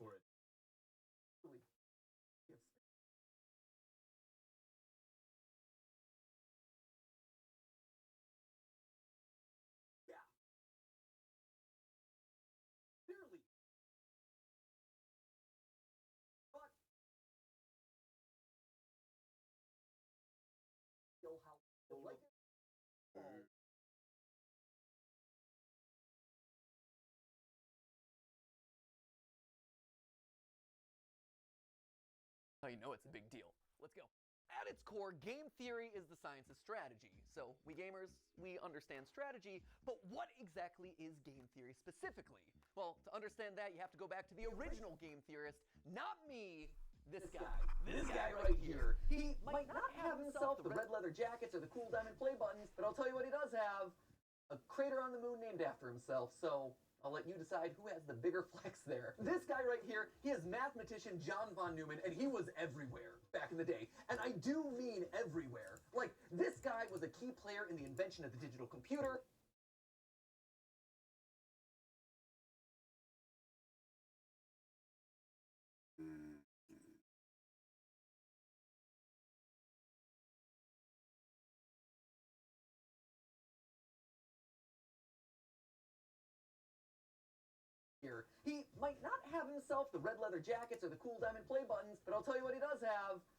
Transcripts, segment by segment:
for it. Yeah, clearly. But feel how like it. Oh, you know it's a big deal. Let's go. At its core, game theory is the science of strategy. So we gamers, we understand strategy, but what exactly is game theory specifically? Well, to understand that, you have to go back to the original game theorist, not me, this guy. This guy right here. He might not have himself the red leather jackets or the cool diamond play buttons, but I'll tell you what he does have: a crater on the moon named after himself, so I'll let you decide who has the bigger flex there. This guy right here, he is mathematician John von Neumann, and he was everywhere back in the day. And I do mean everywhere. Like, this guy was a key player in the invention of the digital computer. Here. He might not have himself the red leather jackets or the cool diamond play buttons, but I'll tell you what he does have: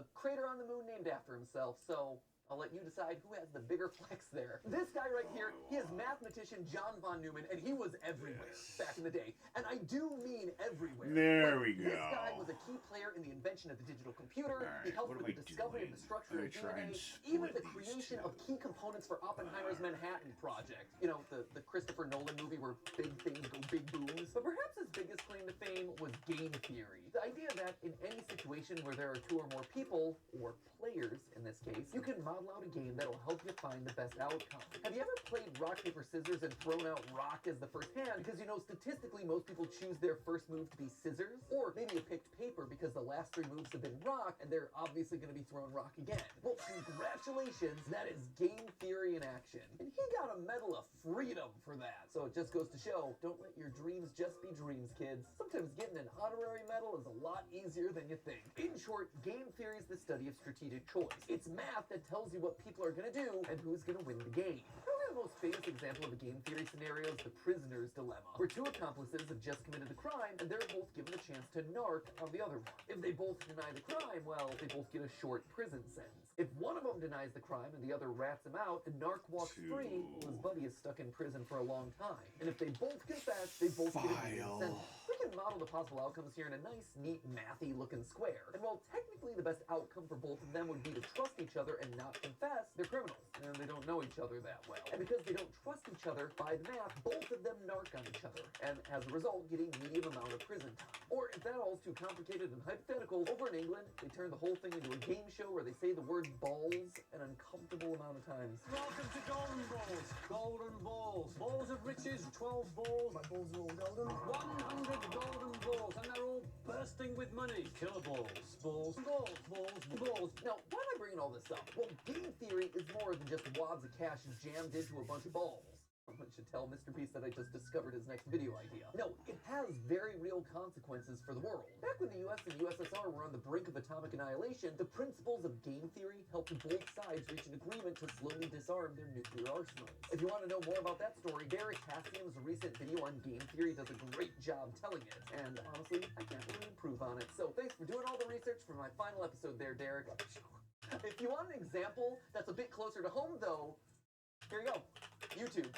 a crater on the moon named after himself, so I'll let you decide who has the bigger flex there. This guy right here, he is mathematician John von Neumann, and he was everywhere back in the day. And I do mean everywhere. There we go. This guy was a key player in the invention of the digital computer. All right, He helped what with am the I discovery doing? of the structure of Try and DNA, even the split these creation two. of key components for Oppenheimer's Manhattan Project. You know, the Christopher Nolan movie where big things go big booms. But perhaps his biggest claim to fame was game theory. The idea that in any situation where there are two or more people, or players in this case, you can model out a game that'll help you find the best outcome. Have you ever played rock, paper, scissors and thrown out rock as the first hand? Because you know, statistically, most people choose their first move to be scissors. Or maybe you picked paper because the last three moves have been rock, and they're obviously going to be throwing rock again. Well, congratulations, that is game theory in action. And he got a Medal of Freedom for that. So it just goes to show, don't let your dreams just be dreams, kids. Sometimes getting an honorary medal is a lot easier than you think. In short, game theory is the study of strategic choice. It's math that tells you what people are going to do and who's going to win the game. Probably the most famous example of a game theory scenario is the prisoner's dilemma, where two accomplices have just committed a crime and they're both given a chance to narc on the other one. If they both deny the crime, well, they both get a short prison sentence. If one of them denies the crime and the other rats him out, the narc walks free while his buddy is stuck in prison for a long time. And if they both confess, they both get a decent sentence. We can model the possible outcomes here in a nice, neat, mathy looking square. And while technically the best outcome for both of them would be to trust each other and not confess, they're criminals, and they don't know each other that well. And because they don't trust each other, by the math, both of them narc on each other, and as a result, get a medium amount of prison time. Or if that all's too complicated and hypothetical, over in England, they turn the whole thing into a game show where they say the word balls an uncomfortable amount of times. Welcome to Golden Balls. Golden Balls. Balls of riches, 12 balls. My balls are all golden. 100 golden balls, and they're all bursting with money. Killer balls. Balls. Balls. Balls. Balls. Now, why am I bringing all this up? Well, game theory is more than just wads of cash jammed into a bunch of balls. Someone should tell Mr. Beast that I just discovered his next video idea. No, it has very real consequences for the world. Back when the US and USSR were on the brink of atomic annihilation, the principles of game theory helped both sides reach an agreement to slowly disarm their nuclear arsenals. If you want to know more about that story, Derek Cassian's recent video on game theory does a great job telling it. And honestly, I can't really improve on it. So thanks for doing all the research for my final episode there, Derek. If you want an example that's a bit closer to home, though, here you go. YouTube.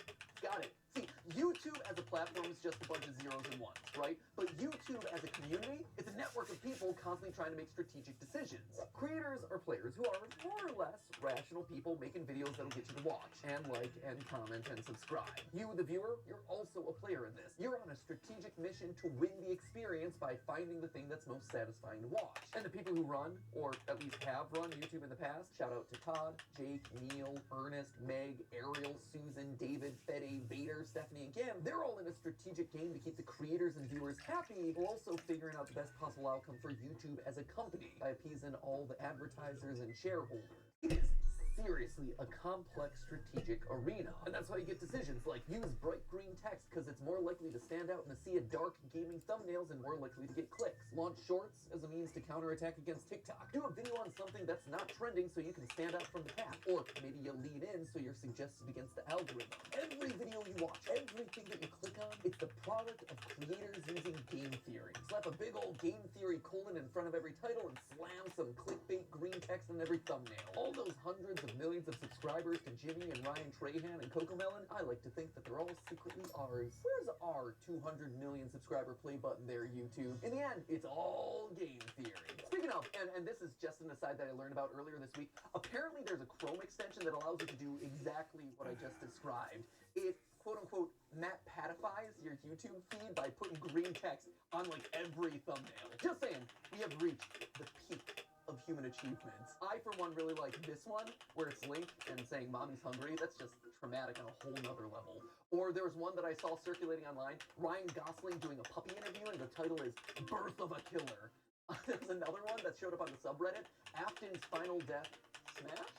Got it. See, YouTube as a platform is just a bunch of zeros and ones, right? But YouTube as a community, it's a network of people constantly trying to make strategic decisions. Creators are players who are more or less rational people making videos that'll get you to watch and like and comment and subscribe. You, the viewer, you're also a player in this. You're on a strategic mission to win the experience by finding the thing that's most satisfying to watch. And the people who run, or at least have run YouTube in the past, shout out to Todd, Jake, Neil, Ernest, Meg, Ariel, Susan, David, Fede, Vader, Stephanie, and Kim, they're all in a strategic game to keep the creators and viewers happy, while also figuring out the best possible outcome for YouTube as a company by appeasing all the advertisers and shareholders. It is seriously a complex strategic arena. And that's how you get decisions like use bright green text because it's more likely to stand out in a sea of dark gaming thumbnails and more likely to get clicks. Launch shorts as a means to counterattack against TikTok. Do a video on something that's not trending so you can stand out from the pack. Or maybe you lean in so you're suggested against the algorithm. Every video you watch, everything that you click on, it's the product of creators using game theory. Slap a big old game theory colon in front of every title and slam some clickbait green text on every thumbnail. All those hundreds of millions of subscribers to Jimmy and Ryan Trahan and CocoMelon, I like to think that they're all secretly ours. Where's our 200 million subscriber play button there, YouTube? In the end, it's all game theory. Speaking of, and this is just an aside that I learned about earlier this week, apparently there's a Chrome extension that allows you to do exactly what I just described. It quote-unquote map-patifies your YouTube feed by putting green text on like every thumbnail. Just saying, we have reached the peak of human achievements. I, for one, really like this one, where it's Link and saying mommy's hungry. That's just traumatic on a whole nother level. Or there was one that I saw circulating online, Ryan Gosling doing a puppy interview, and the title is Birth of a Killer. There's another one that showed up on the subreddit, Afton's Final Death Smash?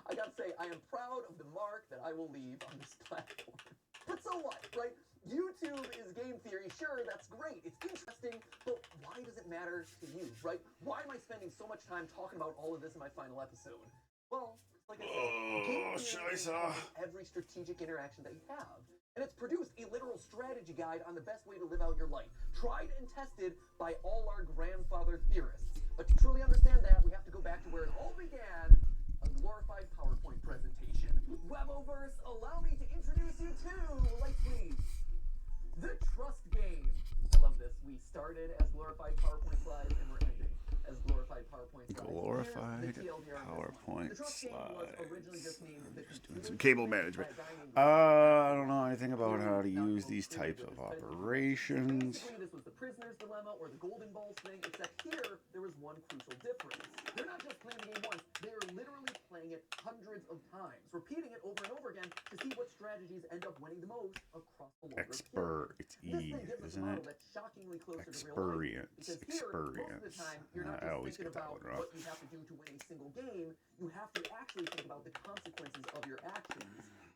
I gotta say, I am proud of the mark that I will leave on this platform. But so what, right? YouTube is game theory. Sure, that's great. It's interesting, but why does it matter to you, right? Why am I spending so much time talking about all of this in my final episode? Well, like I said, game theory is every strategic interaction that you have. And it's produced a literal strategy guide on the best way to live out your life. Tried and tested by all our grandfather theorists. But to truly understand that, we have to go back to where it all began, a glorified PowerPoint presentation. Weboverse, allow me to introduce you to, like please, the Trust Game. I love this. We started as glorified PowerPoint slides and we're ending as glorified PowerPoint slides. Glorified PowerPoint The Trust Game was originally slides. just named the Just doing computer some cable system management. by a guy named I don't know anything about how to use these types of operations. Basically, this was the prisoner's dilemma or the golden balls thing, except here there was one crucial difference. They're not just playing the game once, they are literally playing it hundreds of times, repeating it over and over again to see what strategies end up winning the most across the longer period. It's E, isn't it? That's shockingly closer to real life. Because here, most of the time, you're not I always just thinking get that about one wrong. what you have to do to win a single game, you have to actually think about the consequences of your actions.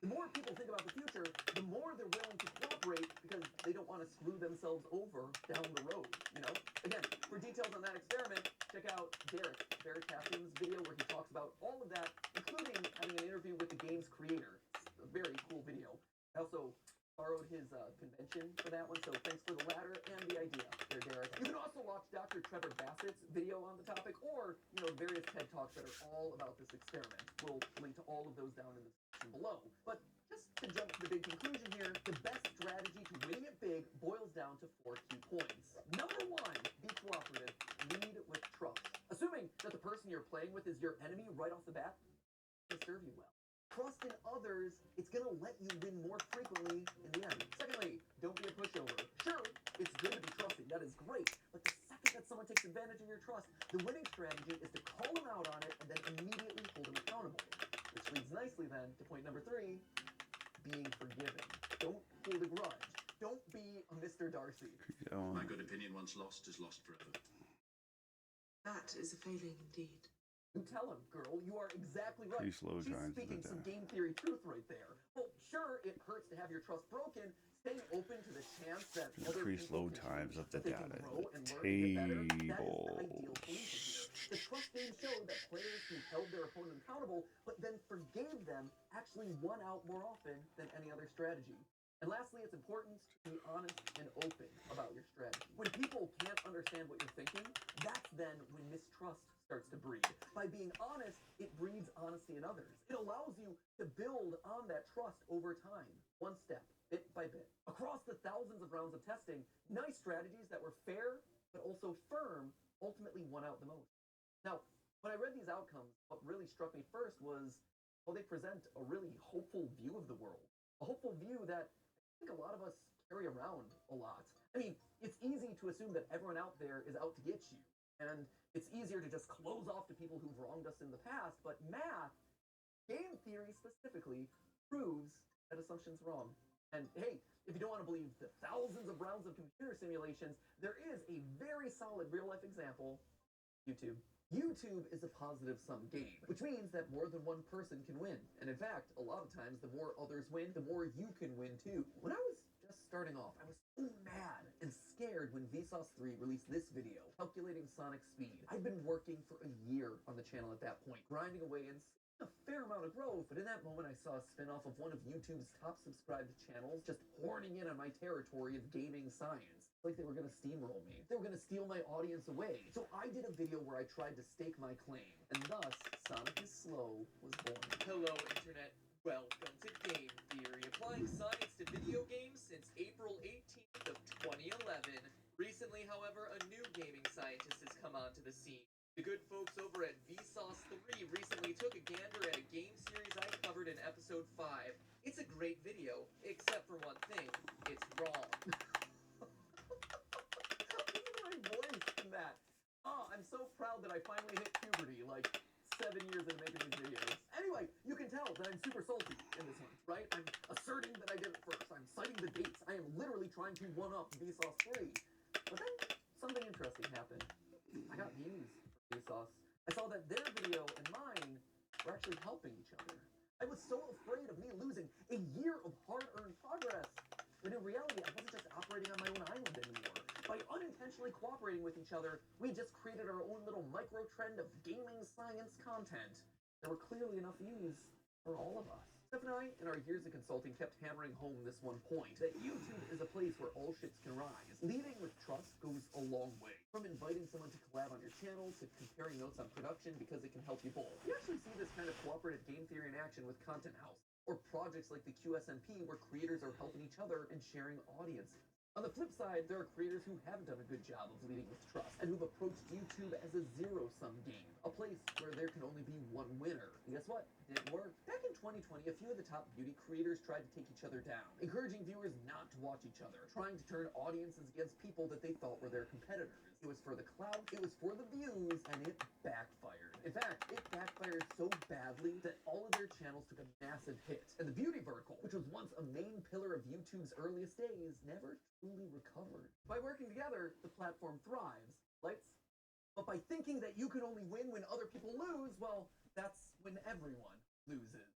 The more people think about the future, the more they're willing to cooperate because they don't want to screw themselves over down the road, you know? Again, for details on that experiment, check out Derek Captain's video where he talks about all of that, including having an interview with the game's creator. It's a very cool video. I also borrowed his convention for that one, so thanks for the latter and the idea there, Derek. You can also watch Dr. Trevor Bassett's video on the topic, or, you know, various TED Talks that are all about this experiment. We'll link to all of those down in the section below. But just to jump to the big conclusion here, the best strategy to winning it big boils down to 4 key points. Number 1, be cooperative. Lead with trust. Assuming that the person you're playing with is your enemy right off the bat, will serve you well. Trust in others, it's gonna let you win more frequently in the end. Secondly, don't be a pushover. Sure, it's good to be trusting, that is great, but the second that someone takes advantage of your trust, the winning strategy is to call them out on it and then immediately hold them accountable. Which leads nicely then to point number 3, being forgiving. Don't hold a grudge. Don't be a Mr. Darcy. My good opinion once lost is lost forever. That is a failing indeed. You tell him, girl, you are exactly right. Pretty slow She's times speaking of the some day. game theory truth right there. Well, sure, it hurts to have your trust broken. Staying open to the chance that other Increase people load can times change, of the that they can data. grow and learn and get better. That is the ideal solution here. The trust game showed that players who held their opponent accountable, but then forgave them, actually won out more often than any other strategy. And lastly, it's important to be honest and open about your strategy. When people can't understand what you're thinking, that's then when mistrust starts to breed. By being honest, it breeds honesty in others. It allows you to build on that trust over time, one step, bit by bit. Across the thousands of rounds of testing, nice strategies that were fair but also firm ultimately won out the most. Now, when I read these outcomes, what really struck me first was, well, they present a really hopeful view of the world. A hopeful view that I think a lot of us carry around a lot. I mean, it's easy to assume that everyone out there is out to get you. And it's easier to just close off to people who've wronged us in the past, but math, game theory specifically, proves that assumption's wrong. And hey, if you don't want to believe the thousands of rounds of computer simulations, there is a very solid real-life example YouTube. YouTube is a positive-sum game, which means that more than one person can win. And in fact, a lot of times, the more others win, the more you can win too. When I was just starting off, I was so mad and scared when Vsauce 3 released this video, calculating Sonic speed. I'd been working for a year on the channel at that point, grinding away and a fair amount of growth, but in that moment I saw a spin-off of one of YouTube's top subscribed channels just horning in on my territory of gaming science. Like they were gonna steamroll me. They were gonna steal my audience away. So I did a video where I tried to stake my claim, and thus, Sonic is Slow was born. Hello, Internet. Welcome to Game Theory, applying science to video games since April 18th of 2011. Recently, however, a new gaming scientist has come onto the scene. The good folks over at Vsauce 3 recently took a gander at a game series I covered in episode 5. It's a great video, except for one thing. It's wrong. That. Oh, I'm so proud that I finally hit puberty, like 7 years into making these videos. Anyway, you can tell that I'm super salty in this one, right? I'm asserting that I did it first. I'm citing the dates. I am literally trying to one-up Vsauce 3. But then, something interesting happened. I got views from Vsauce. I saw that their video and mine were actually helping each other. I was so afraid of me losing a year of hard-earned progress. But in reality, I wasn't just operating on my own island anymore. By unintentionally cooperating with each other, we just created our own little micro-trend of gaming science content. There were clearly enough views for all of us. Steph and I, in our years of consulting, kept hammering home this one point, that YouTube is a place where all ships can rise. Leading with trust goes a long way. From inviting someone to collab on your channel, to comparing notes on production because it can help you both. You actually see this kind of cooperative game theory in action with Content House, or projects like the QSMP where creators are helping each other and sharing audiences. On the flip side, there are creators who haven't done a good job of leading with trust, and who've approached YouTube as a zero-sum game, a place where there can only be one winner. And guess what? It didn't work. Back in 2020, a few of the top beauty creators tried to take each other down, encouraging viewers not to watch each other, trying to turn audiences against people that they thought were their competitors. It was for the clout, it was for the views, and it backfired. In fact, it backfired so badly that all of their channels took a massive hit. And the beauty vertical, which was once a main pillar of YouTube's earliest days, never truly recovered. By working together, the platform thrives. Lights? But by thinking that you can only win when other people lose, well, that's when everyone loses.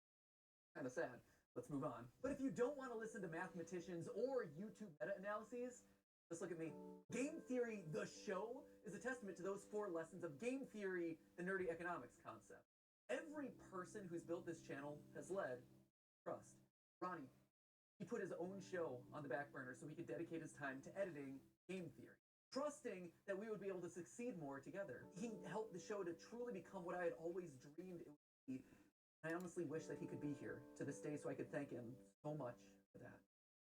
Kinda sad. Let's move on. But if you don't want to listen to mathematicians or YouTube meta-analyses, just look at me. Game Theory, the show, is a testament to those 4 lessons of game theory, the nerdy economics concept. Every person who's built this channel has led trust. Ronnie, he put his own show on the back burner so he could dedicate his time to editing Game Theory, trusting that we would be able to succeed more together. He helped the show to truly become what I had always dreamed it would be. I honestly wish that he could be here to this day so I could thank him so much for that.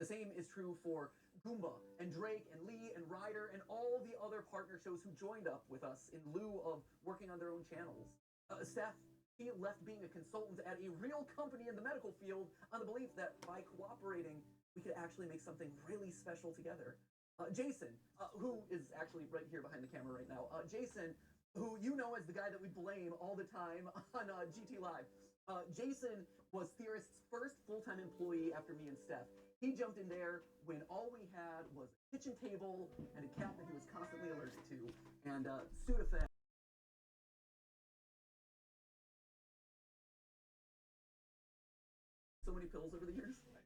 The same is true for Goomba and Drake and Lee and Ryder and all the other partner shows who joined up with us in lieu of working on their own channels. Steph, he left being a consultant at a real company in the medical field on the belief that by cooperating, we could actually make something really special together. Jason, who is actually right here behind the camera right now. Jason, who you know as the guy that we blame all the time on GT Live. Jason was Theorist's first full-time employee after me and Steph. He jumped in there when all we had was a kitchen table and a cat that he was constantly allergic to, and Sudafed. So many pills over the years. Yeah.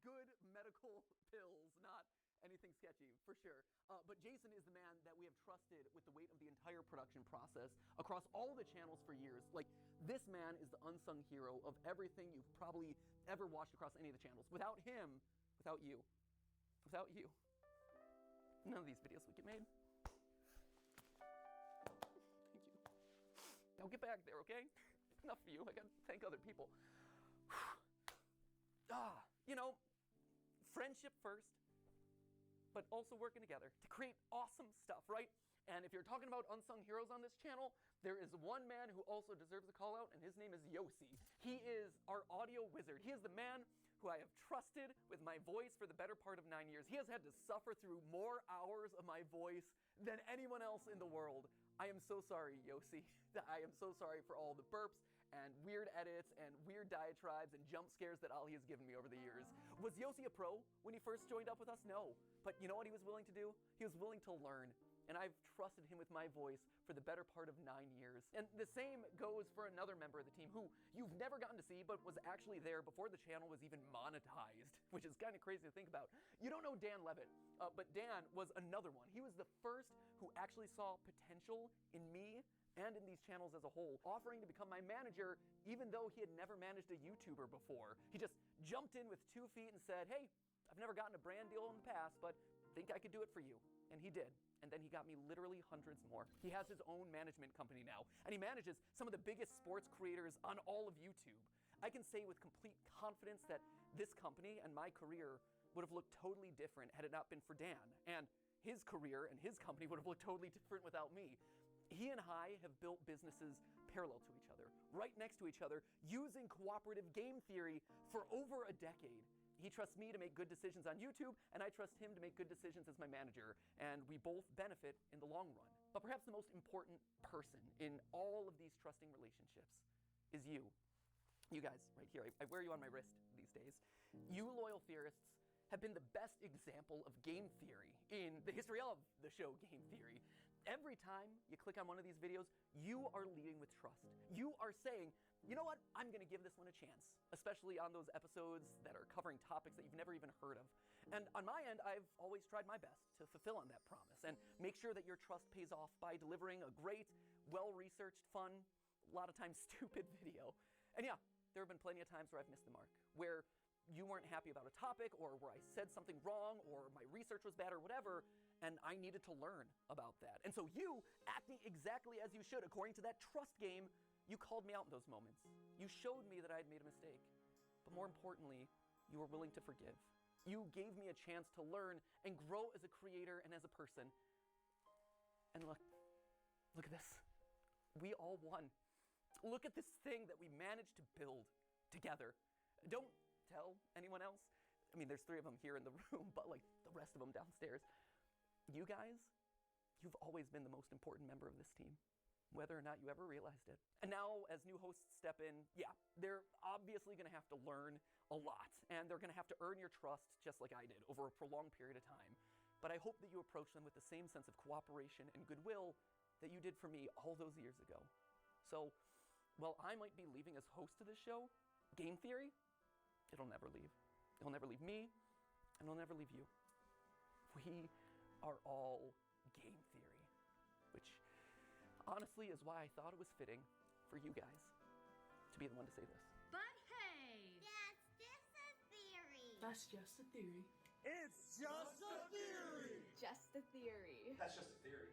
Good medical pills, not anything sketchy, for sure. But Jason is the man that we have trusted with the weight of the entire production process across all the channels for years. Like, this man is the unsung hero of everything you've probably ever watched across any of the channels. Without him, without you, none of these videos would get made. Thank you. Now get back there, okay? Enough of you. I gotta thank other people. You know, friendship first, but also working together to create awesome stuff, right? And if you're talking about unsung heroes on this channel, there is one man who also deserves a call out, and his name is Yossi. He is our audio wizard. He is the man who I have trusted with my voice for the better part of 9 years. He has had to suffer through more hours of my voice than anyone else in the world. I am so sorry, Yossi. I am so sorry for all the burps and weird edits and weird diatribes and jump scares that Ollie has given me over the years. Was Yossi a pro when he first joined up with us? No. But you know what he was willing to do? He was willing to learn. And I've trusted him with my voice for the better part of 9 years. And the same goes for another member of the team who you've never gotten to see, but was actually there before the channel was even monetized, which is kind of crazy to think about. You don't know Dan Levitt, but Dan was another one. He was the first who actually saw potential in me and in these channels as a whole, offering to become my manager even though he had never managed a YouTuber before. He just jumped in with 2 feet and said, hey, I've never gotten a brand deal in the past, but think I could do it for you. And he did. And then he got me literally hundreds more. He has his own management company now, and he manages some of the biggest sports creators on all of YouTube. I can say with complete confidence that this company and my career would have looked totally different had it not been for Dan. And his career and his company would have looked totally different without me. He and I have built businesses parallel to each other, right next to each other, using cooperative game theory for over a decade. He trusts me to make good decisions on YouTube, and I trust him to make good decisions as my manager, and we both benefit in the long run. But perhaps the most important person in all of these trusting relationships is you. You guys, right here. I wear you on my wrist these days. You loyal theorists have been the best example of game theory in the history of the show Game Theory. Every time you click on one of these videos, you are leading with trust. You are saying, you know what, I'm gonna give this one a chance, especially on those episodes that are covering topics that you've never even heard of. And on my end, I've always tried my best to fulfill on that promise and make sure that your trust pays off by delivering a great, well-researched, fun, a lot of times stupid video. And yeah, there have been plenty of times where I've missed the mark, where you weren't happy about a topic, or where I said something wrong, or my research was bad, or whatever, and I needed to learn about that. And so you, acting exactly as you should, according to that trust game, you called me out in those moments. You showed me that I had made a mistake. But more importantly, you were willing to forgive. You gave me a chance to learn and grow as a creator and as a person. And look at this. We all won. Look at this thing that we managed to build together. Don't tell anyone else. I mean, there's 3 of them here in the room, but like the rest of them downstairs. You guys, you've always been the most important member of this team, whether or not you ever realized it. And now, as new hosts step in, yeah, they're obviously gonna have to learn a lot, and they're gonna have to earn your trust just like I did over a prolonged period of time. But I hope that you approach them with the same sense of cooperation and goodwill that you did for me all those years ago. So, while I might be leaving as host of this show, Game Theory, it'll never leave. It'll never leave me, and it'll never leave you. We are all Game Theory, which honestly is why I thought it was fitting for you guys to be the one to say this. But hey! That's just a theory. It's just a theory! Just a theory. That's just a theory.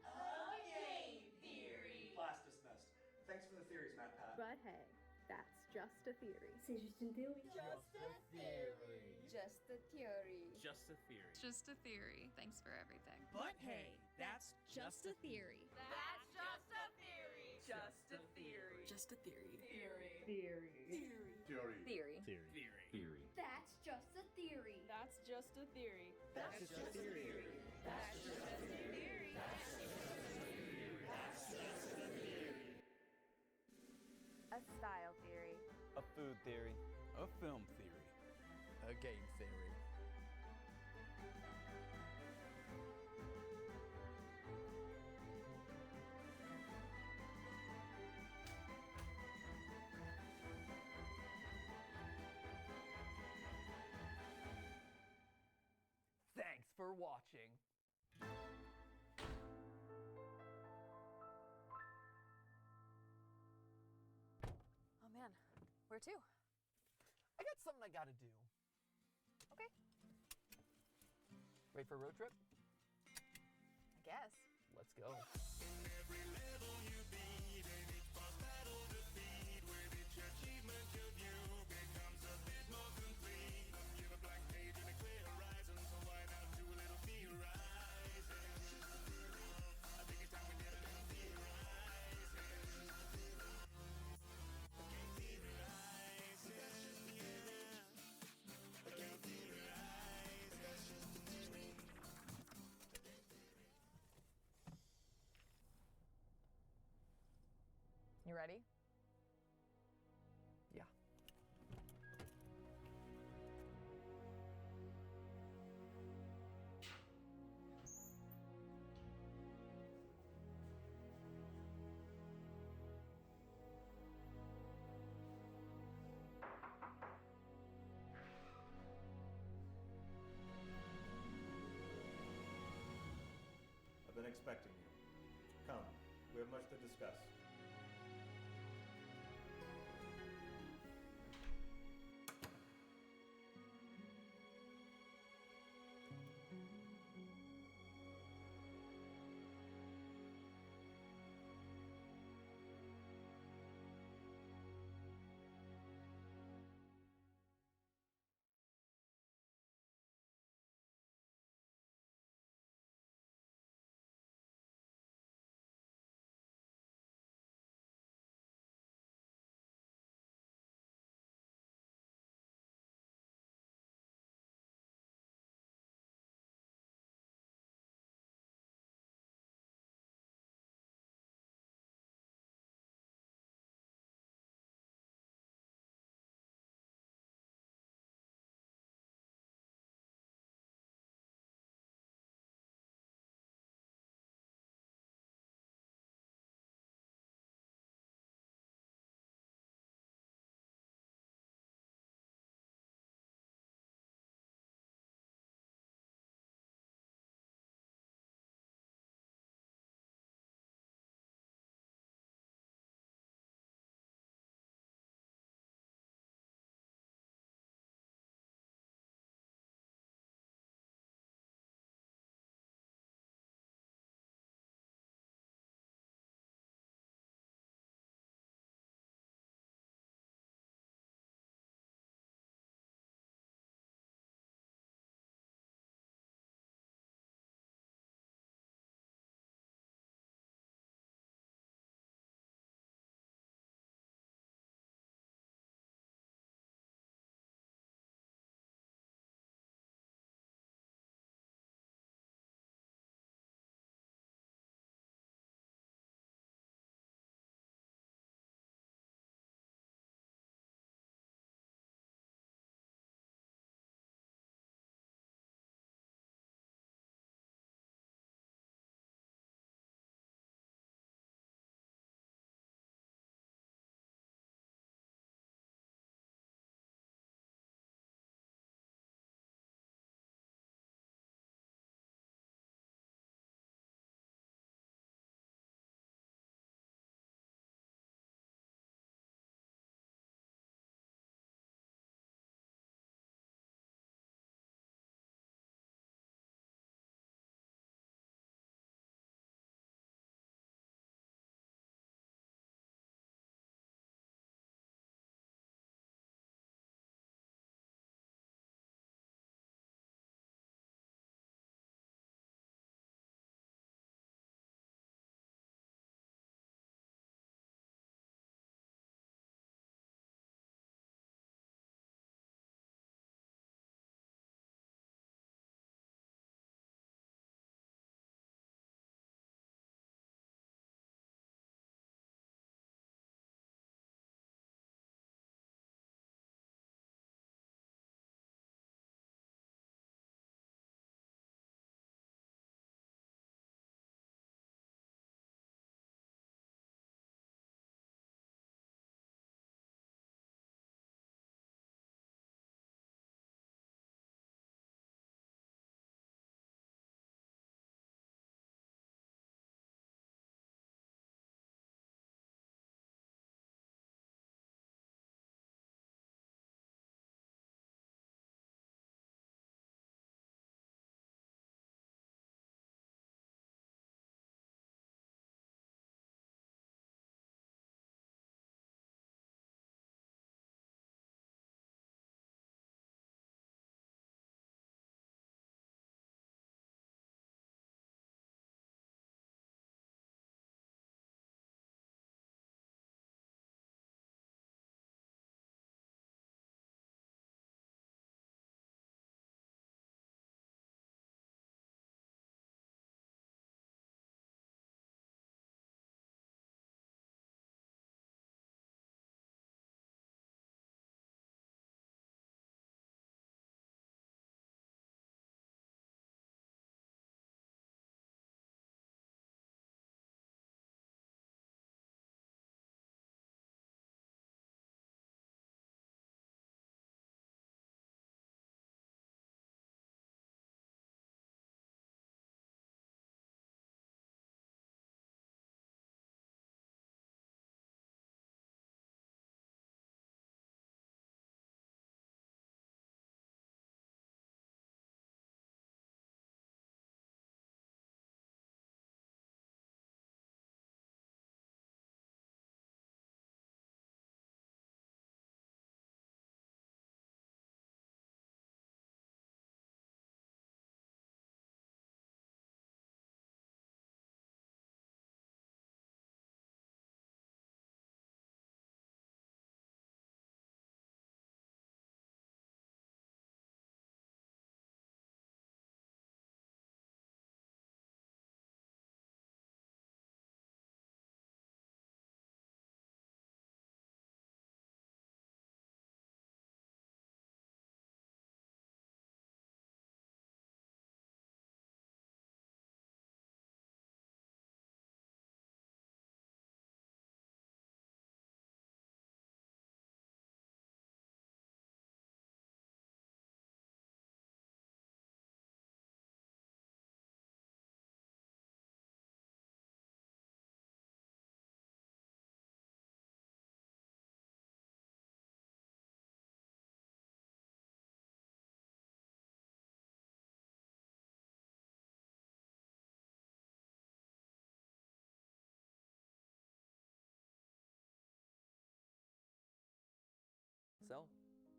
Game theory. Class dismissed. Thanks for the theories, Matt Pat. But hey, that's just a theory. C'est juste une théorie. Just a theory. Just a theory. Just a theory. Just a theory. Thanks for everything. But hey, that's Just a theory. That's just a theory. Just a theory. just a theory. Theory. Theory. Theory. Theory. Theory. That's just a theory. That's just a theory. That's just a theory. That's just a theory. A style theory. A food theory. A film theory. A game theory. Thanks for watching. Oh man, where to? I got something I gotta do. Okay, Ready for a road trip? I guess. Let's go. expecting you. Come, we have much to discuss.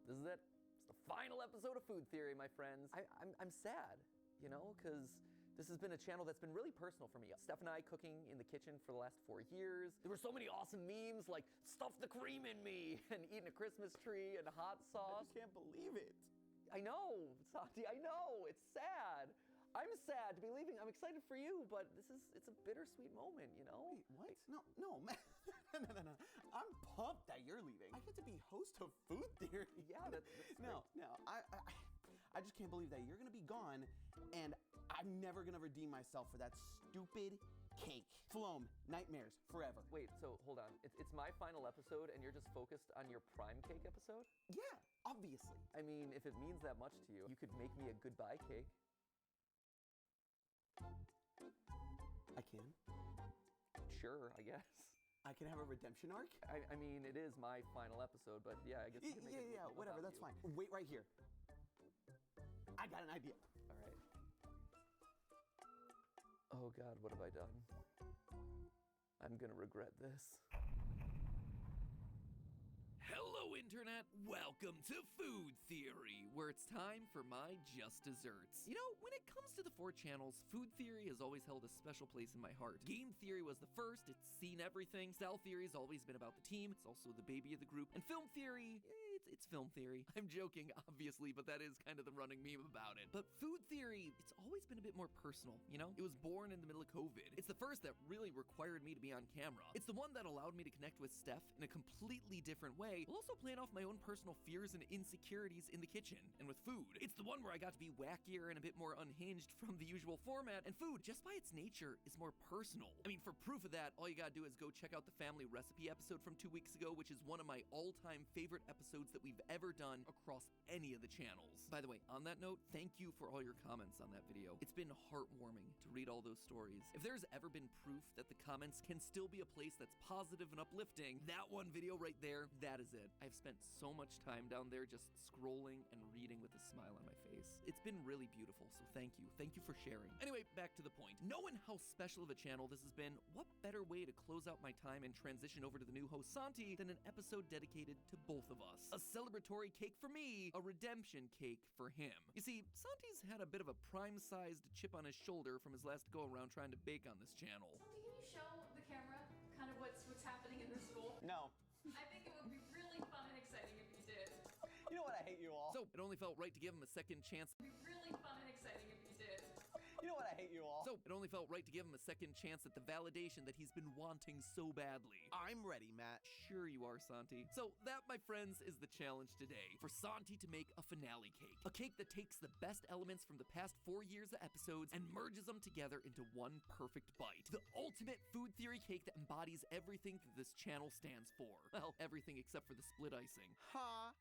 This is it. It's the final episode of Food Theory, my friends. I'm sad, you know, because this has been a channel that's been really personal for me. Steph and I cooking in the kitchen for the last 4 years. There were so many awesome memes like stuff the cream in me and eating a Christmas tree and hot sauce. I just can't believe it. I know, Santi, I know. It's sad. I'm sad to be leaving. I'm excited for you, but it's a bittersweet moment, you know? Wait, what? No, man. No. I'm pumped that you're leaving. I get to be host of Food Theory. Yeah, that's No. I just can't believe that you're gonna be gone, and I'm never gonna redeem myself for that stupid cake. Floam, nightmares, forever. Wait, so hold on. It's my final episode, and you're just focused on your prime cake episode? Yeah, obviously. I mean, if it means that much to you, you could make me a goodbye cake. I can. Sure, I guess. I can have a redemption arc? I mean, it is my final episode, but yeah, I guess you can make it. Yeah, whatever, that's fine. Wait right here. I got an idea. All right. Oh God, what have I done? I'm gonna regret this. Hello, Internet! Welcome to Food Theory, where it's time for my just desserts. You know, when it comes to the 4 channels, Food Theory has always held a special place in my heart. Game Theory was the first, it's seen everything. Style Theory has always been about the team, it's also the baby of the group. And Film Theory, it's Film Theory. I'm joking, obviously, but that is kind of the running meme about it. But Food Theory, it's always been a bit more personal, you know? It was born in the middle of COVID. It's the first that really required me to be on camera. It's the one that allowed me to connect with Steph in a completely different way, while also playing off my own personal fears and insecurities in the kitchen and with food. It's the one where I got to be wackier and a bit more unhinged from the usual format, and food, just by its nature, is more personal. I mean, for proof of that, all you gotta do is go check out the family recipe episode from 2 weeks ago, which is one of my all-time favorite episodes that we've ever done across any of the channels. By the way, on that note, thank you for all your comments on that video. It's been heartwarming to read all those stories. If there's ever been proof that the comments can still be a place that's positive and uplifting, that one video right there, that is it. I've spent so much time down there just scrolling and reading with a smile on my face. It's been really beautiful, so thank you. Thank you for sharing. Anyway, back to the point. Knowing how special of a channel this has been, what better way to close out my time and transition over to the new host Santi than an episode dedicated to both of us? A celebratory cake for me, a redemption cake for him. You see, Santi's had a bit of a prime-sized chip on his shoulder from his last go-around trying to bake on this channel. Santi, can you show the camera kind of what's happening in this school? No. I think it would be really fun and exciting if you did. You know what? I hate you all. So, it only felt right to give him a second chance. It would be really fun and exciting if you did. You know what? I hate you all. So, it only felt right to give him a second chance at the validation that he's been wanting so badly. I'm ready, Matt. Sure you are, Santi. So, that, my friends, is the challenge today. For Santi to make a finale cake. A cake that takes the best elements from the past 4 years of episodes and merges them together into one perfect bite. The ultimate Food Theory cake that embodies everything that this channel stands for. Well, everything except for the split icing. Ha.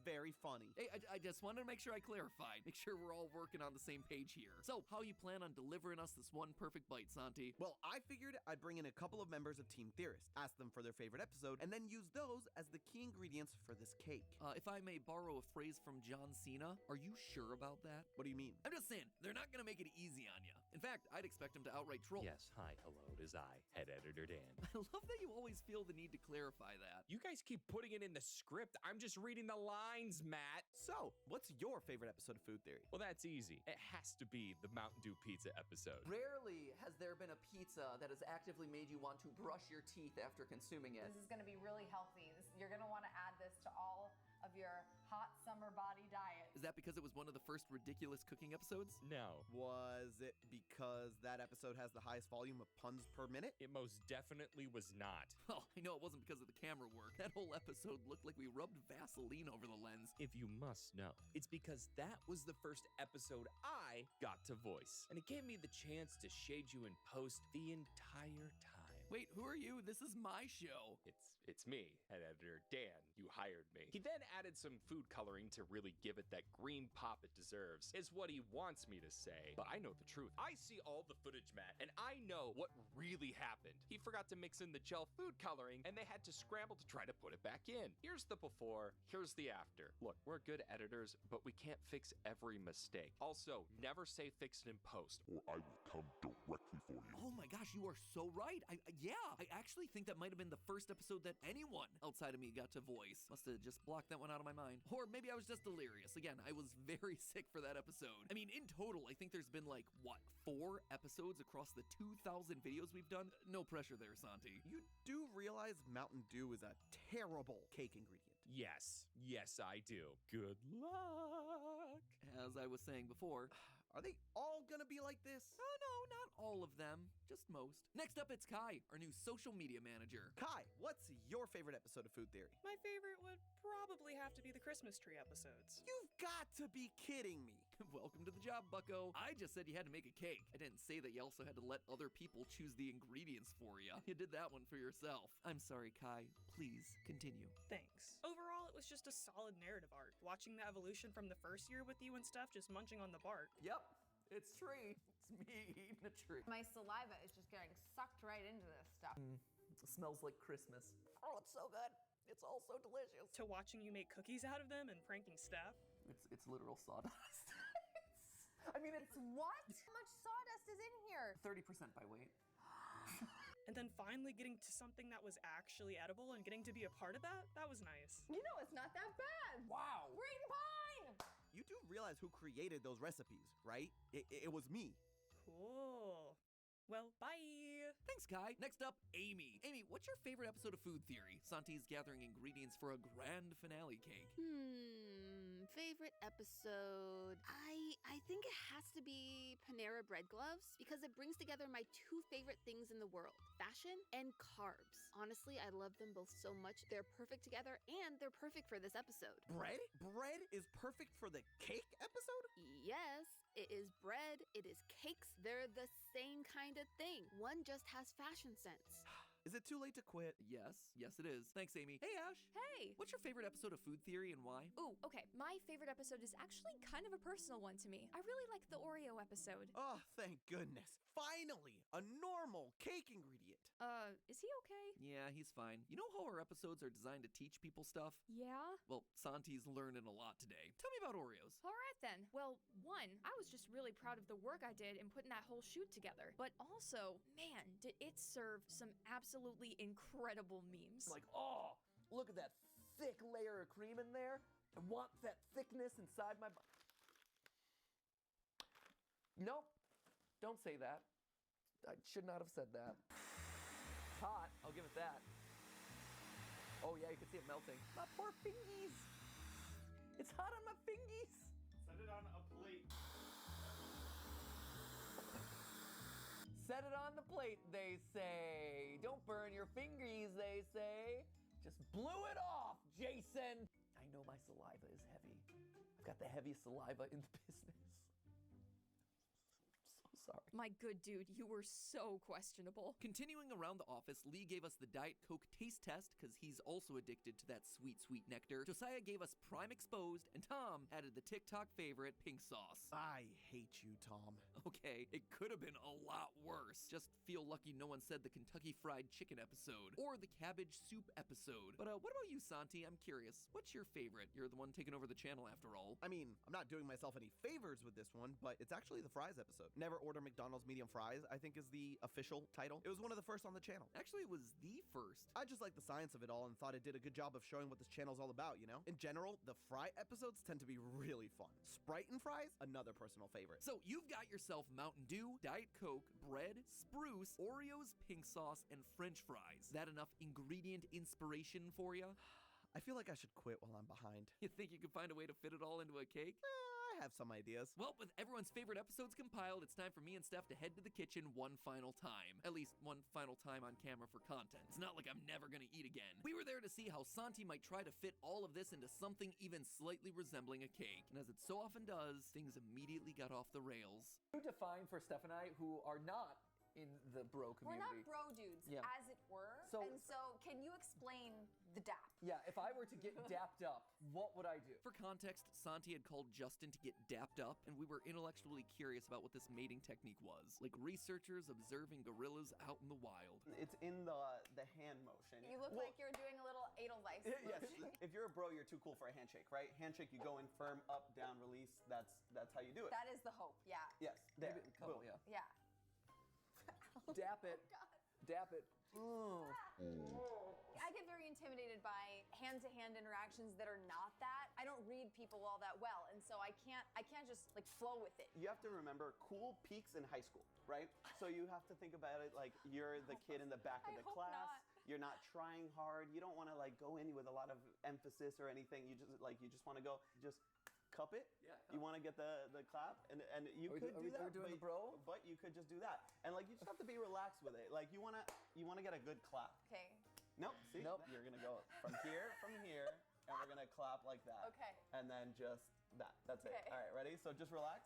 Very funny. Hey, I just wanted to make sure I clarified. Make sure we're all working on the same page here. So, how you plan on delivering us this one perfect bite, Santi? Well, I figured I'd bring in a couple of members of Team Theorist, ask them for their favorite episode, and then use those as the key ingredients for this cake. If I may borrow a phrase from John Cena, are you sure about that? What do you mean? I'm just saying, they're not gonna make it easy on you. In fact, I'd expect them to outright troll. Yes, hi, hello, it is I, head editor Dan. I love that you always feel the need to clarify that. You guys keep putting it in the script. I'm just reading the lines, Matt. So, what's your favorite episode of Food Theory? Well, that's easy. It has to be the Mountain Dew pizza episode. Rarely has there been a pizza that has actively made you want to brush your teeth after consuming it. This is going to be really healthy. You're going to want to add this to all of your hot summer body diet. Is that because it was one of the first ridiculous cooking episodes? No. Was it because that episode has the highest volume of puns per minute? It most definitely was not. Oh, I know it wasn't because of the camera work. That whole episode looked like we rubbed Vaseline over the lens. If you must know, it's because that was the first episode I got to voice. And it gave me the chance to shade you in post the entire time. Wait, who are you? This is my show. It's me, head editor Dan. You hired me. He then added some food coloring to really give it that green pop it deserves, is what he wants me to say. But I know the truth. I see all the footage, Matt, and I know what really happened. He forgot to mix in the gel food coloring, and they had to scramble to try to put it back in. Here's the before, here's the after. Look, we're good editors, but we can't fix every mistake. Also, never say fix it in post, or I will come directly for you. Oh my gosh, you are so right. I Yeah, I actually think that might have been the first episode that anyone outside of me got to voice. Must have just blocked that one out of my mind. Or maybe I was just delirious. Again, I was very sick for that episode. I mean, in total, I think there's been like, what, 4 episodes across the 2,000 videos we've done? No pressure there, Santi. You do realize Mountain Dew is a terrible cake ingredient. Yes, I do. Good luck. As I was saying before, are they all gonna be like this? No, not all of them, just most. Next up, it's Kai, our new social media manager. Kai, what's your favorite episode of Food Theory? My favorite would probably have to be the Christmas tree episodes. You've got to be kidding me. Welcome to the job, bucko. I just said you had to make a cake. I didn't say that you also had to let other people choose the ingredients for you. You did that one for yourself. I'm sorry, Kai. Please continue. Thanks. Overall, it was just a solid narrative arc. Watching the evolution from the first year with you and stuff, just munching on the bark. Yep, it's tree. It's me eating a tree. My saliva is just getting sucked right into this stuff. It smells like Christmas. Oh, it's so good. It's all so delicious. To watching you make cookies out of them and pranking staff. It's literal sawdust. I mean, it's what? How much sawdust is in here? 30% by weight. And then finally getting to something that was actually edible and getting to be a part of that, that was nice. You know, it's not that bad. Wow. We're eating pine. You do realize who created those recipes, right? It was me. Cool. Well, bye. Thanks, Kai. Next up, Amy. Amy, what's your favorite episode of Food Theory? Santi's gathering ingredients for a grand finale cake. Favorite episode? I think it has to be Panera Bread Gloves because it brings together my 2 favorite things in the world, fashion and carbs. Honestly, I love them both so much. They're perfect together and they're perfect for this episode. Bread? Bread is perfect for the cake episode? Yes. It is bread, it is cakes, they're the same kind of thing. One just has fashion sense. Is it too late to quit? Yes it is. Thanks, Amy. Hey, Ash. Hey. What's your favorite episode of Food Theory and why? Ooh, okay. My favorite episode is actually kind of a personal one to me. I really like the Oreo episode. Oh, thank goodness. Finally, a normal cake ingredient. Is he okay? Yeah, he's fine. You know how our episodes are designed to teach people stuff? Yeah? Well, Santi's learning a lot today. Tell me about Oreos. All right then. Well, one, I was just really proud of the work I did in putting that whole shoot together. But also, man, did it serve some absolutely incredible memes. Like, oh, look at that thick layer of cream in there. I want that thickness inside my body. Nope, don't say that. I should not have said that. It's hot, I'll give it that. Oh yeah, you can see it melting. My poor fingies. It's hot on my fingies. Set it on a plate. Set it on the plate, they say. Don't burn your fingers, they say. Just blew it off, Jason. I know my saliva is heavy. I've got the heaviest saliva in the business. Sorry. My good dude, you were so questionable. Continuing around the office, Lee gave us the Diet Coke taste test because he's also addicted to that sweet, sweet nectar. Josiah gave us Prime Exposed, and Tom added the TikTok favorite, pink sauce. I hate you, Tom. Okay, it could have been a lot worse. Just feel lucky no one said the Kentucky Fried Chicken episode or the cabbage soup episode. But what about you, Santi? I'm curious. What's your favorite? You're the one taking over the channel after all. I mean, I'm not doing myself any favors with this one, but it's actually the fries episode. Never order McDonald's medium fries, I think is the official title. It was one of the first on the channel. Actually, it was the first. I just like the science of it all and thought it did a good job of showing what this channel's all about, you know? In general, the fry episodes tend to be really fun. Sprite and fries, another personal favorite. So you've got yourself Mountain Dew, Diet Coke, bread, spruce, Oreos, pink sauce, and French fries. That enough ingredient inspiration for you? I feel like I should quit while I'm behind. You think you could find a way to fit it all into a cake? I have some ideas. Well, with everyone's favorite episodes compiled, it's time for me and Steph to head to the kitchen one final time. At least one final time on camera for content. It's not like I'm never gonna eat again. We were there to see how Santi might try to fit all of this into something even slightly resembling a cake. And as it so often does, things immediately got off the rails. You define for Steph and I, who are not in the bro community. We're not bro dudes, Yeah. as it were. So can you explain the dap? Yeah, if I were to get dapped up, what would I do? For context, Santi had called Justin to get dapped up, and we were intellectually curious about what this mating technique was. Like researchers observing gorillas out in the wild. It's in the hand motion. You look like you're doing a little Edelweiss. Yes. If you're a bro, you're too cool for a handshake, right? Handshake, you go in firm, up, down, release. That's how you do it. That is the hope, yeah. Yes. There. Maybe a couple, Boom. yeah. Yeah. Dap it. Oh, God. Dap it. I get very intimidated by hand-to-hand interactions that are not that. I don't read people all that well, and so I can't just like flow with it. You have to remember cool peaks in high school, right? So you have to think about it like you're the kid in the back of the class. Not. You're not trying hard. You don't want to like go in with a lot of emphasis or anything. You just want to go just cup it. Yeah. You want to get the clap, and you could do that. Are we doing the bro? But you could just do that, and like you just have to be relaxed with it. Like you wanna get a good clap. Okay. Nope. See? Nope. You're gonna go from here, and we're gonna clap like that. Okay. And then just that. That's it. Okay. All right. Ready? So just relax.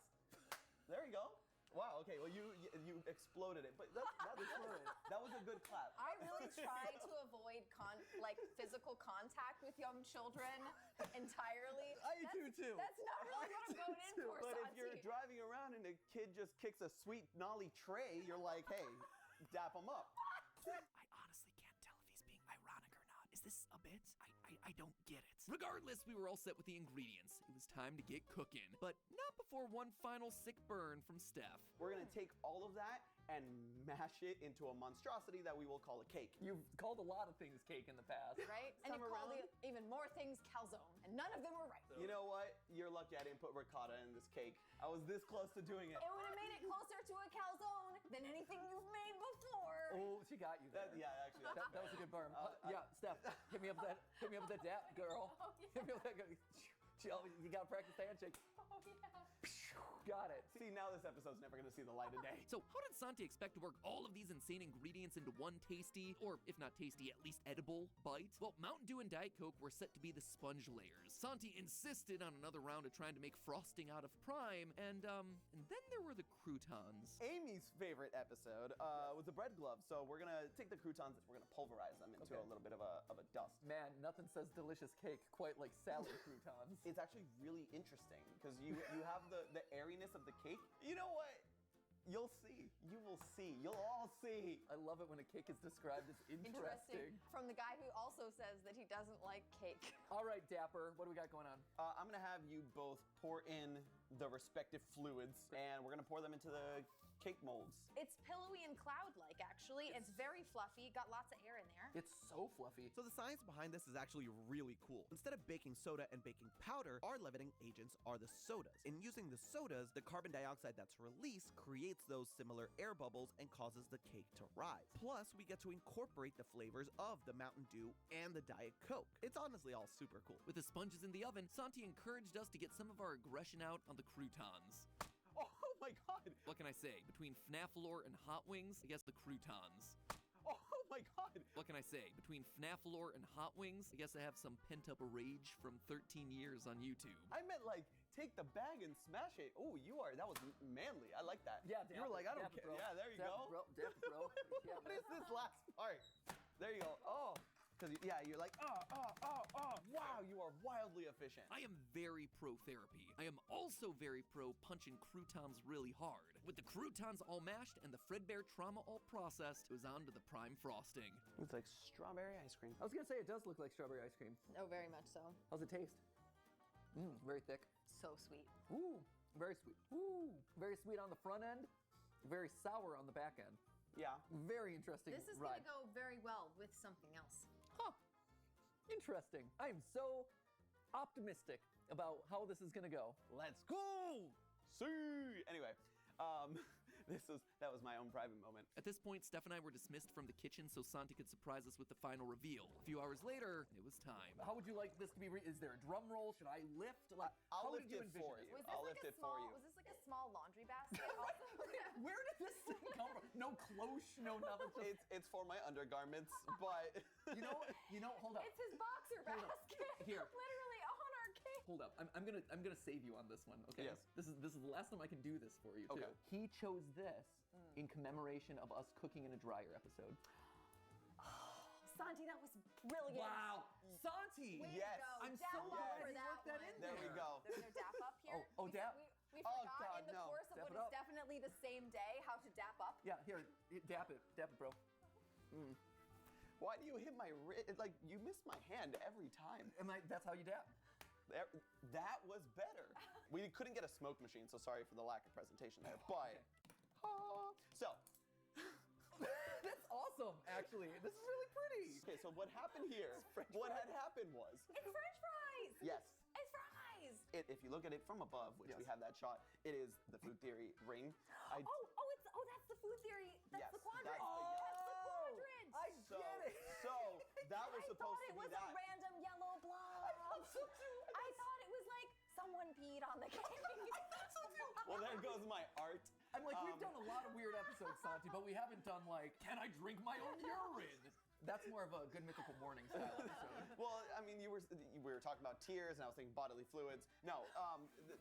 There you go. Wow. Okay. Well, you exploded it, but that was a good clap. I really try to avoid physical contact with young children entirely. I do too. That's not really what I'm going in for, But if Santi. you're driving around and a kid just kicks a sweet gnarly tray, you're like, hey, dap them up. I honestly can't tell if he's being ironic or not. Is this a bit? I don't get it. Regardless, we were all set with the ingredients. It was time to get cooking, but not before one final sick burn from Steph. We're gonna take all of that and mash it into a monstrosity that we will call a cake. You've called a lot of things cake in the past. Right? And you called even more things calzone, and none of them were right. You know what? You're lucky I didn't put ricotta in this cake. I was this close to doing it. It would have made it closer to a calzone than anything you've made before. Oh, she got you there. Actually. That was a good burn. Yeah, Steph, hit me up with that dap, girl. Oh, yeah. Hit me up with that girl. You got to practice the handshake. Oh, yeah. Got it. See, now this episode's never gonna see the light of day. So how did Santi expect to work all of these insane ingredients into one tasty, or if not tasty, at least edible bite? Well, Mountain Dew and Diet Coke were set to be the sponge layers. Santi insisted on another round of trying to make frosting out of prime, and then there were the croutons. Amy's favorite episode was the bread gloves. So we're gonna take the croutons and we're gonna pulverize them into a little bit of a dust. Man, nothing says delicious cake quite like salad croutons. It's actually really interesting because you have the airiness of the cake. You know what? You'll see. You will see. You'll all see. I love it when a cake is described as interesting. From the guy who also says that he doesn't like cake. All right, Dapper, what do we got going on? I'm gonna have you both pour in the respective fluids, and we're gonna pour them into the cake molds. It's pillowy and cloud-like, actually. It's very fluffy. Got lots of air in there. It's so fluffy. So the science behind this is actually really cool. Instead of baking soda and baking powder, our leavening agents are the sodas. In using the sodas, the carbon dioxide that's released creates those similar air bubbles and causes the cake to rise. Plus, we get to incorporate the flavors of the Mountain Dew and the Diet Coke. It's honestly all super cool. With the sponges in the oven, Santi encouraged us to get some of our aggression out on the croutons. Oh my god! What can I say? Between FNAF lore and hot wings, I guess the croutons. Oh my god! What can I say? Between FNAF lore and hot wings, I guess I have some pent-up rage from 13 years on YouTube. I meant like, take the bag and smash it. Oh, that was manly. I like that. Yeah, you were like, I don't care. Bro. Yeah, there you go. Dap it, bro. Yeah, what is this last part? There you go. Oh. Because, you're like, wow, you are wildly efficient. I am very pro therapy. I am also very pro punching croutons really hard. With the croutons all mashed and the Fredbear trauma all processed, it was on to the prime frosting. It's like strawberry ice cream. I was going to say, it does look like strawberry ice cream. Oh, very much so. How's it taste? Very thick. So sweet. Ooh, very sweet. Ooh, very sweet on the front end, very sour on the back end. Yeah. Very interesting. This is going to go very well with something else. Huh. Interesting. I am so optimistic about how this is going to go. Let's go! See! Anyway, that was my own private moment. At this point, Steph and I were dismissed from the kitchen so Santi could surprise us with the final reveal. A few hours later, it was time. How would you like this to be? Is there a drum roll? Should I lift? I'll lift it for you. I'll lift it for you. Was this like a small laundry basket? Where did this thing come from? No cloche, no nothing. It's for my undergarments, but you know. Hold up. It's his boxer basket. Here. Literally on our cake. Hold up. I'm gonna save you on this one. Okay. Yes. This is the last time I can do this for you. Okay. Too. He chose this in commemoration of us cooking in a dryer episode. Santi, that was brilliant. Wow, Santi. Way yes. to go. I'm dap so up glad for he that worked that one. in there we go. There's no dap up here. Oh, dap. We forgot God, in the no. course of Dap what it is up. definitely the same day how to dap up. Yeah, here, dap it, bro. Why do you hit my wrist? Like, you miss my hand every time. That's how you dap. That was better. We couldn't get a smoke machine, so sorry for the lack of presentation there. But, so. That's awesome, actually. This is really pretty. Okay, so what happened here? What had happened was. It's French fries. Yes. It's fries. If you look at it from above, which we have that shot, it is the Food Theory ring. That's the food theory. That's Yes, the quadrant. that's the- That's the quadrant. I get it. So that was I supposed thought to it be was that. a random yellow blob. I thought so too. I thought it was like someone peed on the cake. I thought so too. Well, there goes my art. I'm like, we've done a lot of weird episodes, Santi, but we haven't done like, can I drink my own urine? That's more of a Good Mythical Morning style episode. Well, I mean, we were talking about tears, and I was thinking bodily fluids. No,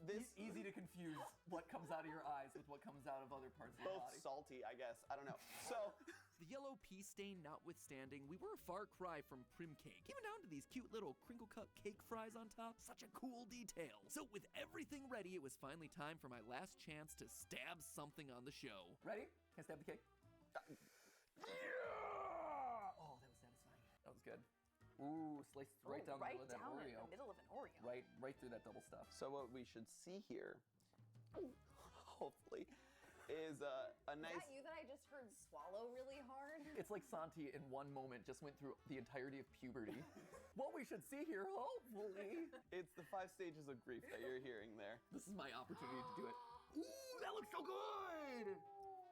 this Easy to confuse what comes out of your eyes with what comes out of other parts of your both body. salty, I guess. I don't know. So The yellow pea stain notwithstanding, we were a far cry from prim cake, even down to these cute little crinkle cut cake fries on top. Such a cool detail. So with everything ready, it was finally time for my last chance to stab something on the show. Ready? Can I stab the cake? Yeah! Oh, that was satisfying. That was good. Ooh, sliced right down the middle of that down Oreo. in the middle of an Oreo. Right through that double stuff. So what we should see here, hopefully, is a nice. Is that you that I just heard swallow really hard? It's like Santi in one moment just went through the entirety of puberty. What we should see here, hopefully. It's the 5 stages of grief that you're hearing there. This is my opportunity to do it. Ooh, that looks so good!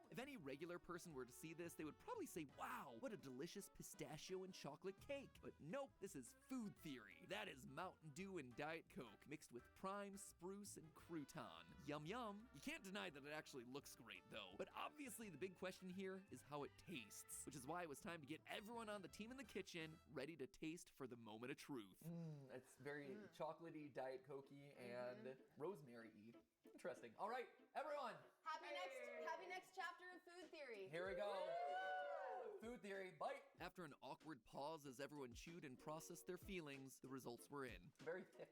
If any regular person were to see this, they would probably say, wow, what a delicious pistachio and chocolate cake. But nope, this is food theory. That is Mountain Dew and Diet Coke mixed with prime, spruce, and crouton. Yum yum. You can't deny that it actually looks great though. But obviously the big question here is how it tastes, which is why it was time to get everyone on the team in the kitchen ready to taste for the moment of truth. It's very chocolatey, Diet Cokey, and rosemary-y. Interesting. All right, everyone. Happy next chapter of food theory. Here we go. Food theory, bite. After an awkward pause as everyone chewed and processed their feelings, the results were in. Very thick.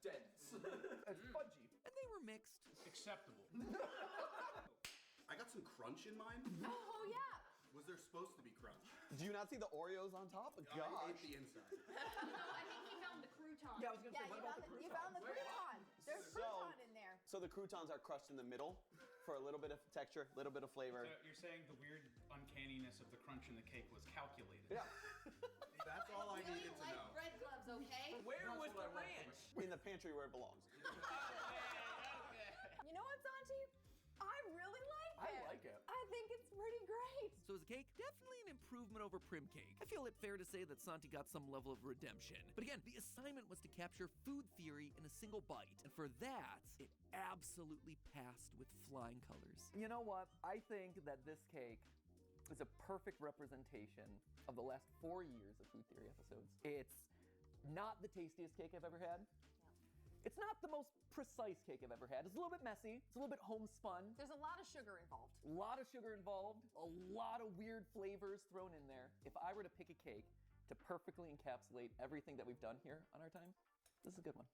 Dense. It's spongy. And they were mixed. Acceptable. I got some crunch in mine. Oh yeah. Was there supposed to be crunch? Do you not see the Oreos on top? I Gosh. ate the inside. No, I think he found the crouton. Yeah, I was gonna say, what about the You crouton? found the crouton. There's crouton in there. So the croutons are crushed in the middle for a little bit of texture, a little bit of flavor. So you're saying the weird uncanniness of the crunch in the cake was calculated. Yeah. That's all I needed to know. Bread gloves, okay? Where was the ranch? In the pantry where it belongs. You know what, Santi? I really like I it. like it. I think it's pretty great. So as a cake, definitely an improvement over prim cake. I feel it fair to say that Santi got some level of redemption. But again, the assignment was to capture food theory in a single bite. And for that, it absolutely passed with flying colors. You know what? I think that this cake is a perfect representation of the last 4 years of food theory episodes. It's not the tastiest cake I've ever had. It's not the most precise cake I've ever had. It's a little bit messy. It's a little bit homespun. There's a lot of sugar involved. A lot of sugar involved. A lot of weird flavors thrown in there. If I were to pick a cake to perfectly encapsulate everything that we've done here on our time, this is a good one.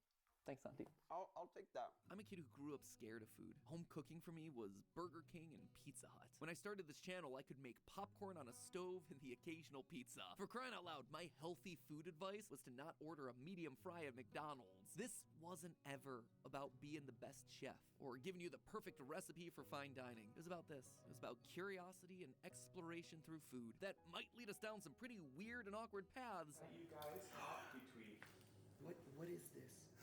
Thanks, Santi. I'll take that. I'm a kid who grew up scared of food. Home cooking for me was Burger King and Pizza Hut. When I started this channel, I could make popcorn on a stove and the occasional pizza. For crying out loud, my healthy food advice was to not order a medium fry at McDonald's. This wasn't ever about being the best chef or giving you the perfect recipe for fine dining. It was about this. It was about curiosity and exploration through food that might lead us down some pretty weird and awkward paths. You guys have to tweet. What is this?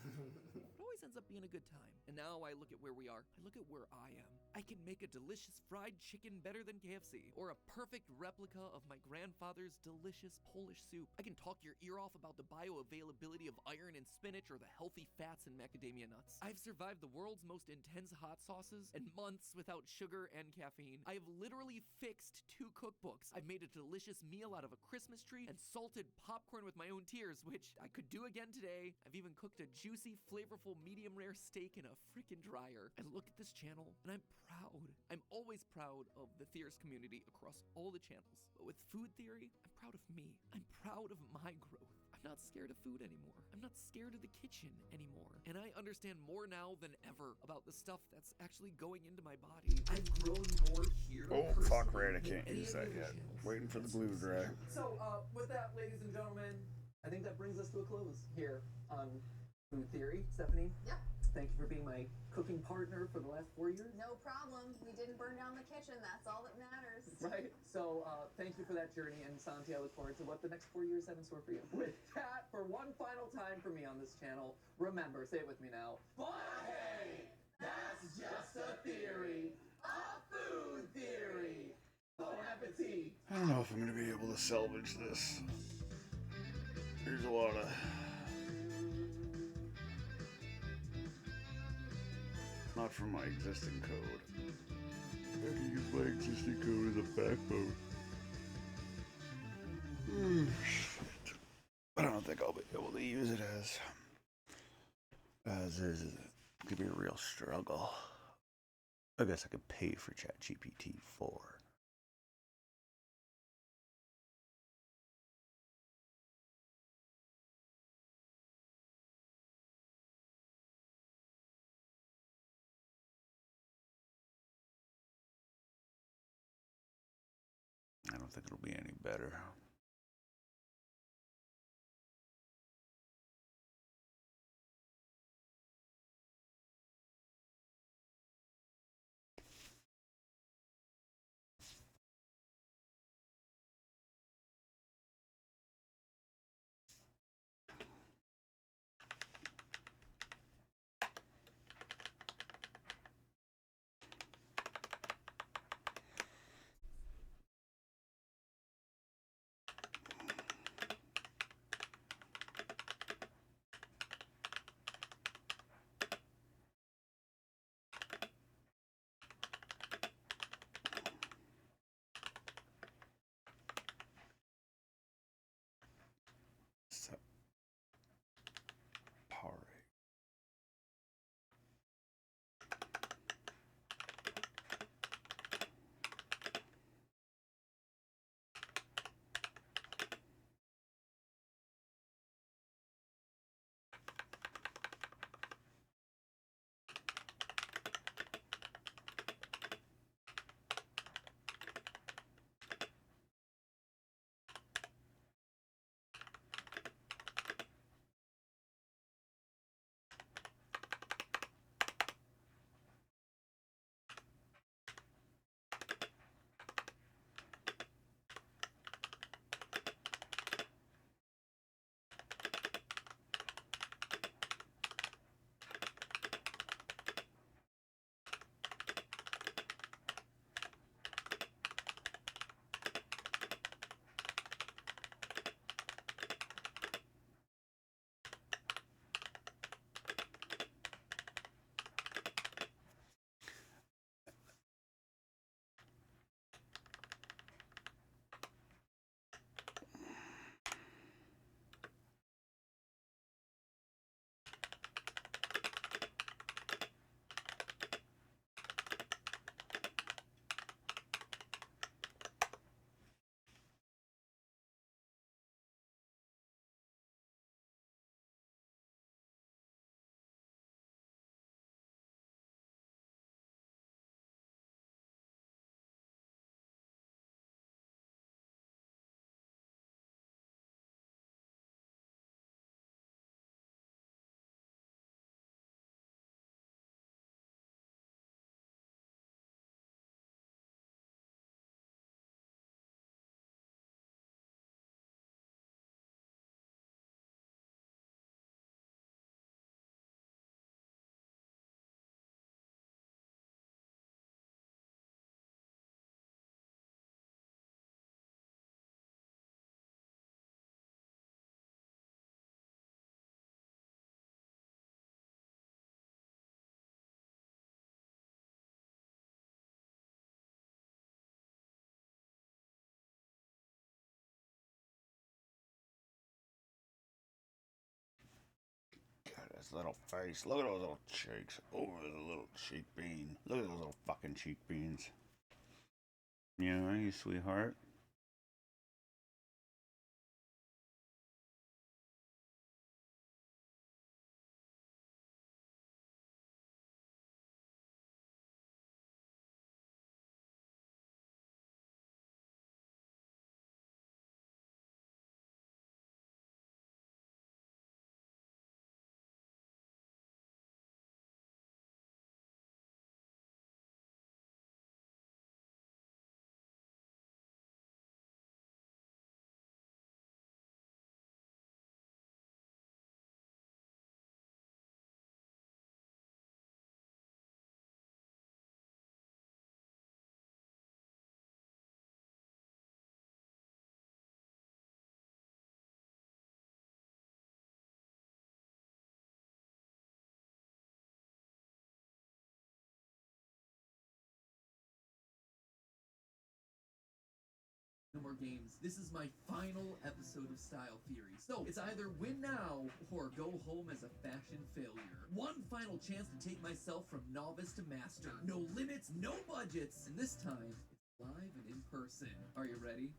It always ends up being a good time. And now I look at where we are. I look at where I am. I can make a delicious fried chicken better than KFC, or a perfect replica of my grandfather's delicious Polish soup. I can talk your ear off about the bioavailability of iron in spinach or the healthy fats in macadamia nuts. I've survived the world's most intense hot sauces and months without sugar and caffeine. I have literally fixed 2 cookbooks. I've made a delicious meal out of a Christmas tree and salted popcorn with my own tears, which I could do again today. I've even cooked a juicy, flavorful, medium rare steak in a freaking dryer. I look at this channel and I'm proud. I'm always proud of the Theorist community across all the channels. But with food theory, I'm proud of me. I'm proud of my growth. I'm not scared of food anymore. I'm not scared of the kitchen anymore. And I understand more now than ever about the stuff that's actually going into my body. I've grown more here. Oh, fuck, right, I can't use that yet. Waiting for the glue to dry. So, with that, ladies and gentlemen, I think that brings us to a close here on Food Theory. Stephanie? Yep. Thank you for being my cooking partner for the last 4 years. No problem. We didn't burn down the kitchen. That's all that matters. Right? So, thank you for that journey, and Santi, I look forward to what the next 4 years have in store for you. With that, for one final time for me on this channel, remember, say it with me now. But hey, that's just a theory. A food theory. Bon appetit. I don't know if I'm going to be able to salvage this. There's a lot of... Not from my existing code. I can use my existing code as a backbone. I don't think I'll be able to use it as is. It could be a real struggle. I guess I could pay for ChatGPT 4. I don't think it'll be any better. God, this little face. Look at those little cheeks. Over the little cheek bean. Look at those little fucking cheek beans. Yeah, you sweetheart. more games. This is my final episode of Style Theory. So it's either win now or go home as a fashion failure. One final chance to take myself from novice to master. No limits, no budgets, and this time it's live and in person. Are you ready?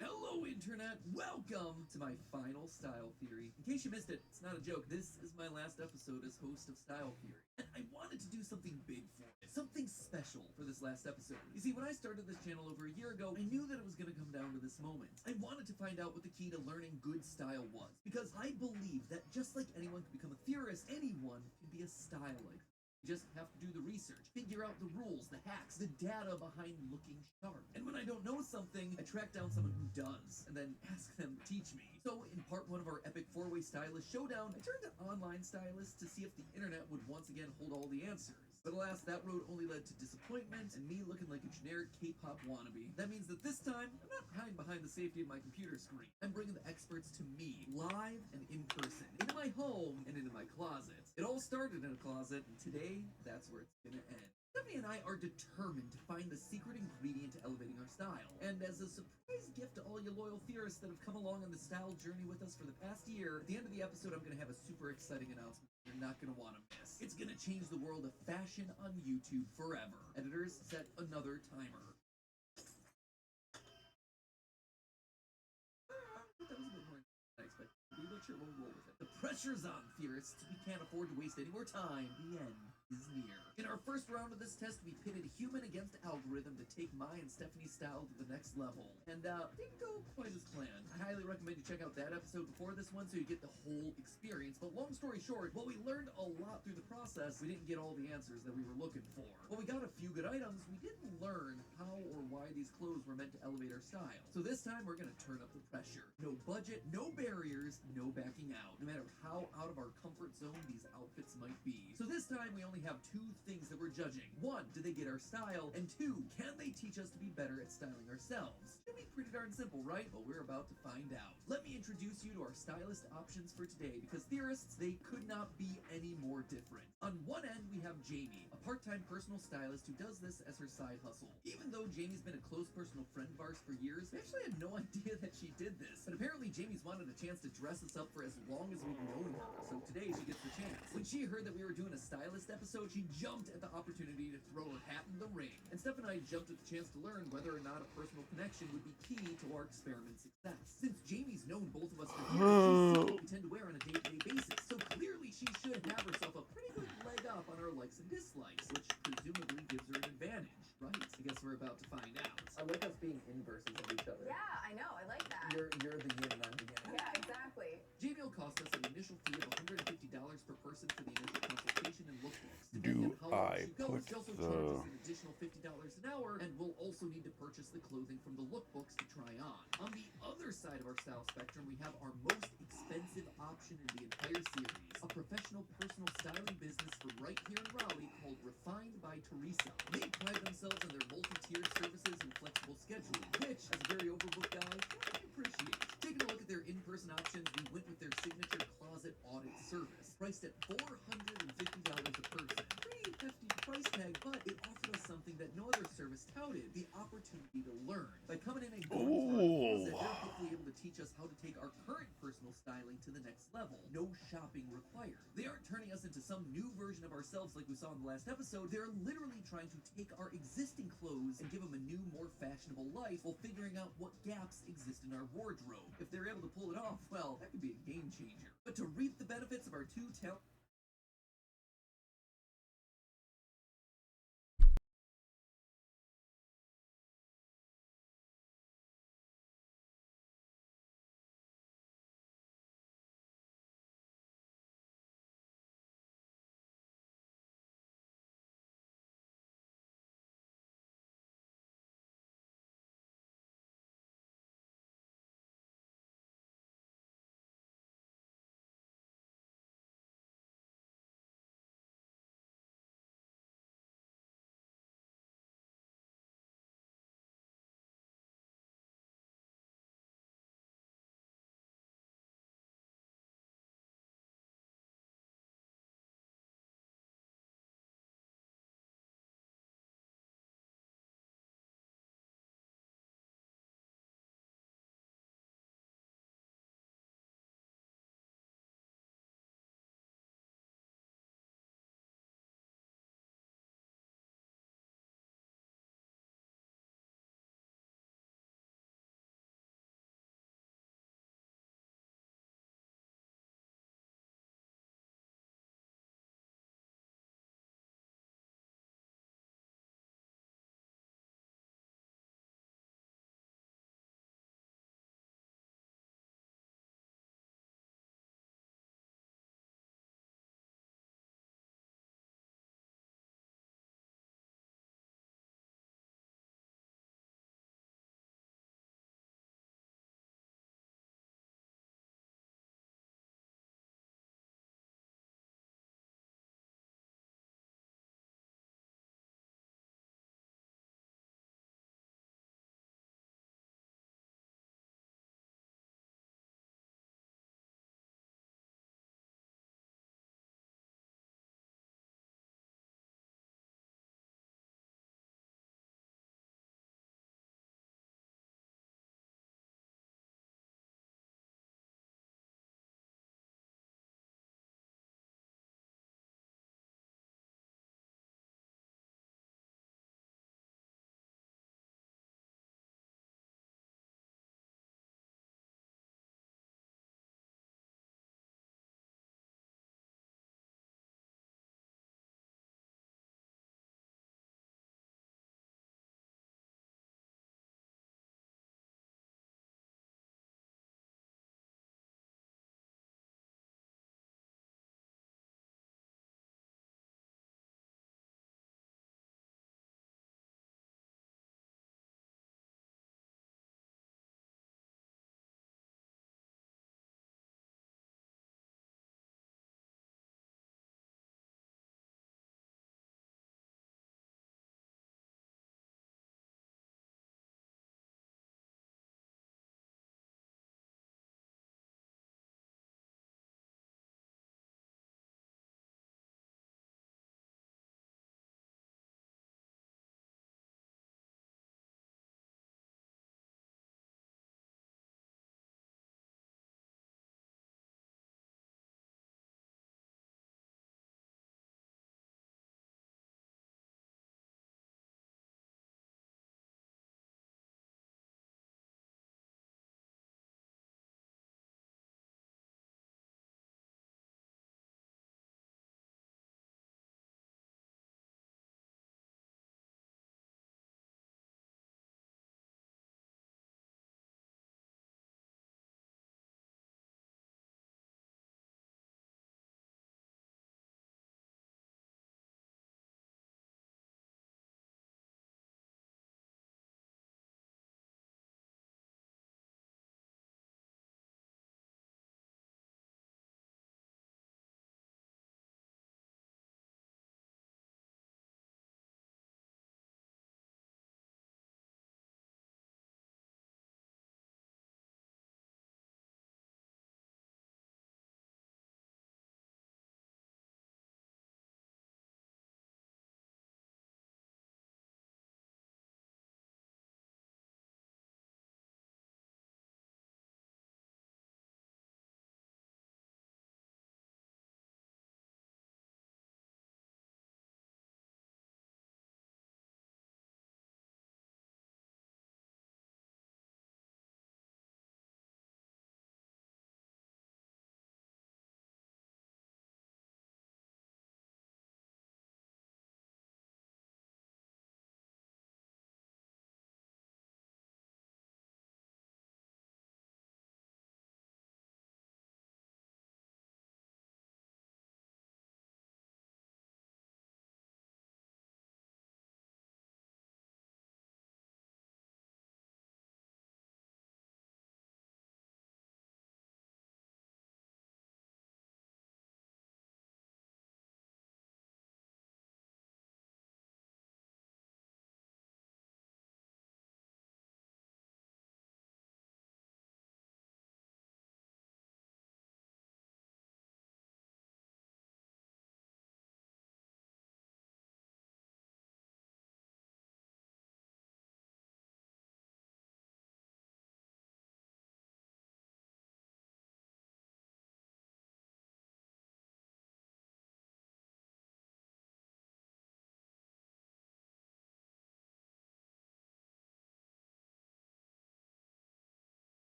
Hello, Internet! Welcome to my final Style Theory. In case you missed it, it's not a joke. This is my last episode as host of Style Theory. And I wanted to do something big for it. Something special for this last episode. You see, when I started this channel over a year ago, I knew that it was going to come down to this moment. I wanted to find out what the key to learning good style was. Because I believe that just like anyone can become a theorist, anyone can be a stylist. You just have to do the research, figure out the rules, the hacks, the data behind looking sharp. And when I don't know something, I track down someone who does, and then ask them to teach me. So in part 1 of our epic 4-way stylist showdown, I turned to online stylists to see if the internet would once again hold all the answers. But alas, that road only led to disappointment and me looking like a generic K-pop wannabe. That means that this time, I'm not hiding behind the safety of my computer screen. I'm bringing the experts to me, live and in person, into my home and into my closet. It all started in a closet, and today, that's where it's gonna end. Stephanie and I are determined to find the secret ingredient to elevating our style. And as a surprise gift to all you loyal theorists that have come along on the style journey with us for the past year, at the end of the episode, I'm going to have a super exciting announcement you're not going to want to miss. It's going to change the world of fashion on YouTube forever. Editors, set another timer. That was a bit more than I expected to be, but sure, we'll roll with it. The pressure's on, theorists. We can't afford to waste any more time. The end is near. In our first round of this test, we pitted human against algorithm to take my and Stephanie's style to the next level. And didn't go quite as planned. I highly recommend you check out that episode before this one so you get the whole experience. But long story short, while we learned a lot through the process, we didn't get all the answers that we were looking for. While we got a few good items, we didn't learn how or why these clothes were meant to elevate our style. So this time, we're gonna turn up the pressure. No budget, no barriers, no backing out. No matter how out of our comfort zone these outfits might be. So this time, we only have 2 things that we're judging. 1, do they get our style? And 2, can they teach us to be better at styling ourselves? Should be pretty darn simple, right? Well, we're about to find out. Let me introduce you to our stylist options for today, because theorists, they could not be any more different. On one end, we have Jamie, a part-time personal stylist who does this as her side hustle. Even though Jamie's been a close personal friend of ours for years, we actually had no idea that she did this. But apparently, Jamie's wanted a chance to dress us up for as long as we've known her, so today she gets the chance. When she heard that we were doing a stylist episode, she jumped at the opportunity to throw her hat in the ring. And Steph and I jumped at the chance to learn whether or not a personal connection would be key to our experiment success. Since Jamie's known both of us for years, she's seen what we tend to wear on a day-to-day basis. So clearly she should have herself a pretty good leg up on our likes and dislikes, which presumably gives her an advantage, right? I guess we're about to find out. I like us being inverses of each other. Yeah, I know. I like that. You're the yin and I'm the yang. Yeah, exactly. Jamie will cost us an initial fee of $150 per person for the initial consultation and lookbooks. Do I put she also the... charges an additional $50 an hour, and we'll also need to purchase the clothing from the lookbooks to try on. On the other side of our style spectrum, we have our most expensive option in the entire series, a professional personal styling business from right here in Raleigh called Refined by Teresa. They pride themselves on their multi-tiered services and flexible scheduling, which, as a very overbooked guy, I appreciate. Taking a look at their in-person options, we went with their signature closet audit service, priced at $450 a person. Pretty hefty price tag, but it offered us something that no other service touted, the opportunity to learn. By coming in and going through our closet, they're hopefully able to teach us how to take our current personal styling to the next level. No shopping required. They aren't turning us into some new version of ourselves like we saw in the last episode. They're literally trying to take our existing clothes and give them a new, more fashionable life while figuring out what gaps exist in our wardrobe. If they're able to pull it off, well, that could be a game changer. But to reap the benefits of our 2 talent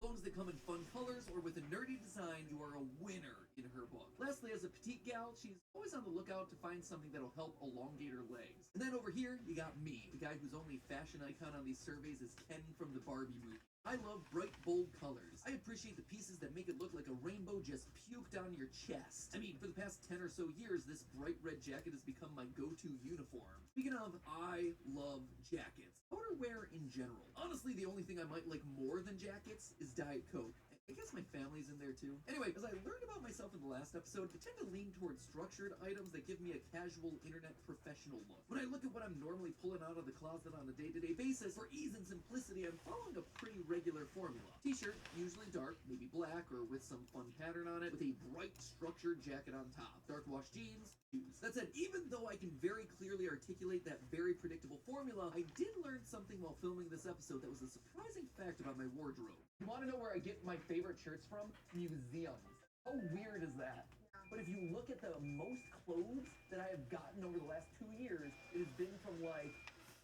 Phones that come in fun colors or with a nerdy design, you are a winner in her book. Lastly, as a petite gal, she's always on the lookout to find something that'll help elongate her legs. And then over here, you got me, the guy whose only fashion icon on these surveys is Ken from the Barbie movie. I love bright, bold colors. I appreciate the pieces that make it look like a rainbow just puked on your chest. I mean, for the past 10 or so years, this bright red jacket has become my go-to uniform. Speaking of, I love jackets. Outerwear in general. Honestly, the only thing I might like more than jackets is Diet Coke. I guess my family's in there too. Anyway, as I learned about myself in the last episode, I tend to lean towards structured items that give me a casual internet professional look. When I look at what I'm normally pulling out of the closet on a day-to-day basis, for ease and simplicity, I'm following a pretty regular formula. T-shirt, usually dark, maybe black, or with some fun pattern on it, with a bright structured jacket on top. Dark wash jeans, shoes. That said, even though I can very clearly articulate that very predictable formula, I did learn something while filming this episode that was a surprising fact about my wardrobe. You want to know where I get my favorite shirts from? Museums. How weird is that? But if you look at the most clothes that I have gotten over the last 2 years, it has been from like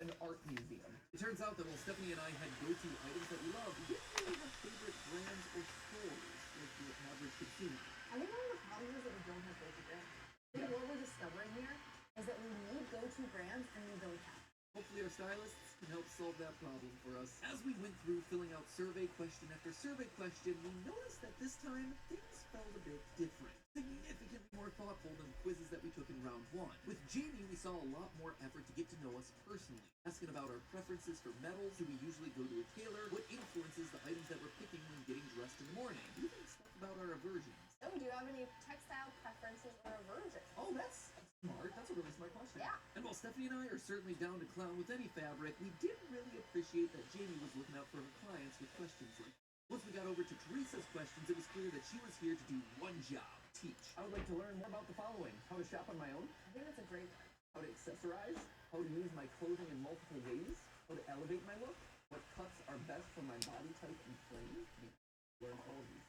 an art museum. It turns out that while Stephanie and I had go-to items that we love, we didn't really have favorite brands or stores like the average consumer. I think one of the problems is that we don't have go-to brands. I think what we're discovering here is that we need go-to brands and we don't have. Hopefully our stylists can help solve that problem for us. As we went through filling out survey question after survey question, we noticed that this time things felt a bit different. Significantly more thoughtful than the quizzes that we took in round 1. With Jamie, we saw a lot more effort to get to know us personally. Asking about our preferences for metals, do we usually go to a tailor, what influences the items that we're picking when getting dressed in the morning, even stuff about our aversions. Oh, do you have any textile preferences or aversions? Oh, that's smart. That's a really smart question. Yeah. And while Stephanie and I are certainly down to clown with any fabric, we did really appreciate that Jamie was looking out for her clients with questions like that. Once we got over to Teresa's questions, it was clear that she was here to do one job: teach. I would like to learn more about the following: how to shop on my own, I think that's a great one. how to accessorize, how to use my clothing in multiple ways, how to elevate my look, what cuts are best for my body type and frame. Learn all of these.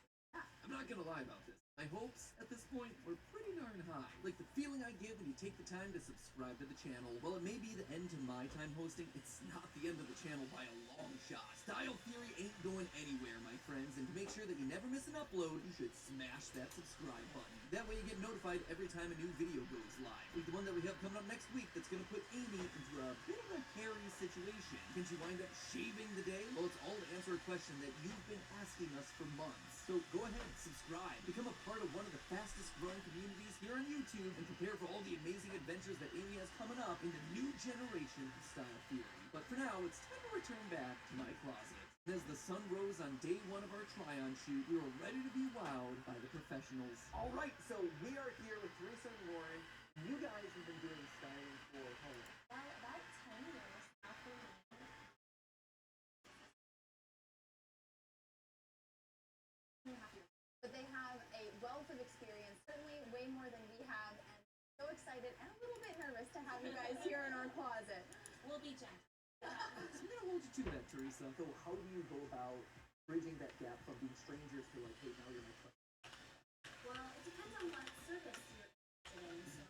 I'm not gonna lie about this. My hopes at this point were pretty darn high. Like the feeling I get when you take the time to subscribe to the channel. While it may be the end to my time hosting, it's not the end of the channel by a long shot. Style Theory ain't going anywhere, my friends, and to make sure that you never miss an upload, you should smash that subscribe button. That way you get notified every time a new video goes live. Like the one that we have coming up next week that's gonna put Amy into a bit of a hairy situation. Can she wind up shaving the day? Well, it's all to answer a question that you've been asking us for months. So go ahead, subscribe, become a part of one of the fastest growing communities here on YouTube, and prepare for all the amazing adventures that Amy has coming up in the new generation of Style Theory. But for now, it's time to return back to my closet. And as the sun rose on day 1 of our try-on shoot, we were ready to be wowed by the professionals. All right, so we are here with Teresa and Lauren. You guys have been doing styling for how long? About 10 years after but they have a wealth of experience, certainly way more than we have, and so excited and a little bit nervous to have you guys here in our closet. We'll be gentle. So I'm gonna hold you to that, Teresa. So how do you go about bridging that gap from being strangers to like, hey, now you're my friend? Well, it depends on what service you're interested in.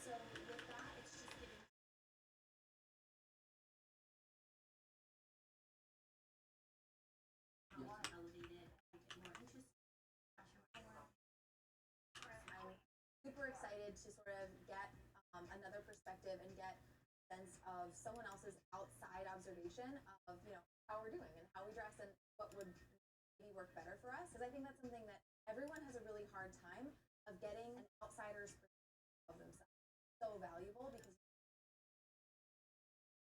So with that, it's just giving. More elevated, more interesting. Super excited to sort of get another perspective and get a sense of someone else's outside observation of, you know, how we're doing and how we dress and what would maybe work better for us. Because I think that's something that everyone has a really hard time of getting an outsider's perspective of themselves. So valuable because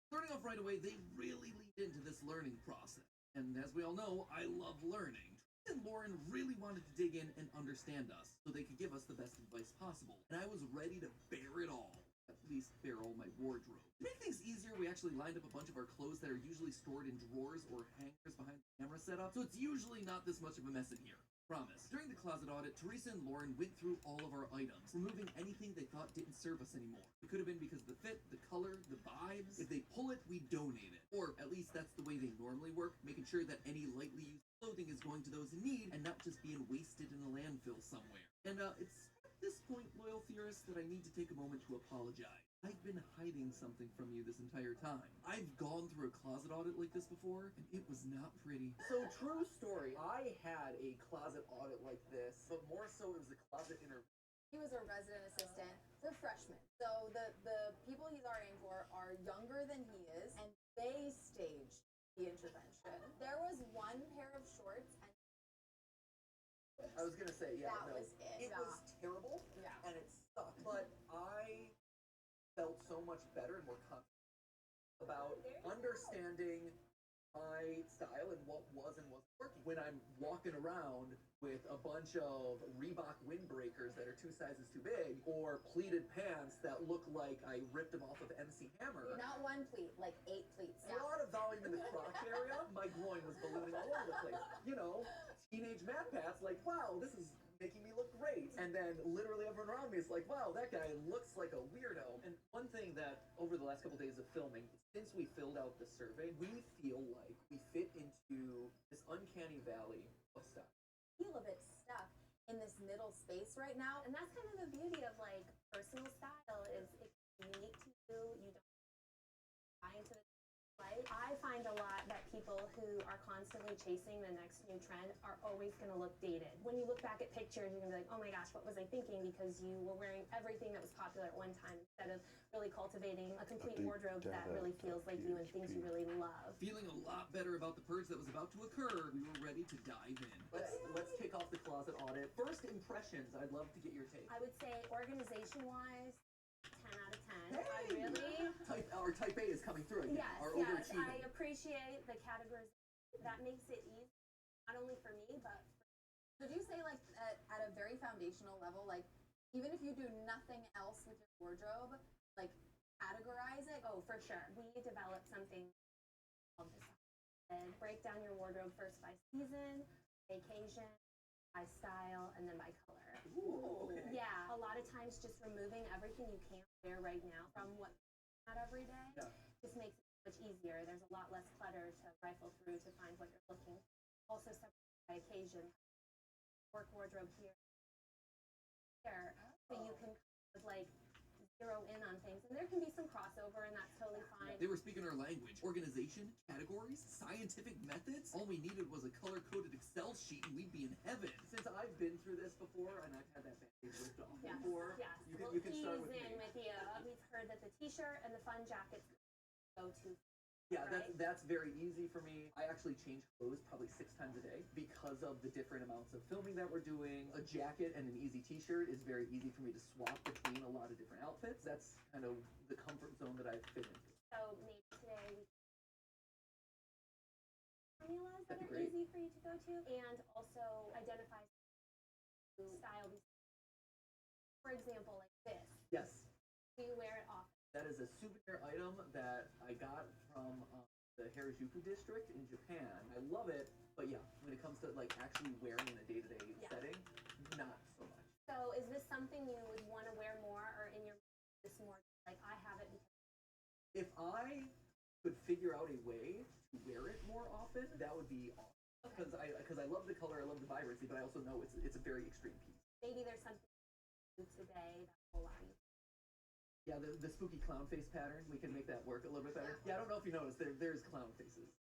Starting off right away, they really leaned into this learning process. And as we all know, I love learning. And Lauren really wanted to dig in and understand us so they could give us the best advice possible. And I was ready to bear it all. At least bear all my wardrobe. To make things easier, we actually lined up a bunch of our clothes that are usually stored in drawers or hangers behind the camera setup, so it's usually not this much of a mess in here. Promise. During the closet audit, Teresa and Lauren went through all of our items, removing anything they thought didn't serve us anymore. It could have been because of the fit, the color, the vibes. If they pull it, we donate it. Or at least that's the way they normally work, making sure that any lightly used clothing is going to those in need and not just being wasted in a landfill somewhere. And it's at this point, loyal theorists, that I need to take a moment to apologize. I've been hiding something from you this entire time. I've gone through a closet audit like this before, and it was not pretty. So, true story, I had a closet audit like this, but more so it was a closet interview. He was a resident assistant for freshmen. So the people he's RAing for are younger than he is, and they staged the intervention. There was one pair of shorts, and I was gonna say, yeah, that no, was it. it was terrible, and it sucked. But I felt so much better and more confident about understanding my style and what was and wasn't working. When I'm walking around with a bunch of Reebok windbreakers that are 2 sizes too big, or pleated pants that look like I ripped them off of MC Hammer. Not one pleat, like 8 pleats. A lot of volume in the crotch area. My groin was ballooning all over the place. You know, teenage Matt Pats, like, wow, this is making me look great. And then literally everyone around me is like, wow, that guy looks like a weirdo. And one thing that over the last couple days of filming, since we filled out the survey, we feel like we fit into this uncanny valley of stuff. I feel a bit stuck in this middle space right now, and that's kind of the beauty of like personal style is it's unique to you. You don't buy into the light. I find a lot that people who are constantly chasing the next new trend are always going to look dated. When you look back at pictures, you're going to be like, oh my gosh, what was I thinking? Because you were wearing everything that was popular at one time instead of really cultivating a complete wardrobe that really feels like you and things you really love. Feeling a lot better about the purge that was about to occur, we were ready to dive in. Let's kick off the closet audit. First impressions, I'd love to get your take. I would say organization-wise, 10 out of 10. I really... Our type A is coming through again. Yes, Our yes. overachieving. I appreciate the categories. That makes it easy, not only for me, but for... Would you say, like, at a very foundational level, like, even if you do nothing else with your wardrobe, like, categorize it? Oh, for sure. We developed something called Decide. Break down your wardrobe first by season, by occasion, by style, and then by color. Ooh, okay. Yeah, a lot of times just removing everything you can't wear right now from what not every day just makes it much easier. There's a lot less clutter to rifle through to find what you're looking for. Also separate by occasion. Work wardrobe here, so you can kind of like zero in on things, and there can be some crossover, and that's totally fine. They were speaking our language. Organization, categories, scientific methods. All we needed was a color-coded Excel sheet, and we'd be in heaven. Since I've been through this before, and I've had that bandage ripped off before, yes. you can start with ease me. in with you. We've heard that the t-shirt and the fun jackets go to. Yeah, right? that's very easy for me. I actually change clothes probably 6 times a day because of the different amounts of filming that we're doing. A jacket and an easy t-shirt is very easy for me to swap between a lot of different outfits. That's kind of the comfort zone that I fit into. So maybe today we formulas that That'd be are great. easy for you to go to, and also identify style. For example, like this. Yes. Do you wear it often? That is a souvenir item that I got from the Harajuku district in Japan. I love it, but yeah, when it comes to like actually wearing in a day-to-day setting, not so much. So is this something you would want to wear more, or in your this more like I have it because If I could figure out a way to wear it more often, that would be awesome. Because I love the color, I love the vibrancy, but I also know it's a very extreme piece. maybe there's something you do today that will allow you. Yeah, the spooky clown face pattern, we can make that work a little bit better. Yeah, I don't know if you noticed, there's clown faces.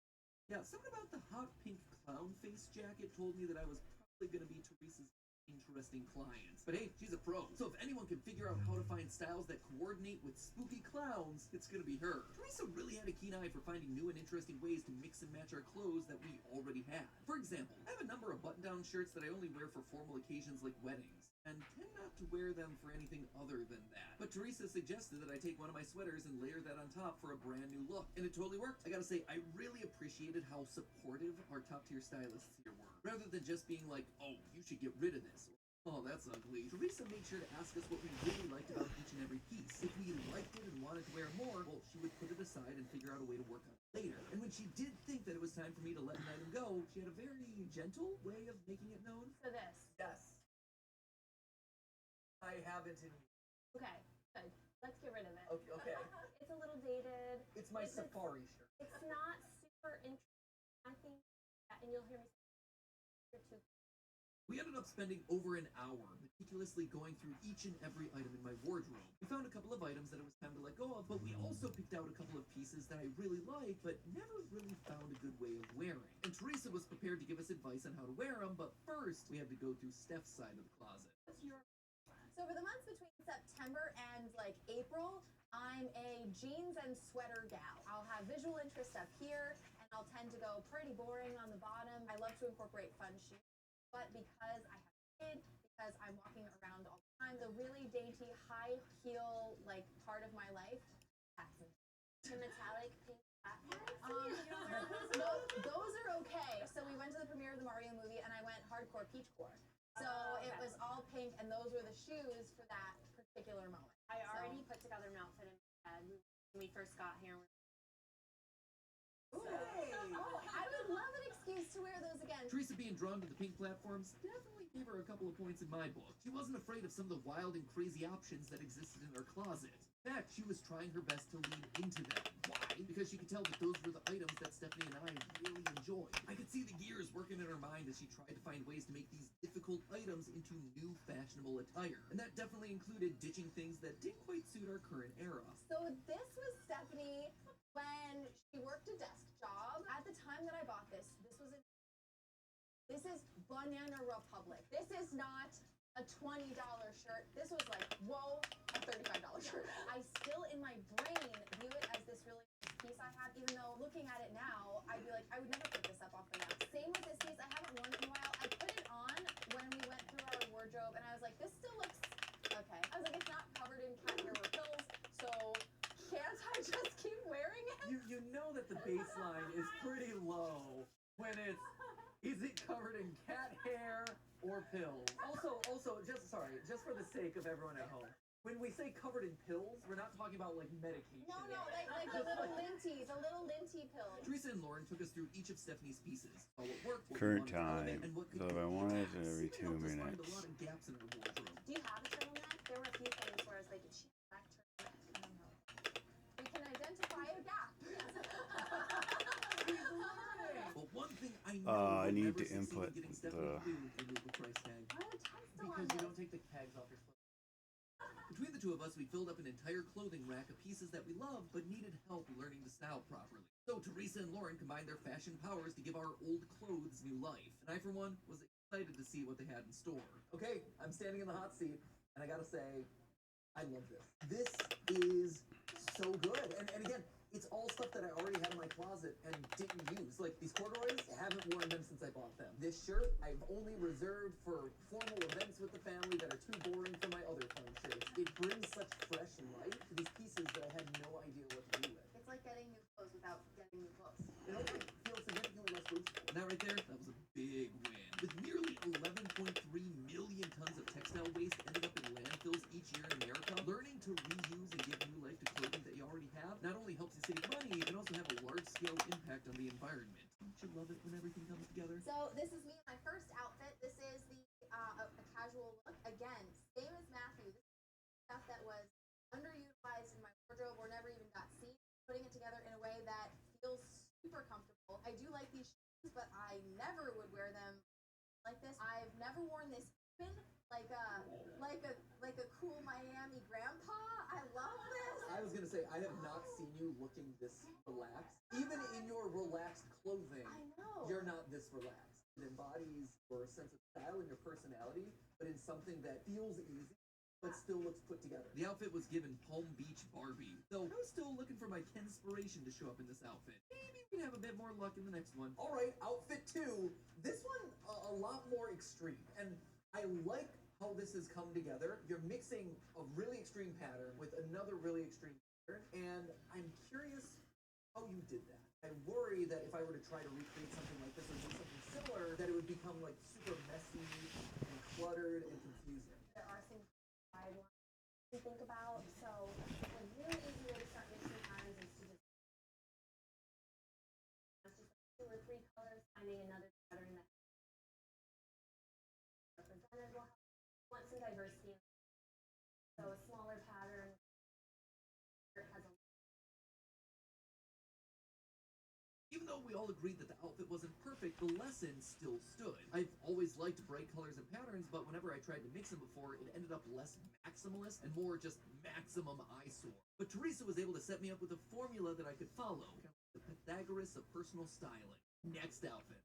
Yeah, something about the hot pink clown face jacket told me that I was probably going to be Teresa's interesting clients. But hey, she's a pro. So if anyone can figure out how to find styles that coordinate with spooky clowns, it's going to be her. Teresa really had a keen eye for finding new and interesting ways to mix and match our clothes that we already had. For example, I have a number of button-down shirts that I only wear for formal occasions like weddings, and tend not to wear them for anything other than that. But Teresa suggested that I take one of my sweaters and layer that on top for a brand new look, and it totally worked. I gotta say, I really appreciated how supportive our top-tier stylists here were. Rather than just being like, oh, you should get rid of this, or, oh, that's ugly. Teresa made sure to ask us what we really liked about each and every piece. If we liked it and wanted to wear more, well, she would put it aside and figure out a way to work on it later. And when she did think that it was time for me to let an item go, she had a very gentle way of making it known. So this. Yes. I haven't in... Okay, good. Let's get rid of it. Okay. It's a little dated. It's my safari shirt. It's not super interesting. I think, and you'll hear me say, you're too. We ended up spending over an hour meticulously going through each and every item in my wardrobe. We found a couple of items that it was time to let go of, but we also picked out a couple of pieces that I really liked, but never really found a good way of wearing. And Teresa was prepared to give us advice on how to wear them, but first we had to go through Steph's side of the closet. So for the months between September and like April, I'm a jeans and sweater gal. I'll have visual interest up here, and I'll tend to go pretty boring on the bottom. I love to incorporate fun shoes. But because I have a kid, because I'm walking around all the time, the really dainty high heel like part of my life, that's the metallic pink platforms. Those are okay. So we went to the premiere of the Mario movie, and I went hardcore peachcore. So it was all pink, and those were the shoes for that particular moment. I already put together an outfit in my head when we first got here. Oh, I would love an excuse to wear those again. Teresa being drawn to the pink platforms definitely gave her a couple of points in my book. She wasn't afraid of some of the wild and crazy options that existed in her closet. In fact, she was trying her best to lean into them. Why? Because she could tell that those were the items that Stephanie and I really enjoyed. I could see the gears working in her mind as she tried to find ways to make these difficult items into new fashionable attire. And that definitely included ditching things that didn't quite suit our current era. So this was Stephanie when she worked a desk job. At the time that I bought this is Banana Republic. This is not a $20 shirt. This was like, whoa, a $35 shirt. I still in my brain view it as this really nice piece I have, even though looking at it now, I'd be like, I would never pick this up off the rack. Same with this piece. I haven't worn it in a while. I put it on when we went through our wardrobe, and I was like, this still looks okay. I was like, it's not covered in cat hair or pills, so can't I just keep wearing it? You know that the baseline is pretty low when it's, is it covered in cat hair or pills? Also, just for the sake of everyone at home, when we say covered in pills, we're not talking about like medication. No, like the little linty pills. Teresa and Lauren took us through each of Stephanie's pieces. What worked, what Current we wanted to elevate, time. and what could So if be I wanted perhaps. every It 2 helped us find minutes. a lot of gaps in her wardrobe. Do you have a turtleneck? There were a few things where I was like, is she back turtleneck? I don't know. We can identify a gap. But one thing I know I need never to succeed input in getting the- Stephanie to do is remove the price tag. Why are the tags still on Because you this? don't take the tags off your clothes. Between the two of us, we filled up an entire clothing rack of pieces that we loved but needed help learning to style properly. So Teresa and Lauren combined their fashion powers to give our old clothes new life. And I, for one, was excited to see what they had in store. Okay, I'm standing in the hot seat, and I gotta say, I love this. This is so good. And again, it's all stuff that I already had in my closet and didn't use. Like these corduroys, I haven't worn them since I bought them. This shirt, I've only reserved for formal events with the family that are too boring for my other fun shirts. It brings such fresh life to these pieces that I had no idea what to do with. It's like getting new clothes without getting new clothes. It also feels significantly less wasteful. And that right there, that was a big win. With nearly 11.3 million tons of textile waste ending up in landfills each year in America, learning to reuse and give new life to clothing that you already have not only helps you save money, it can also have a large-scale impact on the environment. Don't you love it when everything comes together? So this is me in my first outfit. This is the a casual look. Again, same as Matthew. This is stuff that was underutilized in my wardrobe or never even got seen. Putting it together in a way that feels super comfortable. I do like these shoes, but I never would wear them like this. I've never worn this even like a cool Miami grandpa. I love this. I was gonna say, I have not seen you looking this relaxed. Even in your relaxed clothing, I know. you're not this relaxed. It embodies your sense of style and your personality, but in something that feels easy, but still looks put together. The outfit was given Palm Beach Barbie, though I was still looking for my Kenspiration to show up in this outfit. Maybe we'd have a bit more luck in the next one. All right, outfit 2. This one, a lot more extreme, and I like how this has come together. You're mixing a really extreme pattern with another really extreme pattern, and I'm curious how you did that. I worry that if I were to try to recreate something like this or do something similar, that it would become like super messy and cluttered and confusing. There are things I want to think about. So a really easy way to start mixing patterns is to just 2 or 3 colors, finding another pattern that represented will help. Want some diversity. So a smaller pattern has a Even though we all agreed that the outfit wasn't perfect, the lesson still stood. I've always liked bright colors and patterns, but whenever I tried to mix them before, it ended up less maximalist and more just maximum eyesore. But Teresa was able to set me up with a formula that I could follow. The Pythagoras of personal styling. Next outfit.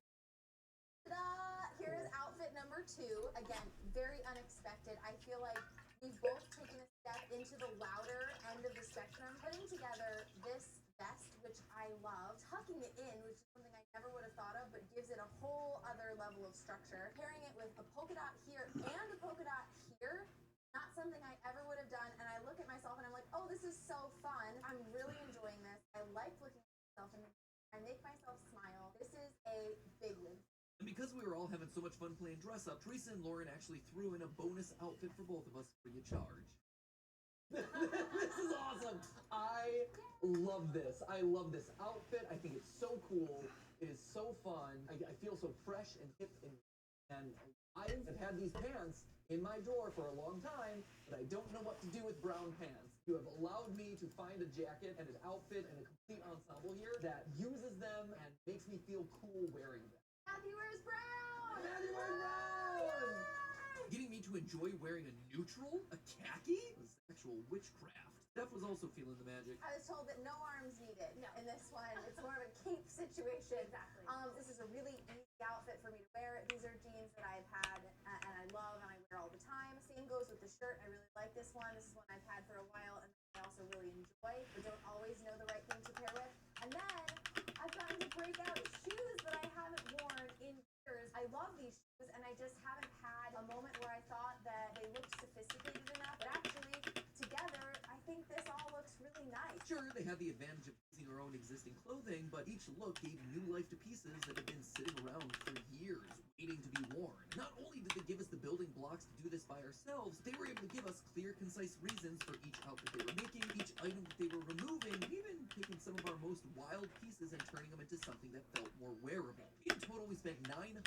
Ta-da! Here's outfit number 2. Again, very unexpected. I feel like we've both taken a step into the louder end of the spectrum, putting together this vest, which I love, tucking it in, which is something I never would have thought of, but gives it a whole other level of structure. Pairing it with a polka dot here and a polka dot here, not something I ever would have done, and I look at myself and I'm like, oh, this is so fun. I'm really enjoying this. I like looking at myself and I make myself smile. This is a big win. And because we were all having so much fun playing dress up, Teresa and Lauren actually threw in a bonus outfit for both of us free of charge. This is awesome. I love this. I love this outfit. I think it's so cool. It is so fun. I feel so fresh and hip and I have had these pants in my drawer for a long time, but I don't know what to do with brown pants. You have allowed me to find a jacket and an outfit and a complete ensemble here that uses them and makes me feel cool wearing them. Matthew wears brown! Matthew wears brown! Getting me to enjoy wearing a neutral, a khaki, was actual witchcraft. Steph was also feeling the magic. I was told that no arms needed in this one. It's more of a cape situation. Exactly. This is a really easy outfit for me to wear. These are jeans that I've had and I love and I wear all the time. Same goes with the shirt. I really like this one. This is one I've had for a while and I also really enjoy, but don't always know the right thing to pair with. And then I've gotten to break out shoes that I haven't worn in years. I love these shoes and I just haven't had a moment where I thought that they looked sophisticated enough. But actually, together, I think this all looks really nice. Sure, they had the advantage of using our own existing clothing, but each look gave new life to pieces that had been sitting around for years, waiting to be worn. Not only did they give us the building blocks to do this by ourselves, they were able to give us clear, concise reasons for each outfit they were making, each item that they were removing, even taking some of our most wild pieces and turning them into something that felt more wearable. In total, we spent $900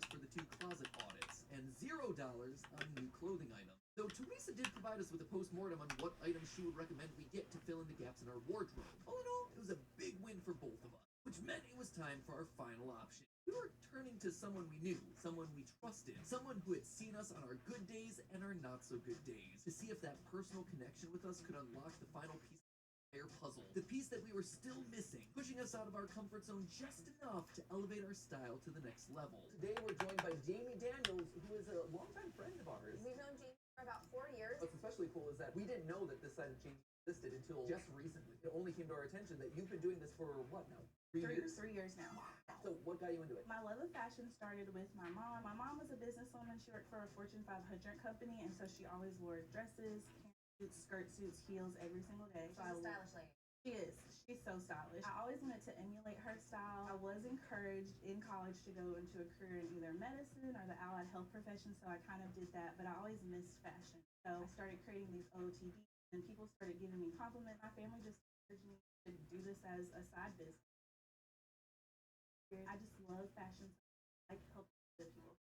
for the 2 closet audits, and $0 on new clothing items. Though Teresa did provide us with a post-mortem on what items she would recommend we get to fill in the gaps in our wardrobe. All in all, it was a big win for both of us, which meant it was time for our final option. We were turning to someone we knew, someone we trusted, someone who had seen us on our good days and our not-so-good days, to see if that personal connection with us could unlock the final piece of the entire puzzle, the piece that we were still missing, pushing us out of our comfort zone just enough to elevate our style to the next level. Today, we're joined by Jamie Daniels, who is a longtime friend of ours. We've known Jamie for about 4 years. What's especially cool is that we didn't know that this side of change existed until just recently. It only came to our attention that you've been doing this for what now? 3 years? 3 years now. So what got you into it? My love of fashion started with my mom. My mom was a businesswoman. She worked for a Fortune 500 company, and so she always wore dresses, pantsuits, skirt suits, heels every single day. She's a stylish lady. She is. She's so stylish. I always wanted to emulate her style. I was encouraged in college to go into a career in either medicine or the allied health profession, so I kind of did that, but I always missed fashion. So I started creating these OOTDs, and people started giving me compliments. My family just encouraged me to do this as a side business. I just love fashion. I like helping other people.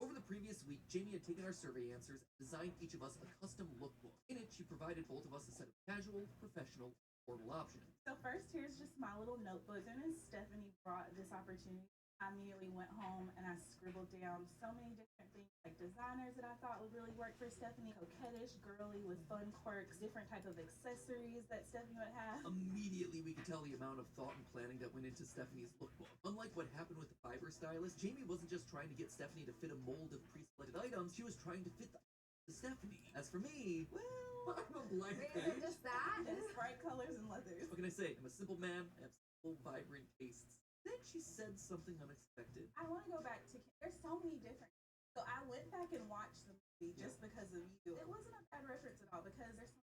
Over the previous week, Jamie had taken our survey answers and designed each of us a custom lookbook. In it, she provided both of us a set of casual, professional, and formal options. So first, here's just my little notebook. And as Stephanie brought this opportunity, I immediately went home and I scribbled down so many different things, like designers that I thought would really work for Stephanie, coquettish, girly, with fun quirks, different type of accessories that Stephanie would have. Immediately, we could tell the amount of thought and planning that went into Stephanie's lookbook. Unlike what happened with the fiber stylist, Jamie wasn't just trying to get Stephanie to fit a mold of pre-selected items, she was trying to fit the Stephanie. As for me, well, I'm a blank page. Just that? It's bright colors and leathers. What can I say? I'm a simple man. I have simple, vibrant tastes. Then she said something unexpected. I want to go back to, there's so many different, so I went back and watched the movie just because of you. It wasn't a bad reference at all because there's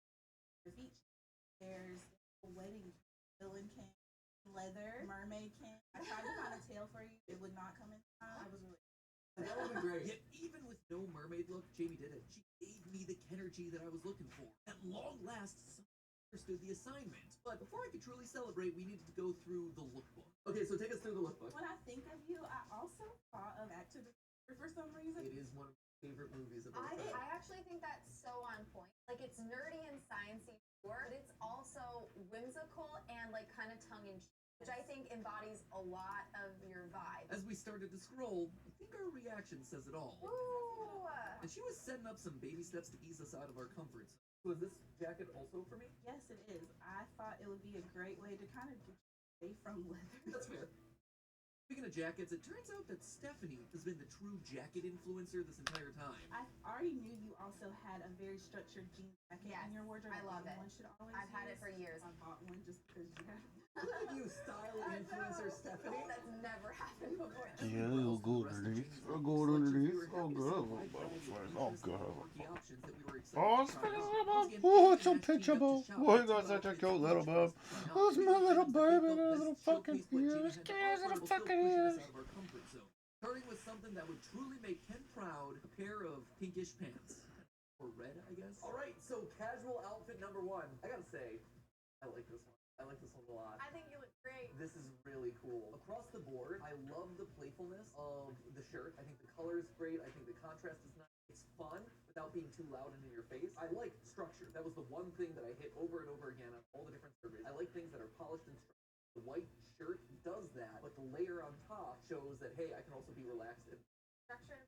the beach, there's a wedding, villain king, leather, mermaid king. I tried to find a tail for you. It would not come in time. I was really That would be great. Yet, even with no mermaid look, Jamie did it. She gave me the energy that I was looking for. At long last, someone understood the assignment. But before I could truly celebrate, we needed to go through the lookbook. Okay, so take us through the lookbook. When I think of you, I also thought of Back to the Future for some reason. It is one of my favorite movies of all I time. actually think that's so on point. Like, it's nerdy and sciencey, sure, but it's also whimsical and like kind of tongue-in-cheek. which I think embodies a lot of your vibe. As we started to scroll, I think our reaction says it all. Ooh! And she was setting up some baby steps to ease us out of our comfort zone. Was this jacket also for me? Yes, it is. I thought it would be a great way to kind of get you away from leather. That's fair. Speaking of jackets, it turns out that Stephanie has been the true jacket influencer this entire time. I already knew you also had a very structured jean jacket in your wardrobe. I love it. One should always I've had it for years. I bought one just because you have Look at you, style influencer Stephanie. That's never happened before. Yeah, it'll go underneath. It'll go underneath. Oh, God. Oh, God. Oh, oh, it's so pitchable. Oh, you got such a cute little bub. Oh, it's my little baby, little fucking ears. Little fucking ears. Starting with something that would truly make Ken proud, a pair of pinkish pants. Or red, I guess. Alright, so casual outfit number 1. I gotta say, I like this one. I like this one a lot. I think you look great. This is really cool. Across the board, I love the playfulness of the shirt. I think the color is great. I think the contrast is nice. It's fun without being too loud and in your face. I like structure. That was the one thing that I hit over and over again on all the different surveys. I like things that are polished and structured. The white shirt does that, but the layer on top shows that, hey, I can also be relaxed and Structured.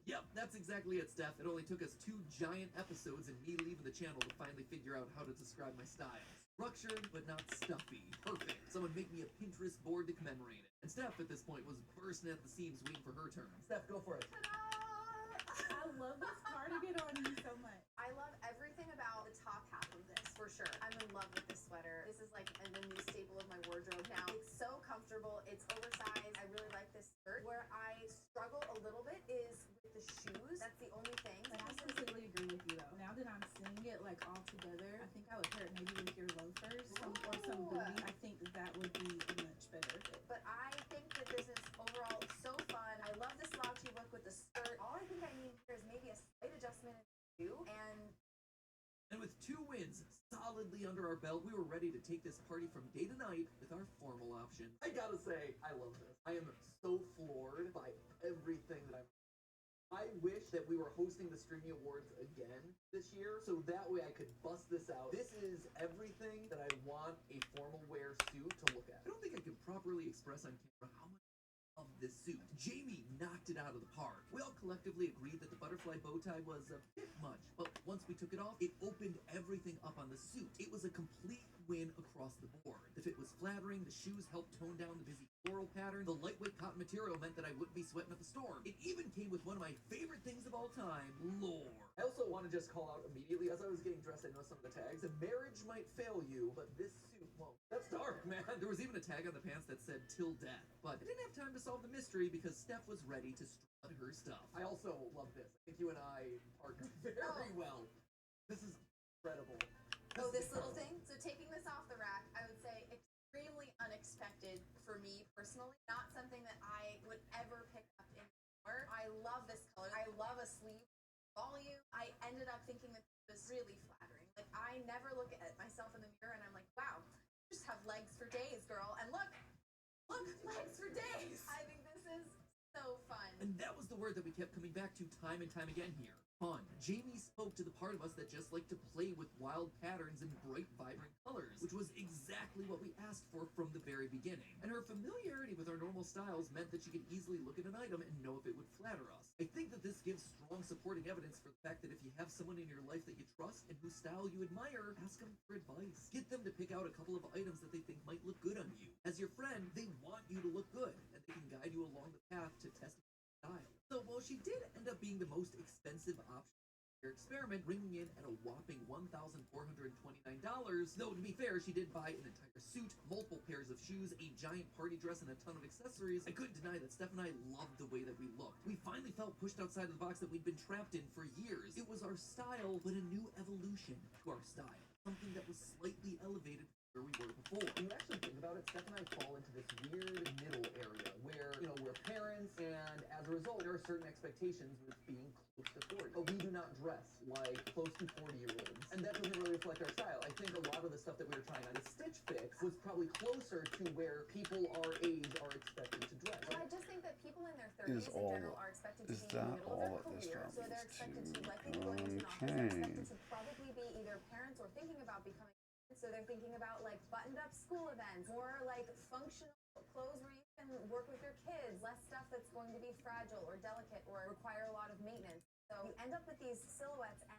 Yep, that's exactly it, Steph. It only took us 2 giant episodes and me leaving the channel to finally figure out how to describe my style. Structured, but not stuffy. Perfect. Someone make me a Pinterest board to commemorate it. And Steph, at this point, was bursting at the seams waiting for her turn. Steph, go for it. I love this cardigan on you so much. I love everything about the top half of this, for sure. I'm in love with this sweater. This is like the new staple of my wardrobe now. It's so comfortable. It's oversized. I really like this shirt. Where I struggle a little bit is with the shoes. That's the only thing. But I completely agree with you though. Now that I'm seeing it like all together, I think I would pair it maybe with your loafers or some booty. I think that would be a much better fit. But I think that this is overall so fun. I love the slouchy look with the skirt. All I think I need here is maybe a slight adjustment in the shoe. And with 2 wins solidly under our belt, we were ready to take this party from day to night with our formal option. I gotta say, I love this. I am so floored by everything that I wish that we were hosting the Streamy Awards again this year, so that way I could bust this out. This is everything that I want a formal wear suit to look at. I don't think I can properly express on camera how much I love this suit. Jamie knocked it out of the park. We all collectively agreed that the butterfly bow tie was a bit much, but once we took it off, it opened everything up on the suit. It was a complete win across the board. The fit was flattering, the shoes helped tone down the busy floral pattern, the lightweight cotton material meant that I wouldn't be sweating at the storm. It even came with one of my favorite things of all time, lore. I also want to just call out immediately, as I was getting dressed, I know some of the tags. The marriage might fail you, but this suit won't. That's dark, man. There was even a tag on the pants that said, till death. But I didn't have time to solve the mystery because Steph was ready to strut her stuff. I also love this. I think you and I partner very well. This is incredible. This little thing. So taking this off the rack, I would say extremely unexpected for me personally. Not something that I would ever pick up in store. I love this color. I love a sleeve volume. I ended up thinking that this was really flattering. Like I never look at myself in the mirror and I'm like, wow, you just have legs for days, girl. And look, legs for days. I think this is so fun. And that was the word that we kept coming back to time and time again here. Fun. Jamie spoke to the part of us that just like to play with wild patterns and bright, vibrant colors, which was exactly what we asked for from the very beginning. And her familiarity with our normal styles meant that she could easily look at an item and know if it would flatter us. I think that this gives strong supporting evidence for the fact that if you have someone in your life that you trust and whose style you admire, ask them for advice. Get them to pick out a couple of items that they think might look good on you. As your friend, they want you to look good, and they can guide you along the path to testing style. So while she did end up being the most expensive option for her experiment, bringing in at a whopping $1,429, though to be fair, she did buy an entire suit, multiple pairs of shoes, a giant party dress, and a ton of accessories, I couldn't deny that Steph and I loved the way that we looked. We finally felt pushed outside of the box that we'd been trapped in for years. It was our style, but a new evolution to our style. Something that was slightly elevated where we were before. When you actually think about it, Steph and I fall into this weird middle area where, we're parents, and as a result, there are certain expectations with being close to 40. But we do not dress like close to 40-year-olds. And that doesn't really reflect our style. I think a lot of the stuff that we were trying on, the Stitch Fix, was probably closer to where people our age are expected to dress. But I just think that people in their 30s in general are expected to be in the middle of their career. So they're expected to likely be going into an office. They're expected to probably be either parents or thinking about becoming So they're thinking about like buttoned up school events, more like functional clothes where you can work with your kids, less stuff that's going to be fragile or delicate or require a lot of maintenance. So you end up with these silhouettes and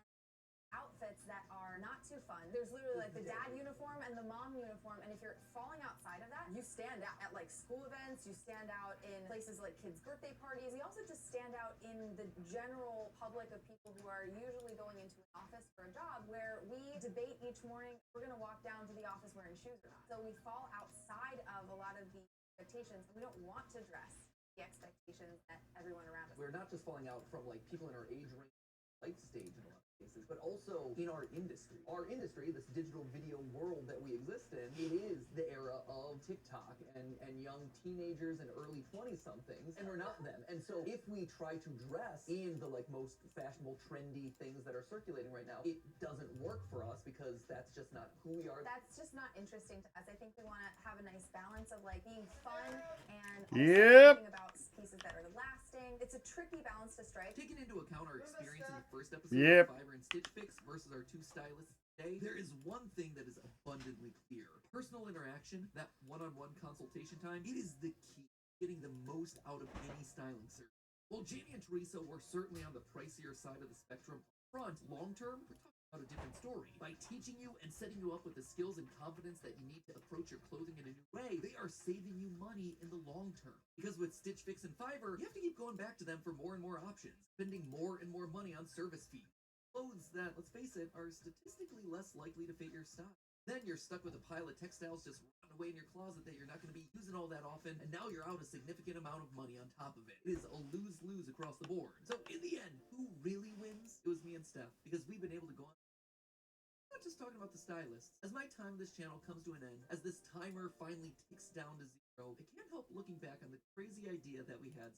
outfits that are not too fun. There's literally like the dad uniform and the mom uniform, and if you're falling outside of that, you stand out at like school events, you stand out in places like kids' birthday parties. You also just stand out in the general public of people who are usually going into an office for a job where we debate each morning, we're going to walk down to the office wearing shoes or not. So we fall outside of a lot of the expectations, and we don't want to dress the expectations that everyone around us. We're not just falling out from like people in our age range, life stage in a lot of cases, but also in our industry. Our industry, this digital video world that we exist in, it is the era of TikTok and young teenagers and early 20-somethings, and we're not them. And so if we try to dress in the like most fashionable, trendy things that are circulating right now, it doesn't work for us because that's just not who we are. That's just not interesting to us. I think we want to have a nice balance of like being fun and also thinking about pieces that are lasting. It's a tricky balance to strike. Taking into account our experience in the first episode Yep. of Fiverr and Stitch Fix versus our two stylists today, there is one thing that is abundantly clear. Personal interaction, that one-on-one consultation time, it is the key to getting the most out of any styling service. While Jamie and Teresa were certainly on the pricier side of the spectrum up front, long-term, we're talking about a different story. By teaching you and setting you up with the skills and confidence that you need to approach your clothing in a new way, they are saving you money in the long term. Because with Stitch Fix and Fiverr, you have to keep going back to them for more and more options, spending more and more money on service fees. Clothes that, let's face it, are statistically less likely to fit your style. Then you're stuck with a pile of textiles just rotting away in your closet that you're not going to be using all that often, and now you're out a significant amount of money on top of it. It is a lose-lose across the board. So in the end, who really wins? It was me and Steph, because we've been able to go on. I'm not just talking about the stylists. As my time with this channel comes to an end, as this timer finally ticks down to 0, I can't help looking back on the crazy idea that we had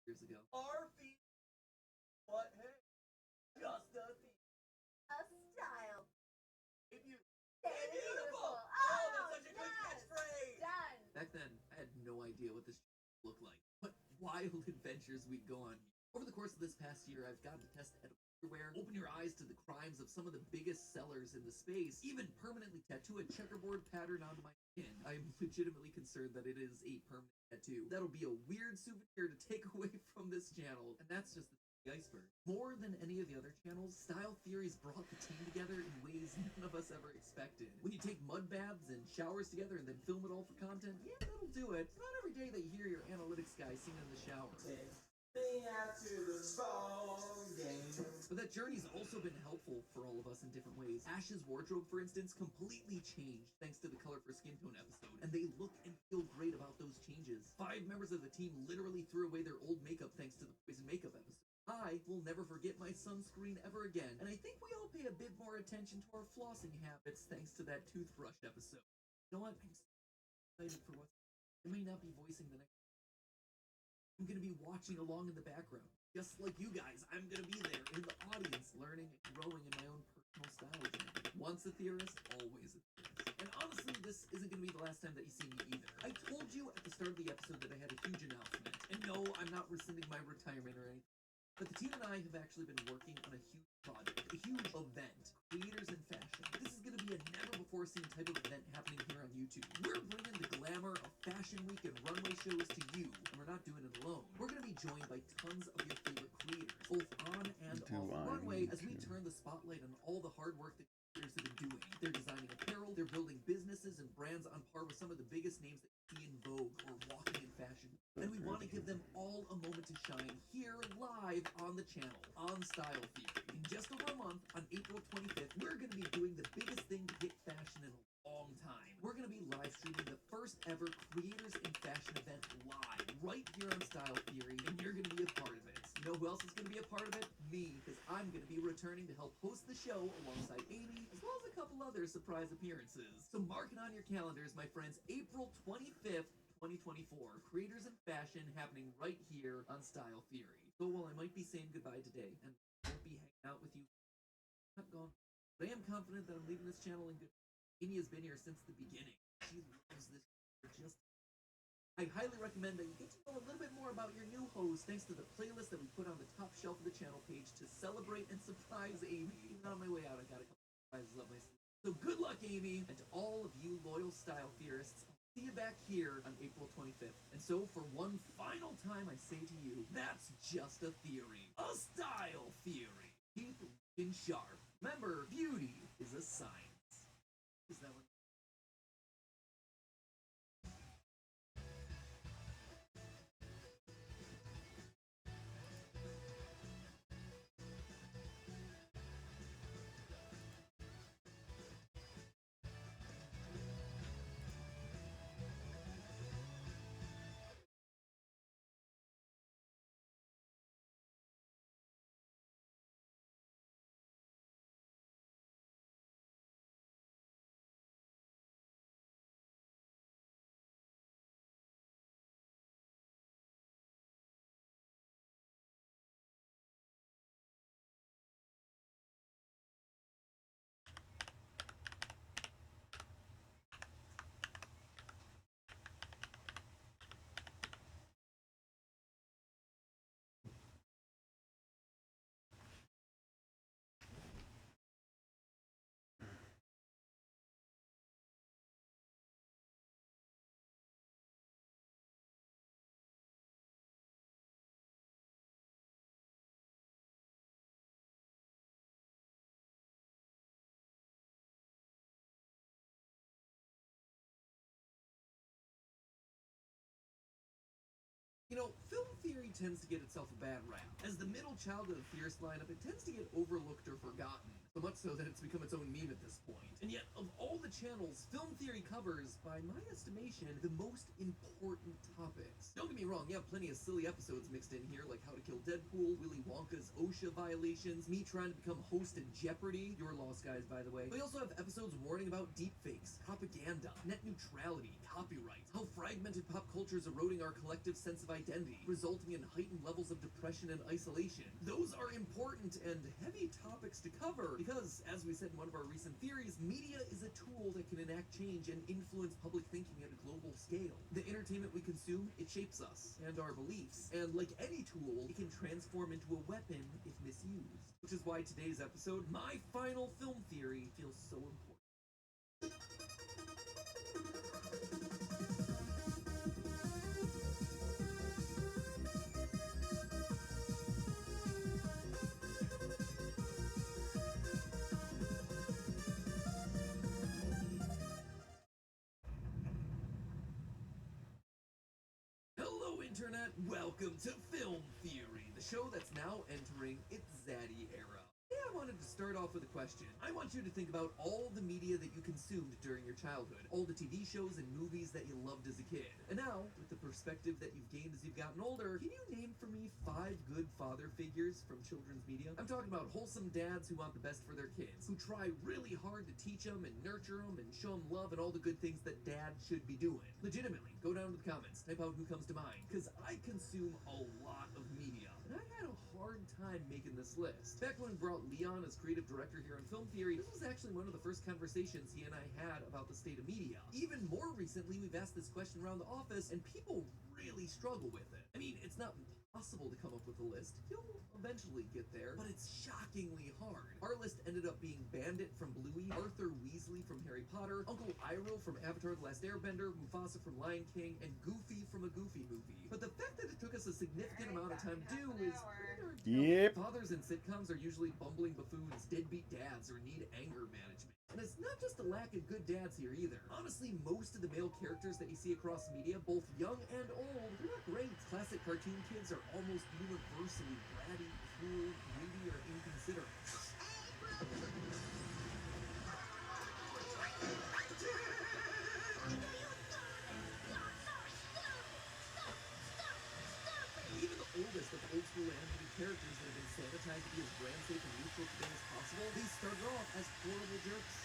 years ago. Our feet. What? Hey. Just a feet. A style. If you. Stay beautiful. Oh, that's such a good catchphrase. Done. Back then, I had no idea what this looked like. What wild adventures we'd go on. Over the course of this past year, I've gotten to test everywhere, open your eyes to the crimes of some of the biggest sellers in the space, even permanently tattoo a checkerboard pattern onto my skin. I'm legitimately concerned that it is a permanent tattoo. That'll be a weird souvenir to take away from this channel, and that's just the iceberg. More than any of the other channels, Style Theories brought the team together in ways none of us ever expected. When you take mud baths and showers together and then film it all for content, yeah, that'll do it. It's not every day that you hear your analytics guy singing in the shower. Me after the ball game. But that journey's also been helpful for all of us in different ways. Ash's wardrobe, for instance, completely changed thanks to the Color for Skin Tone episode, and they look and feel great about those changes. 5 members of the team literally threw away their old makeup thanks to the Poison Makeup episode. I will never forget my sunscreen ever again, and I think we all pay a bit more attention to our flossing habits thanks to that toothbrush episode. You know what? I'm so excited for what's... I may not be voicing the next... I'm gonna be watching along in the background. Just like you guys, I'm gonna be there in the audience, learning and growing in my own personal style journey. Once a theorist, always a theorist. And honestly, this isn't gonna be the last time that you see me either. I told you at the start of the episode that I had a huge announcement. And no, I'm not rescinding my retirement or anything. But the team and I have actually been working on a huge project, a huge event, Creators in Fashion. This is going to be a never-before-seen type of event happening here on YouTube. We're bringing the glamour of Fashion Week and runway shows to you, and we're not doing it alone. We're going to be joined by tons of your favorite creators, both on and off the runway, as we turn the spotlight on all the hard work that creators have been doing. They're designing apparel, they're building businesses and brands on par with some of the biggest names that you see in Vogue or walking in fashion. And we want to give them all a moment to shine here live on the channel, on Style Theory. In just over a month, on April 25th, we're going to be doing the biggest thing to hit fashion in a long time. We're going to be live streaming the first ever Creators in Fashion event live, right here on Style Theory, and you're going to be a part of it. You know who else is going to be a part of it? Me, because I'm going to be returning to help host the show alongside Amy, as well as a couple other surprise appearances. So mark it on your calendars, my friends, April 25th, 2024, Creators in Fashion happening right here on Style Theory. So while I might be saying goodbye today, and I won't be hanging out with you, I'm not gone. But I am confident that I'm leaving this channel in good. Amy has been here since the beginning. She loves this just... I highly recommend that you get to know a little bit more about your new host thanks to the playlist that we put on the top shelf of the channel page to celebrate and surprise Amy. Even on my way out, I got a couple surprises up my sleeve. So good luck, Amy, and to all of you loyal style theorists, I'll see you back here on April 25th. And so for one final time, I say to you, that's just a theory. A style theory. Keep looking sharp. Remember, beauty is a science. Is that what? You know, film theory tends to get itself a bad rap. As the middle child of the theorist lineup, it tends to get overlooked or forgotten. So much so that it's become its own meme at this point. And yet, of all the channels, film theory covers, by my estimation, the most important topics. Don't get me wrong, you have plenty of silly episodes mixed in here, like How to Kill Deadpool, Willy Wonka's OSHA violations, me trying to become host in Jeopardy! You're lost, guys, by the way. But we also have episodes warning about deepfakes, propaganda, net neutrality, copyright, how fragmented pop culture is eroding our collective sense of identity, resulting in heightened levels of depression and isolation. Those are important and heavy topics to cover because, as we said in one of our recent theories, media is a tool that can enact change and influence public thinking at a global scale. The entertainment we consume, it shapes us and our beliefs, and like any tool, it can transform into a weapon if misused. Which is why today's episode, my final film theory, feels so important. Hello, Internet! Welcome to Film Theory, the show that's now entering its zaddy era. Today I wanted to start off with a question. I want you to think about all the media that you consumed during your childhood, all the TV shows and movies that you loved as a kid. And now, with the perspective that you've gained as you've gotten older, can you name for me 5 good father figures from children's media? I'm talking about wholesome dads who want the best for their kids, who try really hard to teach them and nurture them and show them love and all the good things that dad should be doing. Legitimately, go down to the comments, type out who comes to mind, because I consume a lot of media, and I had a hard time making this list. Back when we brought Leon as creative director here on Film Theory, this was actually one of the first conversations he and I had about the state of media. Even more recently, we've asked this question around the office, and people really struggle with it. I mean, it's not impossible to come up with a list. You'll eventually get there, but it's shockingly hard. Our list ended up being Bandit from Bluey, Arthur Weasley from Harry Potter, Uncle Iroh from Avatar: The Last Airbender, Mufasa from Lion King, and Goofy from a Goofy movie. But the fact that it took us a significant amount of time to do is pretty darn telling. Yep. Fathers in sitcoms are usually bumbling buffoons, deadbeat dads, or need anger management. And it's not just a lack of good dads here either. Honestly, most of the male characters that you see across media, both young and old, they're not great. Classic cartoon kids are almost universally bratty, cruel, greedy, or inconsiderate. Even the oldest of old school animated characters that have been sanitized to be as brand safe and neutral today as possible, they started off as horrible jerks.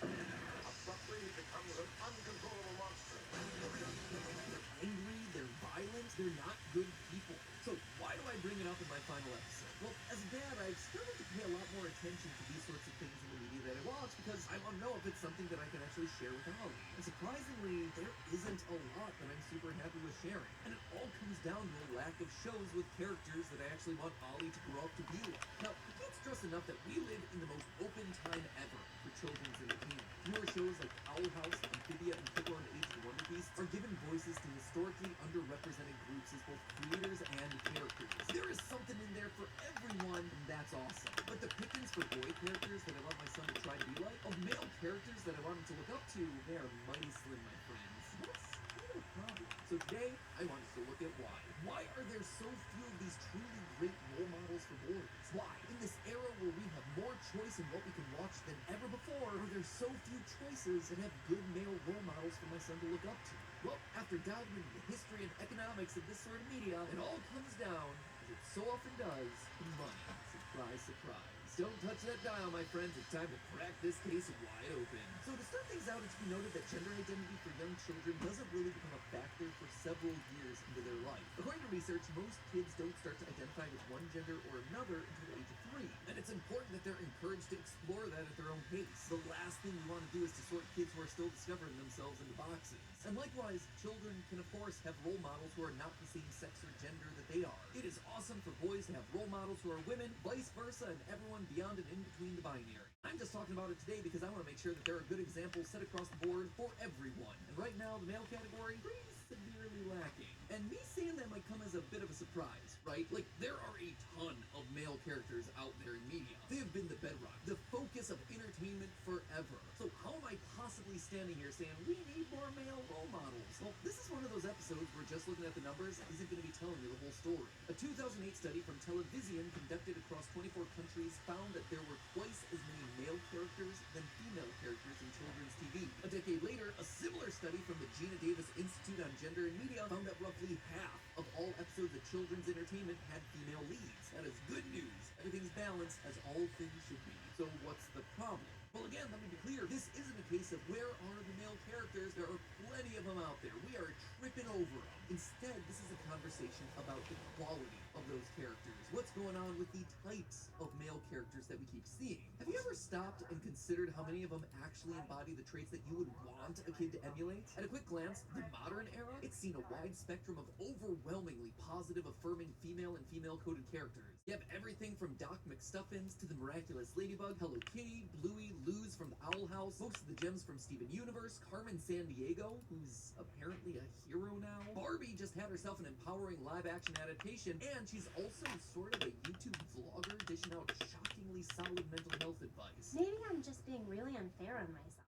Abruptly, he becomes an uncontrollable monster. They're angry, they're violent, they're not good people. So why do I bring it up in my final episode? Well, as a dad, I've started to pay a lot more attention to these sorts of things in the media that I watch because I want to know if it's something that I can actually share with Holly. And surprisingly, there isn't a lot that I'm super happy with sharing. And it all comes down to a lack of shows with characters that I actually want Ollie to grow up to be like. Now, I can't stress enough that we live in the most open time ever for children's entertainment. Newer shows like Owl House, Amphibia, and Pickle and Age of the Wonder Beasts are given voices to historically underrepresented groups as both creators and characters. There is something in there for everyone, and that's awesome. But the pickings for boy characters that I want my son to try to be like, of male characters that I want him to look up to, they are mighty slim, my friends. That's kind of a problem. So today, I wanted to look at why. Why are there so few of these truly great role models for boys? Why, in this era where we have more choice in what we can watch than ever before, are there so few choices that have good male role models for my son to look up to? Well, after diving into the history and economics of this sort of media, it all comes down, as it so often does, to money. Surprise, surprise. Don't touch that dial, my friends. It's time to crack this case wide open. So to start things out, it should be noted that gender identity for young children doesn't really become a factor for several years into their life. According to research, most kids don't start to identify with one gender or another until the age of 3. And it's important that they're encouraged to explore that at their own pace. The last thing you want to do is to sort kids who are still discovering themselves into boxes. And likewise, children can of course have role models who are not the same sex or gender that they are. It is awesome for boys to have role models who are women, vice versa, and everyone beyond and in between the binary. I'm just talking about it today because I want to make sure that there are good examples set across the board for everyone. And right now, the male category is pretty severely lacking. And me saying that might come as a bit of a surprise, right? Like, there are a ton of male characters out there in media. They have been the bedrock, the focus of entertainment forever. So how am I possibly standing here saying we need more male role models? Well, this is one of those episodes where just looking at the numbers isn't going to be telling you the whole story. A 2008 study from Television conducted across 24 countries found that there were twice as many male characters than female characters in children's TV. A decade later, a similar study from the Gina Davis Institute on Gender and Media found that roughly half of all episodes of children's entertainment had female leads. That is good news. Everything's balanced, as all things should be. So what's the problem? Well, again, let me be clear. This isn't a case of where are the male characters. There are plenty of them out there. We are tripping over them. Instead, this is a conversation about the quality of those characters. What's going on with the types of male characters that we keep seeing? Have you ever stopped and considered how many of them actually embody the traits that you would want a kid to emulate? At a quick glance, the modern era, it's seen a wide spectrum of overwhelmingly positive, affirming female and female-coded characters. You have everything from Doc McStuffins to the miraculous Ladybug, Hello Kitty, Bluey, Luz from the Owl House, most of the gems from Steven Universe, Carmen Sandiego, who's apparently a hero now. Barbie just had herself an empowering live-action adaptation, and she's also sort of a YouTube vlogger dishing out shockingly solid mental health advice. Maybe I'm just being really unfair on myself.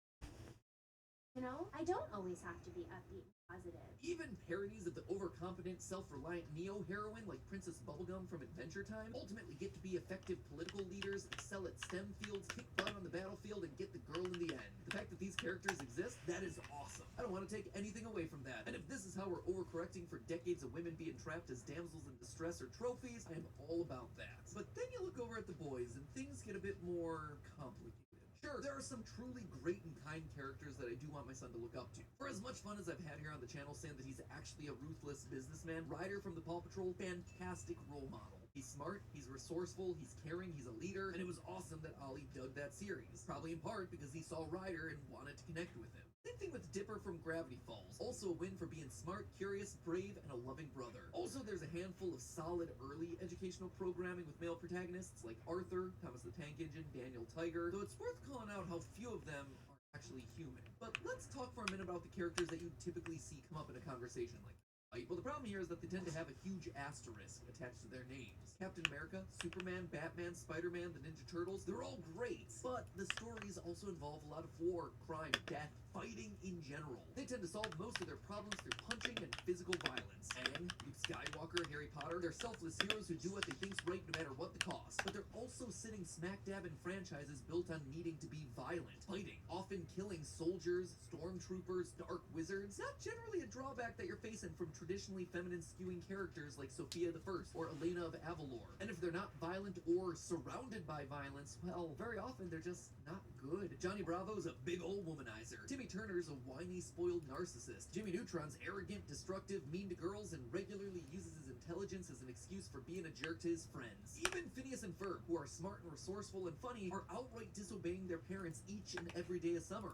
You know, I don't always have to be upbeat and positive. Even parodies of the overconfident, self-reliant neo-heroine like Princess Bubblegum from Adventure Time ultimately get to be effective political leaders, excel at STEM fields, kick butt on the battlefield, and get the girl in the end. The fact that these characters exist, that is awesome. I don't want to take anything away from that. And if this is how we're overcorrecting for decades of women being trapped as damsels in distress or trophies, I am all about that. But then you look over at the boys, and things get a bit more complicated. Sure, there are some truly great and kind characters that I do want my son to look up to. For as much fun as I've had here on the channel saying that he's actually a ruthless businessman, Ryder from the Paw Patrol, fantastic role model. He's smart, he's resourceful, he's caring, he's a leader, and it was awesome that Ollie dug that series. Probably in part because he saw Ryder and wanted to connect with him. Same thing with Dipper from Gravity Falls. Also a win for being smart, curious, brave, and a loving brother. Also, there's a handful of solid early educational programming with male protagonists like Arthur, Thomas the Tank Engine, Daniel Tiger, though it's worth calling out how few of them are actually human. But let's talk for a minute about the characters that you typically see come up in a conversation like that. Well, the problem here is that they tend to have a huge asterisk attached to their names. Captain America, Superman, Batman, Spider-Man, the Ninja Turtles, they're all great, but the stories also involve a lot of war, crime, death, fighting in general. They tend to solve most of their problems through punching and physical violence. Aang, Luke Skywalker, Harry Potter, they're selfless heroes who do what they think's right no matter what the cost. But they're also sitting smack dab in franchises built on needing to be violent, fighting, often killing soldiers, stormtroopers, dark wizards. Not generally a drawback that you're facing from traditionally feminine skewing characters like Sophia the First or Elena of Avalor. And if they're not violent or surrounded by violence, well, very often they're just not good. Johnny Bravo's a big old womanizer. Timmy Turner's a whiny, spoiled narcissist. Jimmy Neutron's arrogant, destructive, mean to girls, and regularly uses his intelligence as an excuse for being a jerk to his friends. Even Phineas and Ferb, who are smart and resourceful and funny, are outright disobeying their parents each and every day of summer.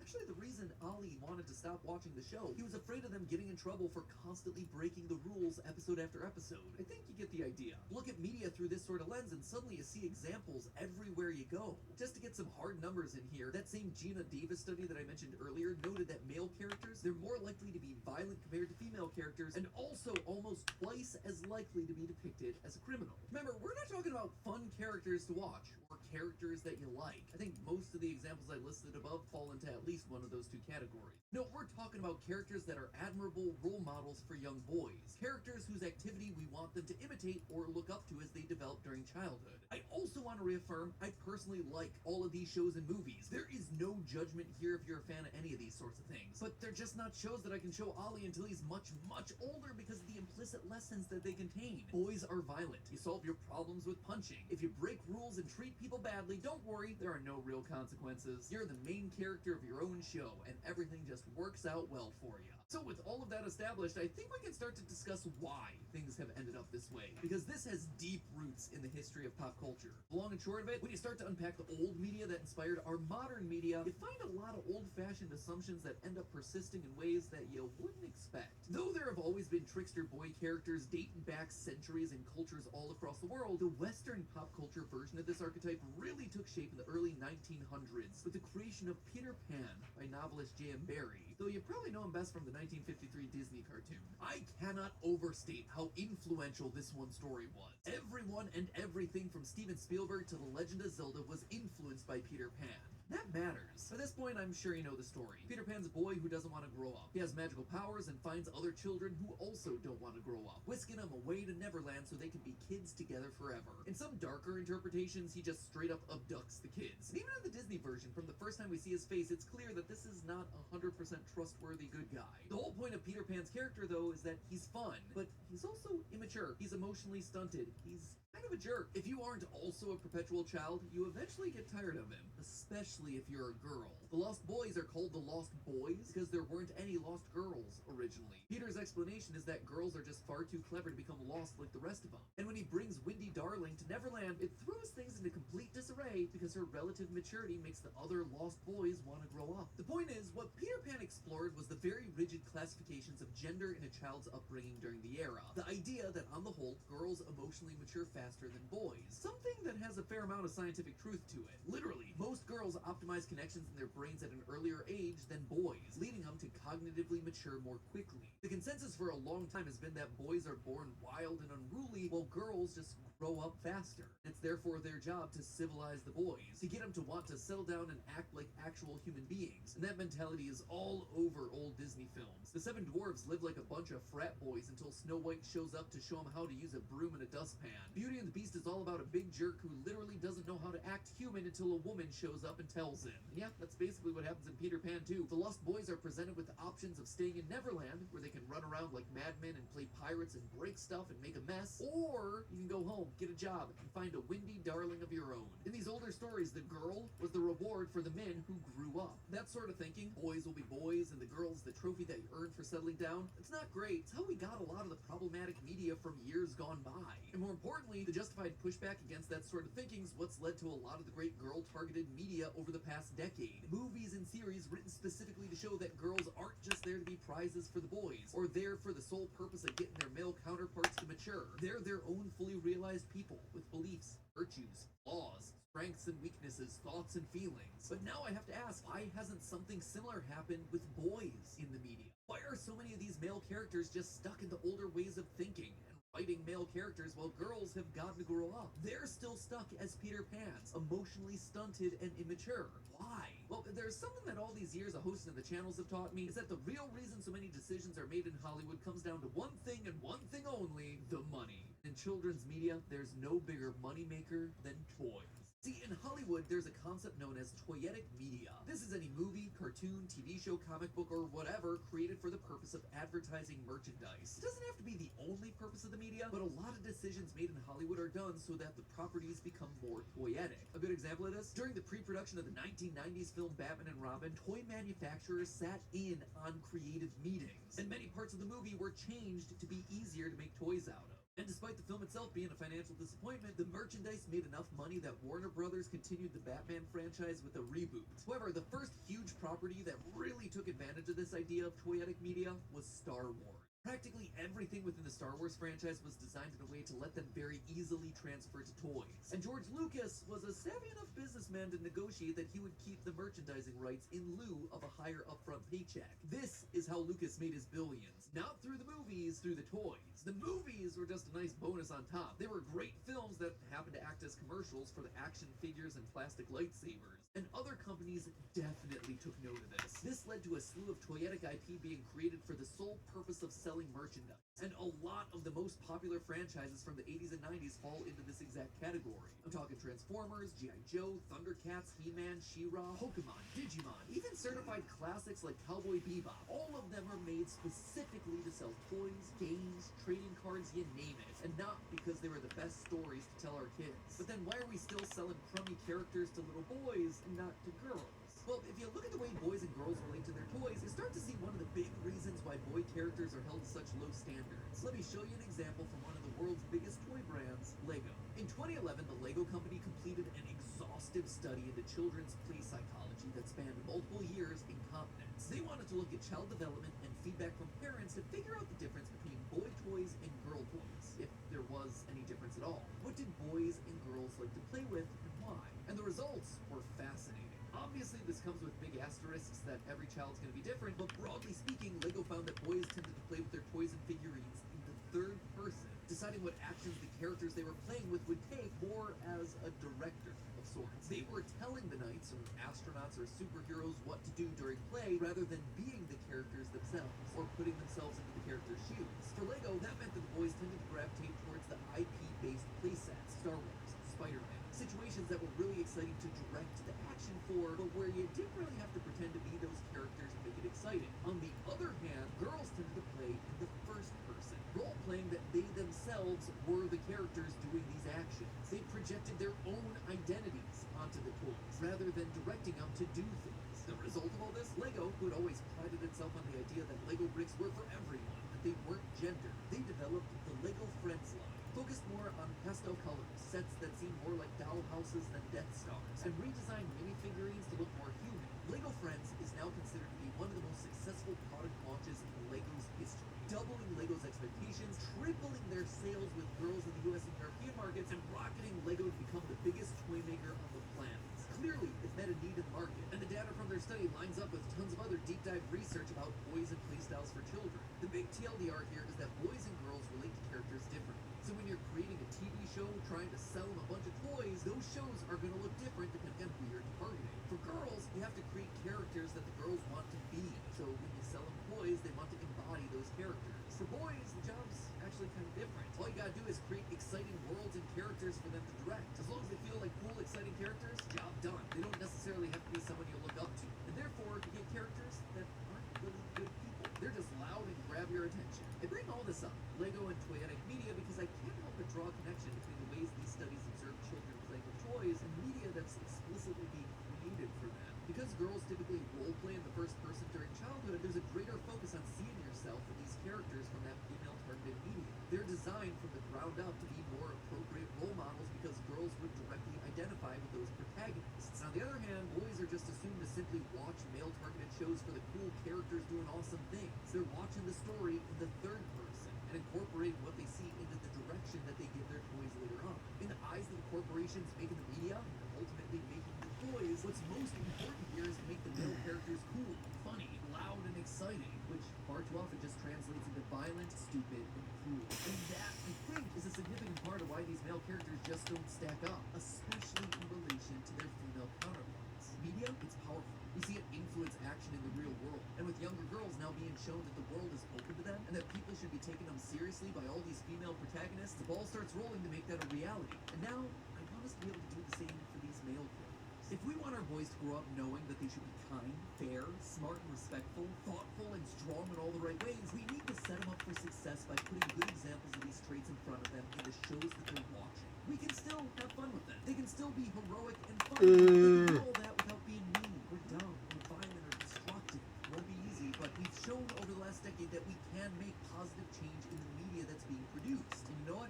actually the reason Ollie wanted to stop watching the show. He was afraid of them getting in trouble for constantly breaking the rules episode after episode. I think you get the idea. Look at media through this sort of lens and suddenly you see examples everywhere you go. Just to get some hard numbers in here, that same Gina Davis study that I mentioned earlier noted that male characters, they're more likely to be violent compared to female characters, and also almost twice as likely to be depicted as a criminal. Remember, we're not talking about fun characters to watch, or characters that you like. I think most of the examples I listed above fall into at least one of those two categories. No, we're talking about characters that are admirable role models for young boys. Characters whose activity we want them to imitate or look up to as they develop during childhood. I also want to reaffirm, I personally like all of these shows and movies. There is no judgment here if you're a fan of any of these sorts of things. But they're just not shows that I can show Ollie until he's much, much older because of the implicit lessons that they contain. Boys are violent. You solve your problems with punching. If you break rules and treat people badly, don't worry, there are no real consequences. You're the main character of your own show, and everything just works out well for you. So with all of that established, I think we can start to discuss why things have ended up this way. Because this has deep roots in the history of pop culture. The long and short of it, when you start to unpack the old media that inspired our modern media, you find a lot of old-fashioned assumptions that end up persisting in ways that you wouldn't expect. Though there have always been trickster boy characters dating back centuries and cultures all across the world, the Western pop culture version of this archetype really took shape in the early 1900s with the creation of Peter Pan by novelist J.M. Barrie, though you probably know him best from the 1953 Disney cartoon. I cannot overstate how influential this one story was. Everyone and everything from Steven Spielberg to The Legend of Zelda was influenced by Peter Pan. That matters. By this point, I'm sure you know the story. Peter Pan's a boy who doesn't want to grow up. He has magical powers and finds other children who also don't want to grow up, whisking them away to Neverland so they can be kids together forever. In some darker interpretations, he just straight up abducts the kids. And even in the Disney version, from the first time we see his face, it's clear that this is not a 100% trustworthy good guy. The whole point of Peter Pan's character, though, is that he's fun, but he's also immature. He's emotionally stunted. He's kind of a jerk. If you aren't also a perpetual child, you eventually get tired of him, especially if you're a girl. The Lost Boys are called the Lost Boys because there weren't any lost girls originally. Peter's explanation is that girls are just far too clever to become lost like the rest of them. And when he brings Windy Darling to Neverland, it throws things into complete disarray because her relative maturity makes the other lost boys want to grow up. The point is, what Peter Pan explored was the very rigid classifications of gender in a child's upbringing during the era. The idea that on the whole, girls emotionally mature faster than boys. Something that has a fair amount of scientific truth to it. Literally, most girls optimize connections in their brains at an earlier age than boys, leading them to cognitively mature more quickly. The consensus for a long time has been that boys are born wild and unruly, while girls just grow up faster. It's therefore their job to civilize the boys, to get them to want to settle down and act like actual human beings. And that mentality is all over old Disney films. The Seven Dwarfs live like a bunch of frat boys until Snow White shows up to show them how to use a broom and a dustpan. Beauty and the Beast is all about a big jerk who literally doesn't know how to act human until a woman shows up and tells him. And yeah, that's basically what happens in Peter Pan too. The Lost Boys are presented with the options of staying in Neverland, where they can run around like madmen and play pirates and break stuff and make a mess, or you can go home, get a job, and find a Windy Darling of your own. In these older stories, the girl was the reward for the men who grew up. That sort of thinking, boys will be boys and the girl's the trophy that you earned for settling down, it's not great. It's how we got a lot of the problematic media from years gone by. And more importantly, the justified pushback against that sort of thinking is what's led to a lot of the great girl-targeted media over the past decade. Movies and series written specifically to show that girls aren't just there to be prizes for the boys, or there for the sole purpose of getting their male counterparts to mature. They're their own fully realized people with beliefs, virtues, flaws, strengths and weaknesses, thoughts and feelings. But now I have to ask, why hasn't something similar happened with boys in the media? Why are so many of these male characters just stuck into older ways of thinking and writing male characters while girls have gotten to grow up? They're still stuck as Peter Pans, emotionally stunted and immature. Why? Well, there's something that all these years of hosting the channels have taught me, is that the real reason so many decisions are made in Hollywood comes down to one thing and one thing only: the money. In children's media, there's no bigger moneymaker than toys. See, in Hollywood, there's a concept known as toyetic media. This is any movie, cartoon, TV show, comic book, or whatever created for the purpose of advertising merchandise. It doesn't have to be the only purpose of the media, but a lot of decisions made in Hollywood are done so that the properties become more toyetic. A good example of this, during the pre-production of the 1990s film Batman and Robin, toy manufacturers sat in on creative meetings, and many parts of the movie were changed to be easier to make toys out of. And despite the film itself being a financial disappointment, the merchandise made enough money that Warner Brothers continued the Batman franchise with a reboot. However, the first huge property that really took advantage of this idea of toyetic media was Star Wars. Practically everything within the Star Wars franchise was designed in a way to let them very easily transfer to toys. And George Lucas was a savvy enough businessman to negotiate that he would keep the merchandising rights in lieu of a higher upfront paycheck. This is how Lucas made his billions. Not through the movies, through the toys. The movies were just a nice bonus on top. They were great films that happened to act as commercials for the action figures and plastic lightsabers. And other companies definitely took note of this. This led to a slew of toyetic IP being created for the sole purpose of selling merchandise. And a lot of the most popular franchises from the 80s and 90s fall into this exact category. I'm talking Transformers, G.I. Joe, Thundercats, He-Man, She-Ra, Pokemon, Digimon, even certified classics like Cowboy Bebop. All of them are made specifically to sell toys, games, trading cards, you name it. And not because they were the best stories to tell our kids. But then why are we still selling crummy characters to little boys and not to girls? Well, if you look at the way boys and girls relate to their toys, you start to see one of the big reasons why boy characters are held to such low standards. Let me show you an example from one of the world's biggest toy brands, Lego. In 2011, the Lego company completed an exhaustive study into children's play psychology that spanned multiple years in continents. They wanted to look at child development and feedback from parents to figure out the difference between boy toys and girl toys, if there was any difference at all. What did boys and girls like to play with and why? And the results were fascinating. Obviously, this comes with big asterisks that every child's going to be different, but broadly speaking, Lego found that boys tended to play with their toys and figurines in the third person, deciding what actions the characters they were playing with would take more as a director of sorts. They were telling the knights or astronauts or superheroes what to do during play rather than being the characters themselves or putting themselves into the character's shoes. For Lego, that meant that the boys tended to gravitate towards the IP-based playsets, Star Wars, Spider-Man, situations that were really exciting to direct the action for, but where you didn't really have to pretend to be those characters and make it exciting. On the other hand, girls tended to play in the first person, role-playing that they themselves were the characters doing these actions. They projected their own identities onto the toys, rather than directing them to do things. The result of all this? Lego, who had always prided itself on the idea that Lego bricks were for everyone, that they weren't gendered, they developed the Lego Friends line, focused more on pastel colors, sets that seemed more like doll houses than Death Stars, and redesigned minifigurines to look more human. Lego Friends is now considered to be one of the most successful product launches in Lego's history, doubling Lego's expectations, tripling their sales with girls in the US and European markets, and rocketing Lego to become the biggest toy maker on the planet. Clearly, it met a need in the market, and the data from their study lines up with tons of other deep dive research about boys and playstyles for children. The big TLDR here is that boys and girls relate to characters differently. So when you're creating a TV show trying to sell them a bunch of toys, those shows are going to look different depending on who you're targeting. For girls, you have to create characters that the girls want to be. So when you sell them toys, they want to embody those characters. For boys, the job's actually kind of different. All you gotta do is create exciting worlds and characters for them to direct. As long as they feel like cool, exciting characters, job done. They don't necessarily have to be someone you look up to. And therefore, you get characters that aren't really good people. They're just loud and grab your attention. I bring all this up, Lego and toyetic media, because I can't help but draw a connection between the ways these studies observe children playing with toys and media that's explicitly being created for them. Because girls typically role-play in the first person during childhood, there's a greater focus on seeing yourself in these characters from that female-targeted media. They're designed from the ground up to be more appropriate role models because girls would directly identify with those protagonists. On the other hand, boys are just assumed to simply watch male-targeted shows for the cool characters doing awesome things. They're watching the story in the third person and incorporating what they see into the direction that they give their toys later on. In the eyes of the corporations making the media, and ultimately making the toys, what's most important here is to make the male characters cool, funny, loud, and exciting, which far too often just translates into violent, stupid, and cruel. And that, I think, is a significant part of why these male characters just don't stack up, especially in relation to their female counterparts. Media, it's powerful. We see it influence action in the real world. And with younger girls now being shown that the world is open to them and that people should be taking them seriously by all these female protagonists, the ball starts rolling to make that a reality. And now, I want us to be able to do the same for these male characters. If we want our boys to grow up knowing that they should be kind, fair, smart and respectful, thoughtful and strong in all the right ways, we need to set them up for success by putting good examples of these traits in front of them in the shows that they're watching. We can still have fun with them. They can still be heroic and fun. They can do all that without being mean or dumb or violent or destructive. It won't be easy, but we've shown over the last decade that we can make positive change in the media that's being produced. And you know what?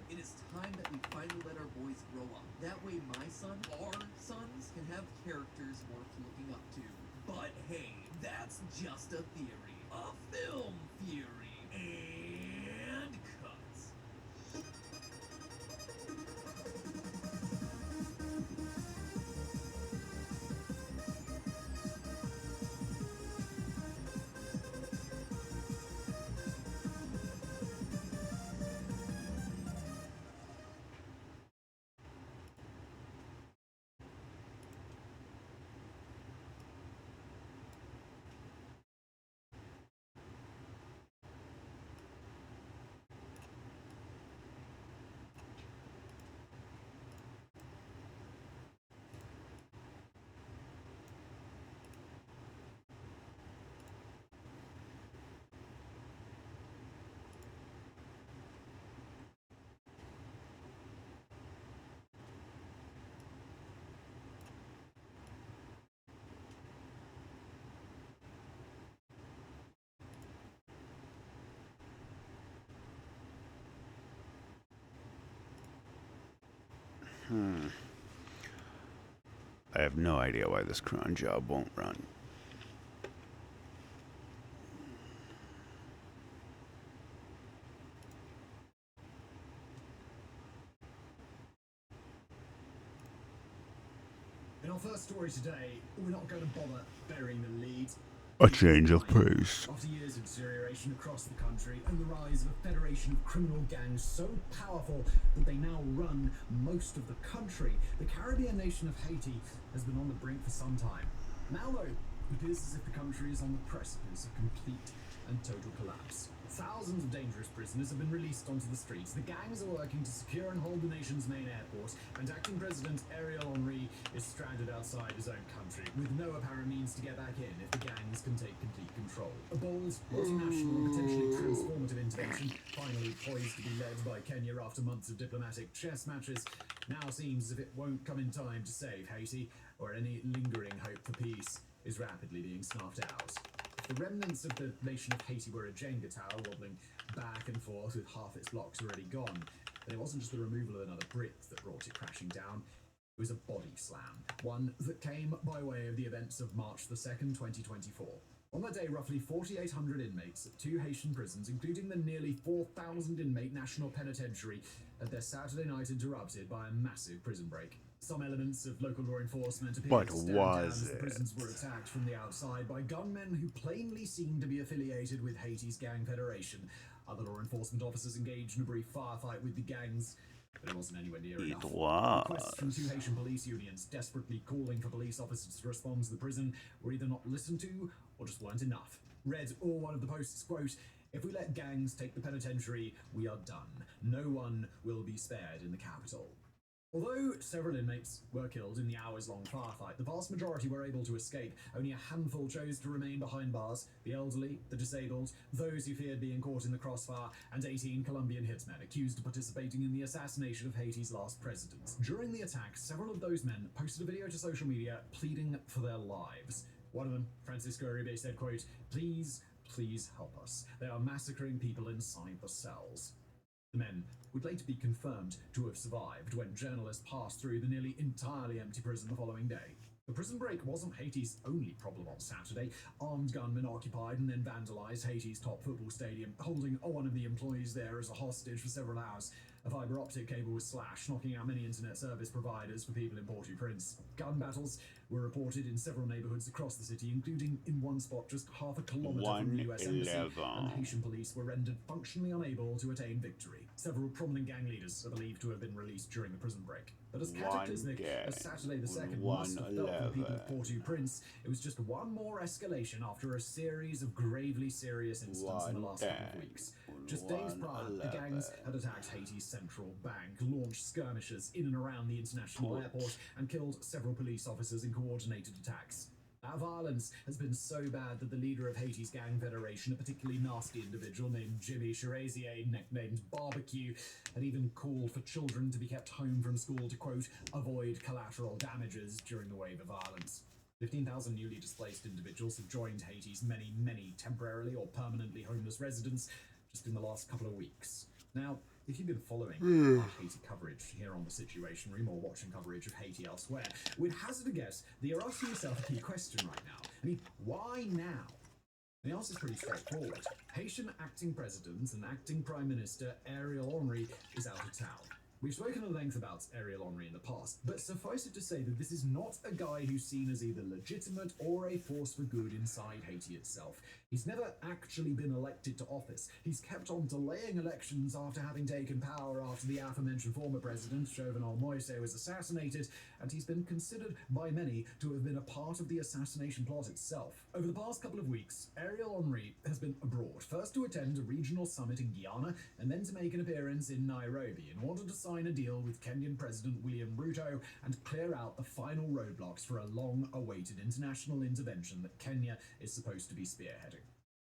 That way my son, our sons, can have characters worth looking up to. But hey, that's just a theory. A film theory. And cuts. I have no idea why this cron job won't run. In our first story today, we're not going to bother burying the lead. A change of pace. After years of deterioration across the country and the rise of a federation of criminal gangs so powerful that they now run most of the country, the Caribbean nation of Haiti has been on the brink for some time. Now, though, it appears as if the country is on the precipice of complete and total collapse. Thousands of dangerous prisoners have been released onto the streets. The gangs are working to secure and hold the nation's main airport, and acting President Ariel Henry is stranded outside his own country, with no apparent means to get back in if the gangs can take complete control. A bold, multinational and potentially transformative intervention, finally poised to be led by Kenya after months of diplomatic chess matches, now seems as if it won't come in time to save Haiti, or any lingering hope for peace is rapidly being snuffed out. The remnants of the nation of Haiti were a Jenga tower wobbling back and forth with half its blocks already gone. And it wasn't just the removal of another brick that brought it crashing down. It was a body slam, one that came by way of the events of March the 2nd, 2024. On that day, roughly 4,800 inmates at 2 Haitian prisons, including the nearly 4,000 inmate National Penitentiary, had their Saturday night interrupted by a massive prison break. Some elements of local law enforcement appeared to stand down as the prisons were attacked from the outside by gunmen who plainly seemed to be affiliated with Haiti's gang federation. Other law enforcement officers engaged in a brief firefight with the gangs, but it wasn't anywhere near enough. Requests from 2 Haitian police unions desperately calling for police officers to respond to the prison were either not listened to or just weren't enough. Read or one of the posts, quote, "If we let gangs take the penitentiary, we are done. No one will be spared in the capital." Although several inmates were killed in the hours-long firefight, the vast majority were able to escape. Only a handful chose to remain behind bars: the elderly, the disabled, those who feared being caught in the crossfire, and 18 Colombian hitmen accused of participating in the assassination of Haiti's last president. During the attack, several of those men posted a video to social media pleading for their lives. One of them, Francisco Uribe, said, quote, "Please, please help us. They are massacring people inside the cells." The men would later be confirmed to have survived when journalists passed through the nearly entirely empty prison the following day. The prison break wasn't Haiti's only problem on Saturday. Armed gunmen occupied and then vandalized Haiti's top football stadium, holding one of the employees there as a hostage for several hours. A fiber optic cable was slashed, knocking out many internet service providers for people in Port-au-Prince. Gun battles were reported in several neighborhoods across the city, including in one spot just half a kilometer from the US Embassy, and Haitian police were rendered functionally unable to attain victory. Several prominent gang leaders are believed to have been released during the prison break. But as cataclysmic as Saturday the 2nd must have felt for the people of Port-au-Prince, it was just one more escalation after a series of gravely serious incidents in the last couple of weeks. Just days prior, the gangs had attacked Haiti's central bank, launched skirmishes in and around the international airport, and killed several police officers in coordinated attacks. That violence has been so bad that the leader of Haiti's gang federation, a particularly nasty individual named Jimmy Chirazier, nicknamed Barbecue, had even called for children to be kept home from school to, quote, avoid collateral damages during the wave of violence. 15,000 newly displaced individuals have joined Haiti's many temporarily or permanently homeless residents just in the last couple of weeks. Now, If you've been following our Haiti coverage here on the Situation Room or watching coverage of Haiti elsewhere, we'd hazard a guess that you're asking yourself a key question right now. I mean, why now? The answer is pretty straightforward. Haitian acting president and acting prime minister Ariel Henry is out of town. We've spoken at length about Ariel Henry in the past, but suffice it to say that this is not a guy who's seen as either legitimate or a force for good inside Haiti itself. He's never actually been elected to office. He's kept on delaying elections after having taken power after the aforementioned former president, Jovenel Moise, was assassinated, and he's been considered by many to have been a part of the assassination plot itself. Over the past couple of weeks, Ariel Henry has been abroad, first to attend a regional summit in Guyana, and then to make an appearance in Nairobi in order to sign a deal with Kenyan President William Ruto and clear out the final roadblocks for a long-awaited international intervention that Kenya is supposed to be spearheading.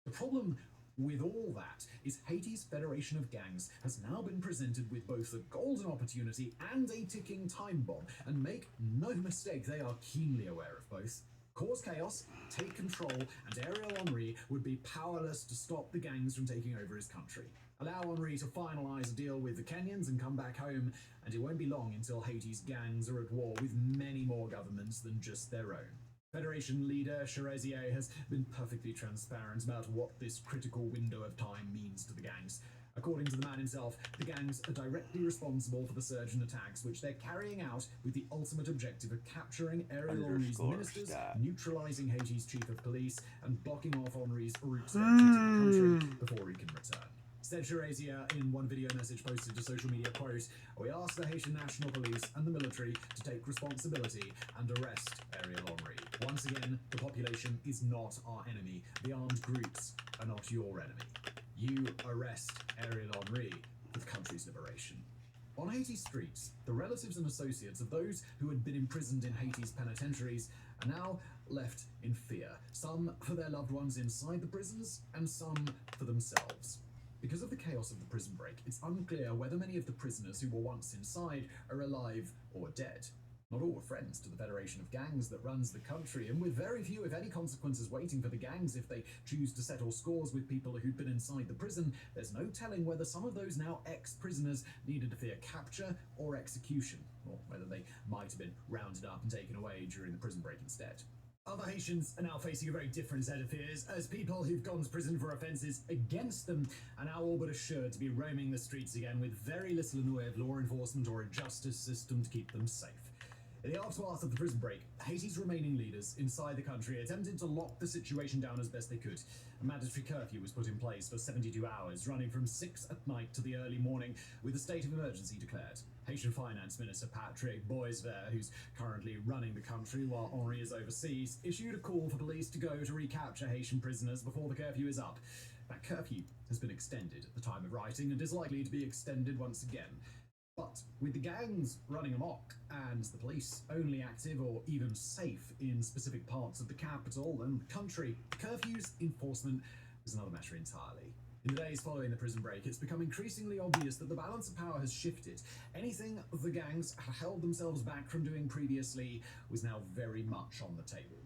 The problem with all that is Haiti's Federation of Gangs has now been presented with both a golden opportunity and a ticking time bomb, and make no mistake, they are keenly aware of both. Cause chaos, take control, and Ariel Henry would be powerless to stop the gangs from taking over his country. Allow Henry to finalise a deal with the Kenyans and come back home, and it won't be long until Haiti's gangs are at war with many more governments than just their own. Federation leader S.i.R has been perfectly transparent about what this critical window of time means to the gangs. According to the man himself, the gangs are directly responsible for the surge in attacks, which they're carrying out with the ultimate objective of capturing Ariel Henry's ministers, neutralising Haiti's chief of police, and blocking off Henry's routes into the country before he can return. Said S.i.R in one video message posted to social media, quote, "We ask the Haitian National Police and the military to take responsibility and arrest Ariel Henry. Once again, the population is not our enemy. The armed groups are not your enemy. You arrest Ariel Henry for the country's liberation." On Haiti's streets, the relatives and associates of those who had been imprisoned in Haiti's penitentiaries are now left in fear, some for their loved ones inside the prisons and some for themselves. Because of the chaos of the prison break, it's unclear whether many of the prisoners who were once inside are alive or dead. Not all were friends to the Federation of Gangs that runs the country, and with very few, if any, consequences waiting for the gangs if they choose to settle scores with people who'd been inside the prison, there's no telling whether some of those now ex-prisoners needed to fear capture or execution, or whether they might have been rounded up and taken away during the prison break instead. Other Haitians are now facing a very different set of fears, as people who've gone to prison for offences against them are now all but assured to be roaming the streets again with very little in the way of law enforcement or a justice system to keep them safe. In the aftermath of the prison break, Haiti's remaining leaders inside the country attempted to lock the situation down as best they could. A mandatory curfew was put in place for 72 hours, running from 6 at night to the early morning, with a state of emergency declared. Haitian Finance Minister Patrick Boisvert, who's currently running the country while Henry is overseas, issued a call for police to go to recapture Haitian prisoners before the curfew is up. That curfew has been extended at the time of writing and is likely to be extended once again. But with the gangs running amok and the police only active or even safe in specific parts of the capital and the country, curfew's enforcement is another matter entirely. In the days following the prison break, it's become increasingly obvious that the balance of power has shifted. Anything the gangs had held themselves back from doing previously was now very much on the table.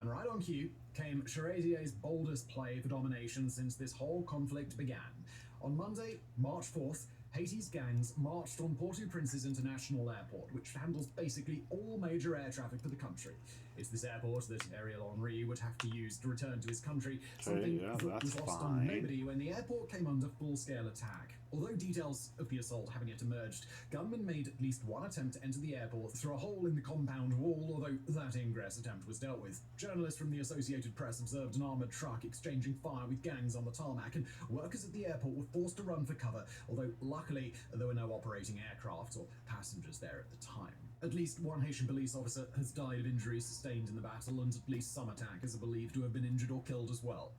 And right on cue came S.i.R's boldest play for domination since this whole conflict began. On Monday, March 4th, Haiti's gangs marched on Port-au-Prince's International Airport, which handles basically all major air traffic for the country. It's this airport that Ariel Henry would have to use to return to his country, something that was lost on nobody when the airport came under full-scale attack. Although details of the assault haven't yet emerged, gunmen made at least one attempt to enter the airport through a hole in the compound wall, although that ingress attempt was dealt with. Journalists from the Associated Press observed an armoured truck exchanging fire with gangs on the tarmac, and workers at the airport were forced to run for cover, although luckily there were no operating aircraft or passengers there at the time. At least one Haitian police officer has died of injuries sustained in the battle, and at least some attackers are believed to have been injured or killed as well.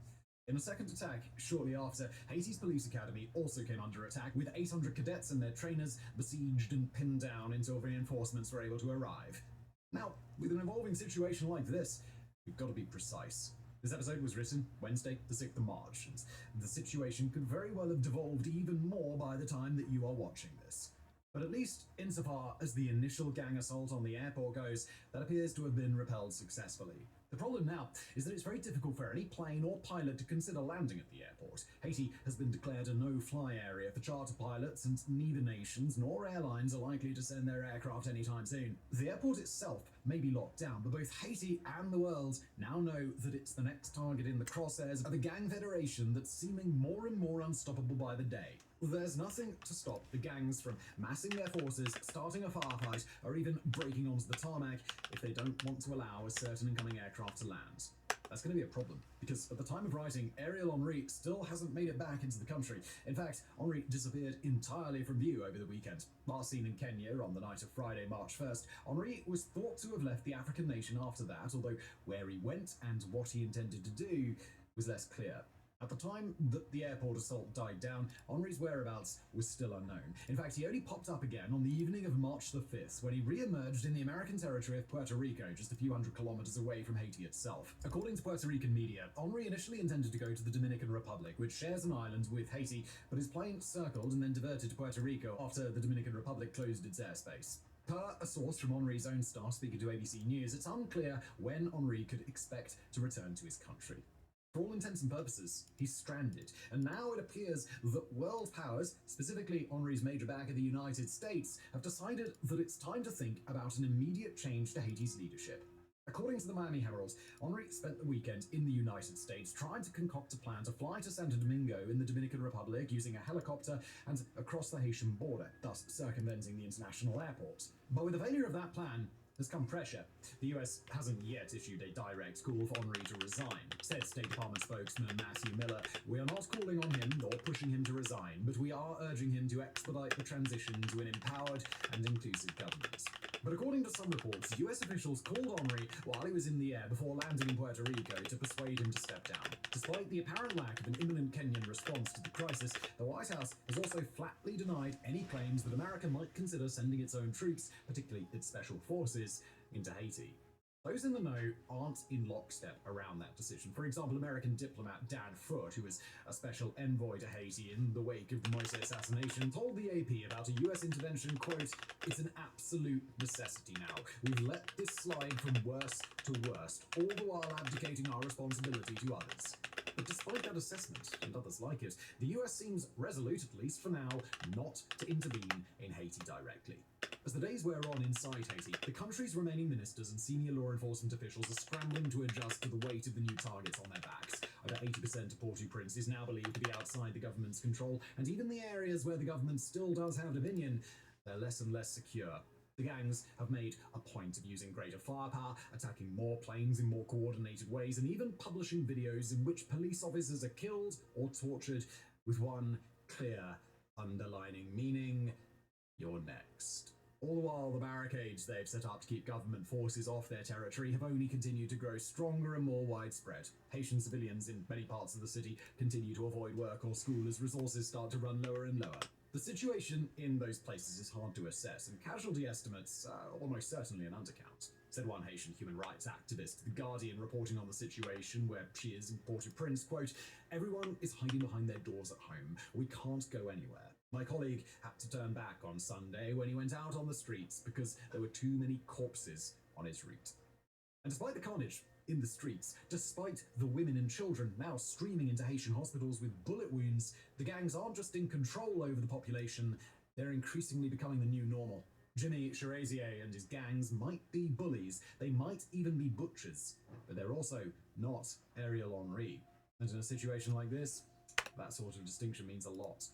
In a second attack, shortly after, Haiti's police academy also came under attack, with 800 cadets and their trainers besieged and pinned down until reinforcements were able to arrive. Now, with an evolving situation like this, we've got to be precise. This episode was written Wednesday, the 6th of March, and the situation could very well have devolved even more by the time that you are watching this. But at least, insofar as the initial gang assault on the airport goes, that appears to have been repelled successfully. The problem now is that it's very difficult for any plane or pilot to consider landing at the airport. Haiti has been declared a no-fly area for charter pilots, and neither nations nor airlines are likely to send their aircraft anytime soon. The airport itself may be locked down, but both Haiti and the world now know that it's the next target in the crosshairs of a gang federation that's seeming more and more unstoppable by the day. There's nothing to stop the gangs from massing their forces, starting a firefight, or even breaking onto the tarmac if they don't want to allow a certain incoming aircraft to land. That's going to be a problem, because at the time of writing, Ariel Henry still hasn't made it back into the country. In fact, Henry disappeared entirely from view over the weekend. Last seen in Kenya on the night of Friday, March 1st, Henry was thought to have left the African nation after that, although where he went and what he intended to do was less clear. At the time that the airport assault died down, Henry's whereabouts was still unknown. In fact, he only popped up again on the evening of March the 5th, when he re-emerged in the American territory of Puerto Rico, just a few hundred kilometers away from Haiti itself. According to Puerto Rican media, Henry initially intended to go to the Dominican Republic, which shares an island with Haiti, but his plane circled and then diverted to Puerto Rico after the Dominican Republic closed its airspace. Per a source from Henry's own staff speaking to ABC News, it's unclear when Henry could expect to return to his country. For all intents and purposes, he's stranded, and now it appears that world powers, specifically Henry's major backer the United States, have decided that it's time to think about an immediate change to Haiti's leadership. According to the Miami Herald, Henry spent the weekend in the United States trying to concoct a plan to fly to Santo Domingo in the Dominican Republic using a helicopter and across the Haitian border, thus circumventing the international airport. But with the failure of that plan, has come pressure. The US hasn't yet issued a direct call for Henry to resign. Said State Department spokesman Matthew Miller, "We are not calling on him or pushing him to resign, but we are urging him to expedite the transition to an empowered and inclusive government." But according to some reports, US officials called Henry while he was in the air before landing in Puerto Rico to persuade him to step down. Despite the apparent lack of an imminent Kenyan response to the crisis, the White House has also flatly denied any claims that America might consider sending its own troops, particularly its special forces, into Haiti. Those in the know aren't in lockstep around that decision. For example, American diplomat Dan Foote, who was a special envoy to Haiti in the wake of the Moise assassination, told the AP about a US intervention, quote, "It's an absolute necessity now. We've let this slide from worst to worst, all the while abdicating our responsibility to others." But despite that assessment, and others like it, the US seems resolute, at least for now, not to intervene in Haiti directly. As the days wear on inside Haiti, the country's remaining ministers and senior law enforcement officials are scrambling to adjust to the weight of the new targets on their backs. About 80% of Port-au-Prince is now believed to be outside the government's control, and even the areas where the government still does have dominion, they're less and less secure. The gangs have made a point of using greater firepower, attacking more planes in more coordinated ways, and even publishing videos in which police officers are killed or tortured with one clear underlining meaning: you're next. All the while, the barricades they've set up to keep government forces off their territory have only continued to grow stronger and more widespread. Haitian civilians in many parts of the city continue to avoid work or school as resources start to run lower and lower. The situation in those places is hard to assess, and casualty estimates are almost certainly an undercount, said one Haitian human rights activist to The Guardian, reporting on the situation where she is in Port-au-Prince, quote, "Everyone is hiding behind their doors at home. We can't go anywhere. My colleague had to turn back on Sunday when he went out on the streets because there were too many corpses on his route." And despite the carnage in the streets, despite the women and children now streaming into Haitian hospitals with bullet wounds, the gangs aren't just in control over the population, they're increasingly becoming the new normal. Jimmy Chirazier and his gangs might be bullies, they might even be butchers, but they're also not Ariel Henry. And in a situation like this, that sort of distinction means a lot.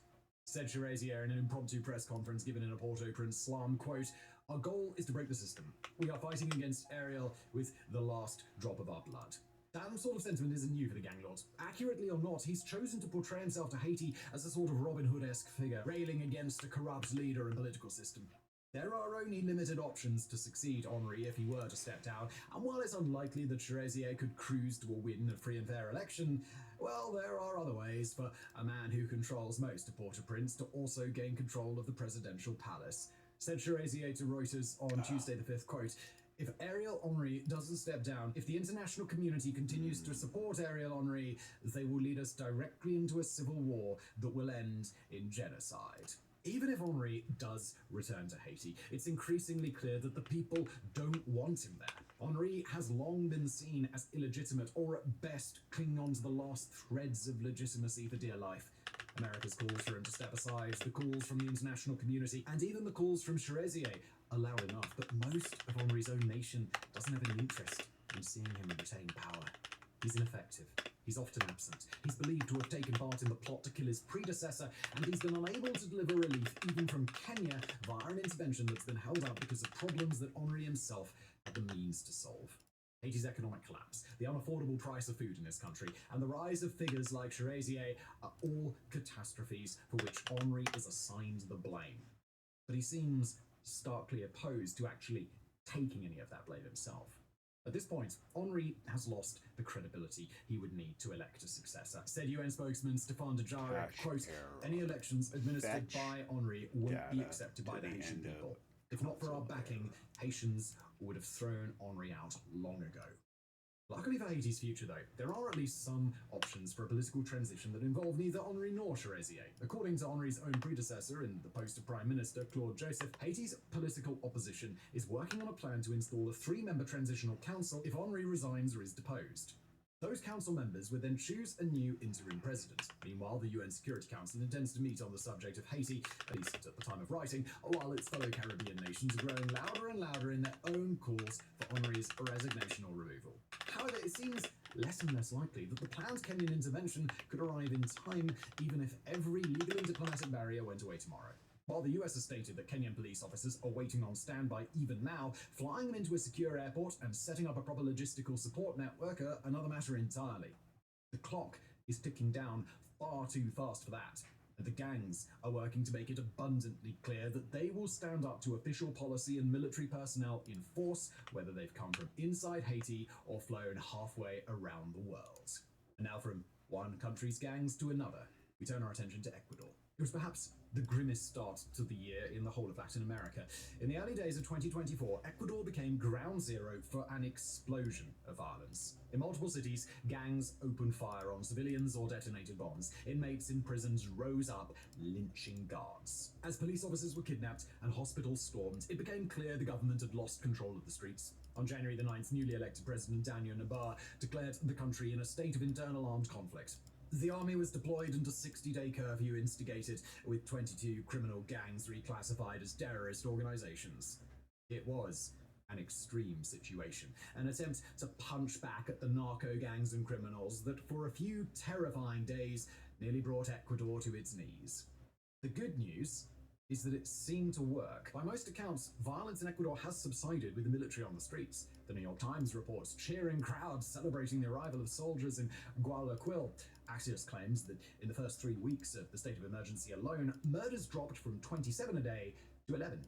Said Chirazier in an impromptu press conference given in a Port-au-Prince slum, quote, "Our goal is to break the system. We are fighting against Ariel with the last drop of our blood." That sort of sentiment isn't new for the gang lords. Accurately or not, he's chosen to portray himself to Haiti as a sort of Robin Hood-esque figure, railing against a corrupt leader and political system. There are only limited options to succeed Henry if he were to step down, and while it's unlikely that Chirazier could cruise to a win a free and fair election, well, there are other ways for a man who controls most of Port-au-Prince to also gain control of the presidential palace. Said Chirazier to Reuters on Tuesday the 5th, quote, "If Ariel Henry doesn't step down, if the international community continues to support Ariel Henry, they will lead us directly into a civil war that will end in genocide." Even if Henry does return to Haiti, it's increasingly clear that the people don't want him there. Henri has long been seen as illegitimate, or at best clinging on to the last threads of legitimacy for dear life. America's calls for him to step aside, the calls from the international community, and even the calls from S.i.R are loud enough that most of Henri's own nation doesn't have any interest in seeing him retain power. He's ineffective. He's often absent. He's believed to have taken part in the plot to kill his predecessor, and he's been unable to deliver relief even from Kenya via an intervention that's been held up because of problems that Henri himself had the means to solve. Haiti's economic collapse, the unaffordable price of food in this country, and the rise of figures like S.i.R are all catastrophes for which Henri is assigned the blame. But he seems starkly opposed to actually taking any of that blame himself. At this point, Henri has lost the credibility he would need to elect a successor. Said UN spokesman Stéphane Dujarric, quote, "Any elections administered by Henri won't be accepted by the Haitian people. If not for our backing, Haitians would have thrown Henri out long ago." Luckily for Haiti's future, though, there are at least some options for a political transition that involve neither Henri nor S.i.R. According to Henri's own predecessor in the post of Prime Minister, Claude Joseph, Haiti's political opposition is working on a plan to install a 3-member transitional council if Henri resigns or is deposed. Those council members would then choose a new interim president. Meanwhile, the UN Security Council intends to meet on the subject of Haiti, at least at the time of writing, while its fellow Caribbean nations are growing louder and louder in their own calls for Henri's resignation or removal. However, it seems less and less likely that the planned Kenyan intervention could arrive in time, even if every legal and diplomatic barrier went away tomorrow. While the US has stated that Kenyan police officers are waiting on standby even now, flying them into a secure airport and setting up a proper logistical support network are another matter entirely. The clock is ticking down far too fast for that, and the gangs are working to make it abundantly clear that they will stand up to official policy and military personnel in force, whether they've come from inside Haiti or flown halfway around the world. And now from one country's gangs to another, we turn our attention to Ecuador. It was perhaps the grimmest start to the year in the whole of Latin America. In the early days of 2024, Ecuador became ground zero for an explosion of violence. In multiple cities, gangs opened fire on civilians or detonated bombs. Inmates in prisons rose up, lynching guards. As police officers were kidnapped and hospitals stormed, it became clear the government had lost control of the streets. On January the 9th, newly elected President Daniel Noboa declared the country in a state of internal armed conflict. The army was deployed and a 60-day curfew instigated, with 22 criminal gangs reclassified as terrorist organizations. It was an extreme situation, an attempt to punch back at the narco gangs and criminals that for a few terrifying days nearly brought Ecuador to its knees. The good news is that it seemed to work. By most accounts, violence in Ecuador has subsided with the military on the streets. The New York Times reports cheering crowds celebrating the arrival of soldiers in Guayaquil. Axios claims that in the first 3 weeks of the state of emergency alone, murders dropped from 27 a day to 11.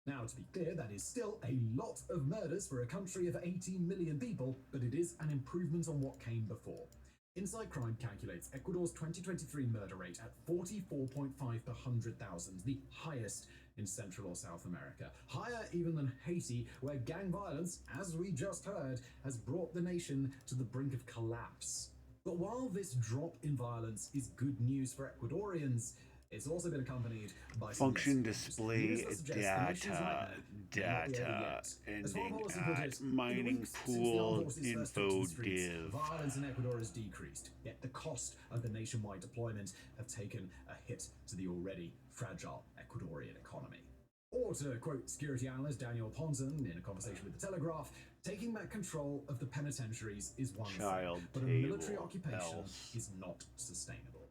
Now, to be clear, that is still a lot of murders for a country of 18 million people, but it is an improvement on what came before. Inside Crime calculates Ecuador's 2023 murder rate at 44.5 per 100,000, the highest in Central or South America. Higher even than Haiti, where gang violence, as we just heard, has brought the nation to the brink of collapse. But while this drop in violence is good news for Ecuadorians, it's also been accompanied by function display data ending at mining pool info div. Violence in Ecuador has decreased, yet the cost of the nationwide deployment have taken a hit to the already fragile Ecuadorian economy. Or to quote security analyst Daniel Ponson in a conversation with The Telegraph, taking back control of the penitentiaries is one thing, but a military occupation is not sustainable.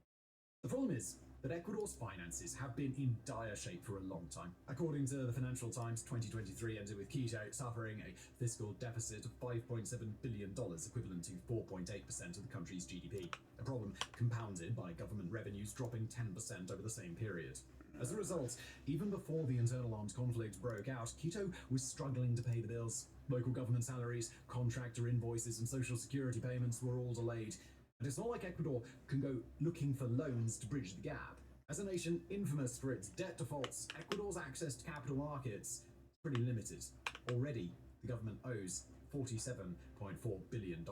The problem is that Ecuador's finances have been in dire shape for a long time. According to the Financial Times, 2023 ended with Quito suffering a fiscal deficit of $5.7 billion, equivalent to 4.8% of the country's GDP. A problem compounded by government revenues dropping 10% over the same period. As a result, even before the internal armed conflict broke out, Quito was struggling to pay the bills. Local government salaries, contractor invoices, and social security payments were all delayed. And it's not like Ecuador can go looking for loans to bridge the gap. As a nation infamous for its debt defaults, Ecuador's access to capital markets is pretty limited. Already, the government owes $47.4 billion.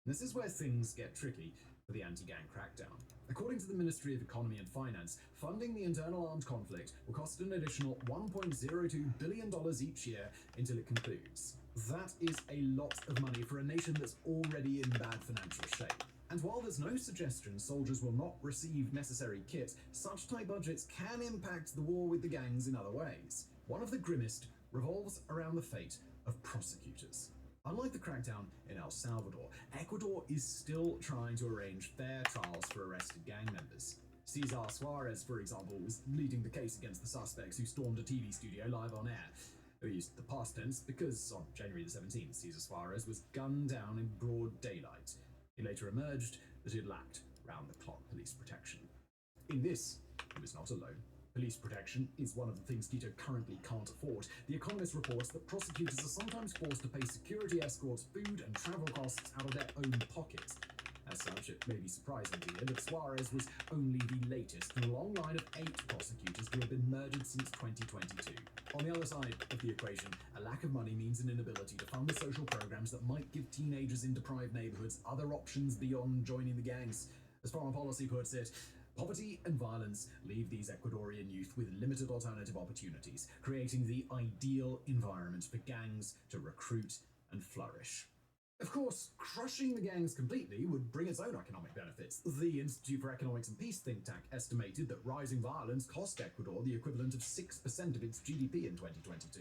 This is where things get tricky for the anti-gang crackdown. According to the Ministry of Economy and Finance, funding the internal armed conflict will cost an additional $1.02 billion each year until it concludes. That is a lot of money for a nation that's already in bad financial shape. And while there's no suggestion soldiers will not receive necessary kit, such tight budgets can impact the war with the gangs in other ways. One of the grimmest revolves around the fate of prosecutors. Unlike the crackdown in El Salvador, Ecuador is still trying to arrange fair trials for arrested gang members. Cesar Suarez, for example, was leading the case against the suspects who stormed a TV studio live on air. We used the past tense because on January the 17th, Cesar Suarez was gunned down in broad daylight. It later emerged that he lacked round-the-clock police protection. In this, he was not alone. Police protection is one of the things Quito currently can't afford. The Economist reports that prosecutors are sometimes forced to pay security escorts, food and travel costs out of their own pocket. As such, it may be surprising to hear that Suarez was only the latest in a long line of 8 prosecutors who have been murdered since 2022. On the other side of the equation, a lack of money means an inability to fund the social programs that might give teenagers in deprived neighborhoods other options beyond joining the gangs. As foreign policy puts it, poverty and violence leave these Ecuadorian youth with limited alternative opportunities, creating the ideal environment for gangs to recruit and flourish. Of course, crushing the gangs completely would bring its own economic benefits. The Institute for Economics and Peace think tank estimated that rising violence cost Ecuador the equivalent of 6% of its GDP in 2022.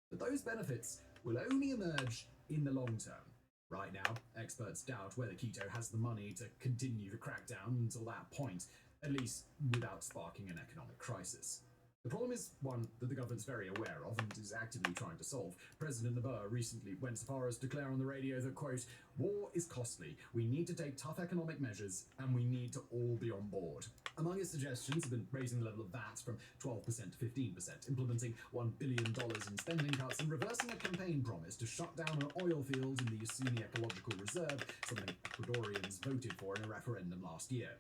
But those benefits will only emerge in the long term. Right now, experts doubt whether Quito has the money to continue the crackdown until that point, at least without sparking an economic crisis. The problem is one that the government's very aware of and is actively trying to solve. President Naboa recently went so far as to declare on the radio that, quote, "War is costly, we need to take tough economic measures, and we need to all be on board." Among his suggestions have been raising the level of VAT from 12% to 15%, implementing $1 billion in spending cuts, and reversing a campaign promise to shut down an oil field in the Yasuni Ecological Reserve, something Ecuadorians voted for in a referendum last year.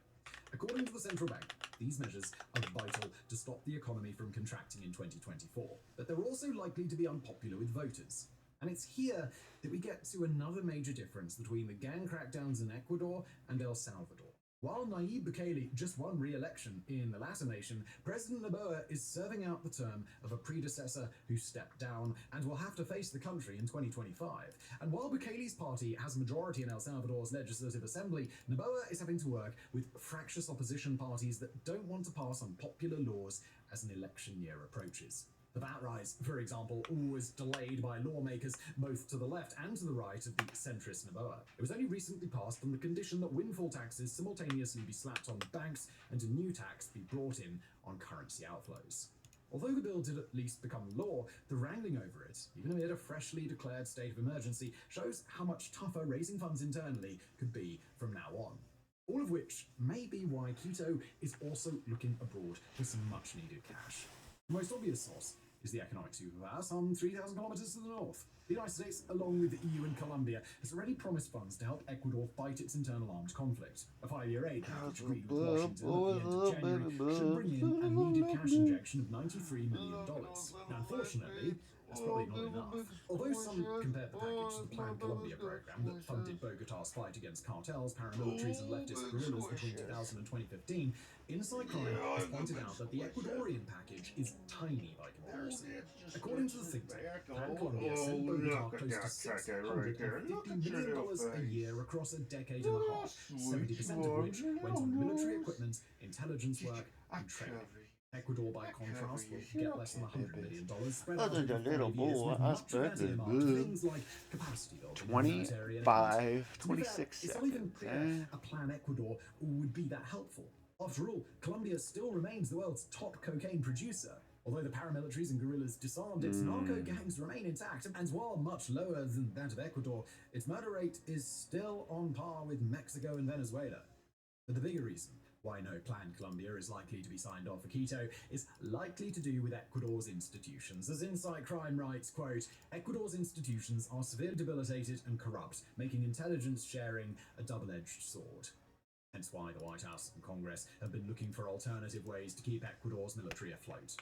According to the central bank, these measures are vital to stop the economy from contracting in 2024, but they're also likely to be unpopular with voters. And it's here that we get to another major difference between the gang crackdowns in Ecuador and El Salvador. While Nayib Bukele just won re-election in the latter nation, President Naboa is serving out the term of a predecessor who stepped down and will have to face the country in 2025. And while Bukele's party has a majority in El Salvador's legislative assembly, Naboa is having to work with fractious opposition parties that don't want to pass unpopular laws as an election year approaches. The VAT rise, for example, was delayed by lawmakers both to the left and to the right of the centrist Naboa. It was only recently passed on the condition that windfall taxes simultaneously be slapped on banks and a new tax be brought in on currency outflows. Although the bill did at least become law, the wrangling over it, even amid a freshly declared state of emergency, shows how much tougher raising funds internally could be from now on. All of which may be why Quito is also looking abroad for some much-needed cash. The most obvious source is the economic superpower some 3,000 kilometers to the north. The United States, along with the EU and Colombia, has already promised funds to help Ecuador fight its internal armed conflict. A 5-year aid package agreed with Washington at the end of January should bring in a needed cash injection of $93 million. Now, unfortunately, that's probably not enough. Although some compared the package to the planned Colombia program that funded Bogota's fight against cartels, paramilitaries and leftist guerrillas between 2000 and 2015, Inside Crime has pointed out that the Ecuadorian package is tiny by comparison. According to the think tank, Plan Colombia sent Bogota close to $650 million a year across a decade and a half, 70% of which went on military equipment, intelligence work, and training. Ecuador, by contrast, will get less than $100 million spread out over 5 years, with much of that earmarked for things like capacity building, military and equipment. 26 It's not even seconds. clear a plan Ecuador would be that helpful. After all, Colombia still remains the world's top cocaine producer. Although the paramilitaries and guerrillas disarmed, its narco gangs remain intact, and while much lower than that of Ecuador, its murder rate is still on par with Mexico and Venezuela. But the bigger reason why no Plan Colombia is likely to be signed off for Quito is likely to do with Ecuador's institutions. As Inside Crime writes, quote, "Ecuador's institutions are severely debilitated and corrupt, making intelligence sharing a double-edged sword." Hence why the White House and Congress have been looking for alternative ways to keep Ecuador's military afloat.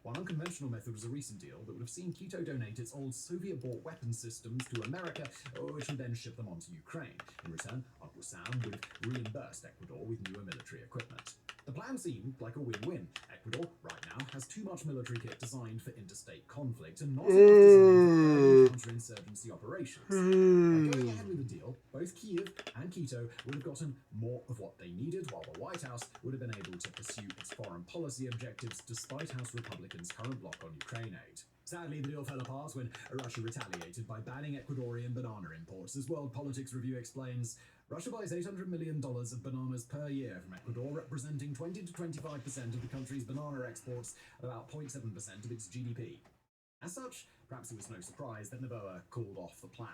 One unconventional method was a recent deal that would have seen Quito donate its old Soviet-bought weapon systems to America, which would then ship them on to Ukraine. In return, Uncle Sam would have reimbursed Ecuador with newer military equipment. The plan seemed like a win-win. Ecuador, right now, has too much military kit designed for interstate conflict and not enough designed for counterinsurgency operations. By going ahead with the deal, both Kiev and Quito would have gotten more of what they needed, while the White House would have been able to pursue its foreign policy objectives despite House Republicans' current block on Ukraine aid. Sadly, the deal fell apart when Russia retaliated by banning Ecuadorian banana imports. As World Politics Review explains, Russia buys $800 million of bananas per year from Ecuador, representing 20 to 25% of the country's banana exports and about 0.7% of its GDP. As such, perhaps it was no surprise that Noboa called off the plan.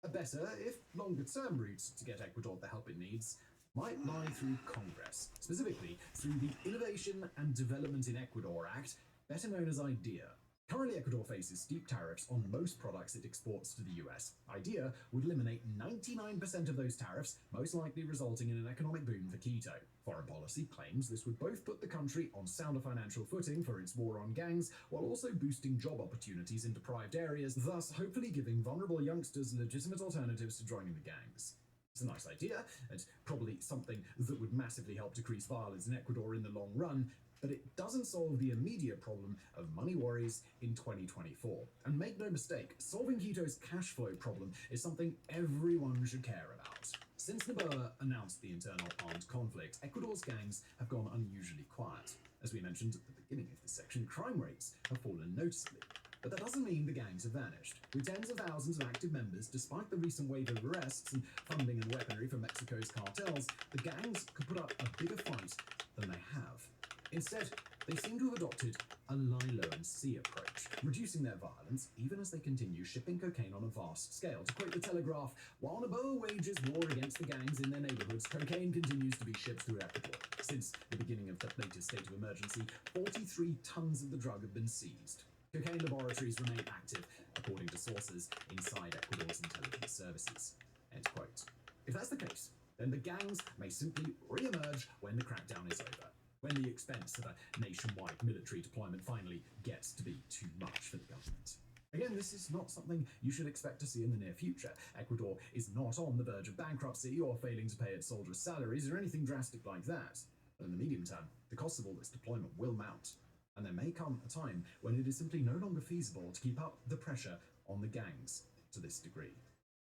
A better, if longer-term route to get Ecuador the help it needs might lie through Congress, specifically through the Innovation and Development in Ecuador Act, better known as IDEA. Currently, Ecuador faces steep tariffs on most products it exports to the US. IDEA would eliminate 99% of those tariffs, most likely resulting in an economic boom for Quito. Foreign policy claims this would both put the country on sounder financial footing for its war on gangs, while also boosting job opportunities in deprived areas, thus hopefully giving vulnerable youngsters legitimate alternatives to joining the gangs. It's a nice idea, and probably something that would massively help decrease violence in Ecuador in the long run, but it doesn't solve the immediate problem of money worries in 2024. And make no mistake, solving Quito's cash flow problem is something everyone should care about. Since Noboa announced the internal armed conflict, Ecuador's gangs have gone unusually quiet. As we mentioned at the beginning of this section, crime rates have fallen noticeably. But that doesn't mean the gangs have vanished. With tens of thousands of active members, despite the recent wave of arrests and funding and weaponry from Mexico's cartels, the gangs could put up a bigger fight than they have. Instead, they seem to have adopted a lie low and see approach, reducing their violence even as they continue shipping cocaine on a vast scale. To quote the Telegraph, while Noboa wages war against the gangs in their neighborhoods, cocaine continues to be shipped through Ecuador. Since the beginning of the latest state of emergency, 43 tons of the drug have been seized. Cocaine laboratories remain active, according to sources inside Ecuador's intelligence services. End quote. If that's the case, then the gangs may simply re-emerge when the crackdown is over, when the expense of a nationwide military deployment finally gets to be too much for the government. Again, this is not something you should expect to see in the near future. Ecuador is not on the verge of bankruptcy or failing to pay its soldiers' salaries or anything drastic like that. But in the medium term, the cost of all this deployment will mount, and there may come a time when it is simply no longer feasible to keep up the pressure on the gangs to this degree.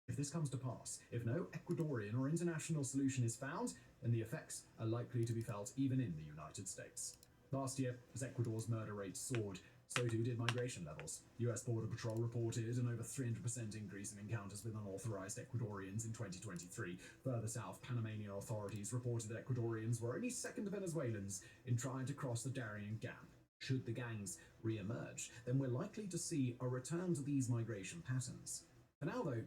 If this comes to pass, if no Ecuadorian or international solution is found, then the effects are likely to be felt even in the United States. Last year, as Ecuador's murder rate soared, so too did migration levels. US Border Patrol reported an over 300% increase in encounters with unauthorized Ecuadorians in 2023. Further south, Panamanian authorities reported that Ecuadorians were only second to Venezuelans in trying to cross the Darien Gap. Should the gangs re-emerge, then we're likely to see a return to these migration patterns. For now, though,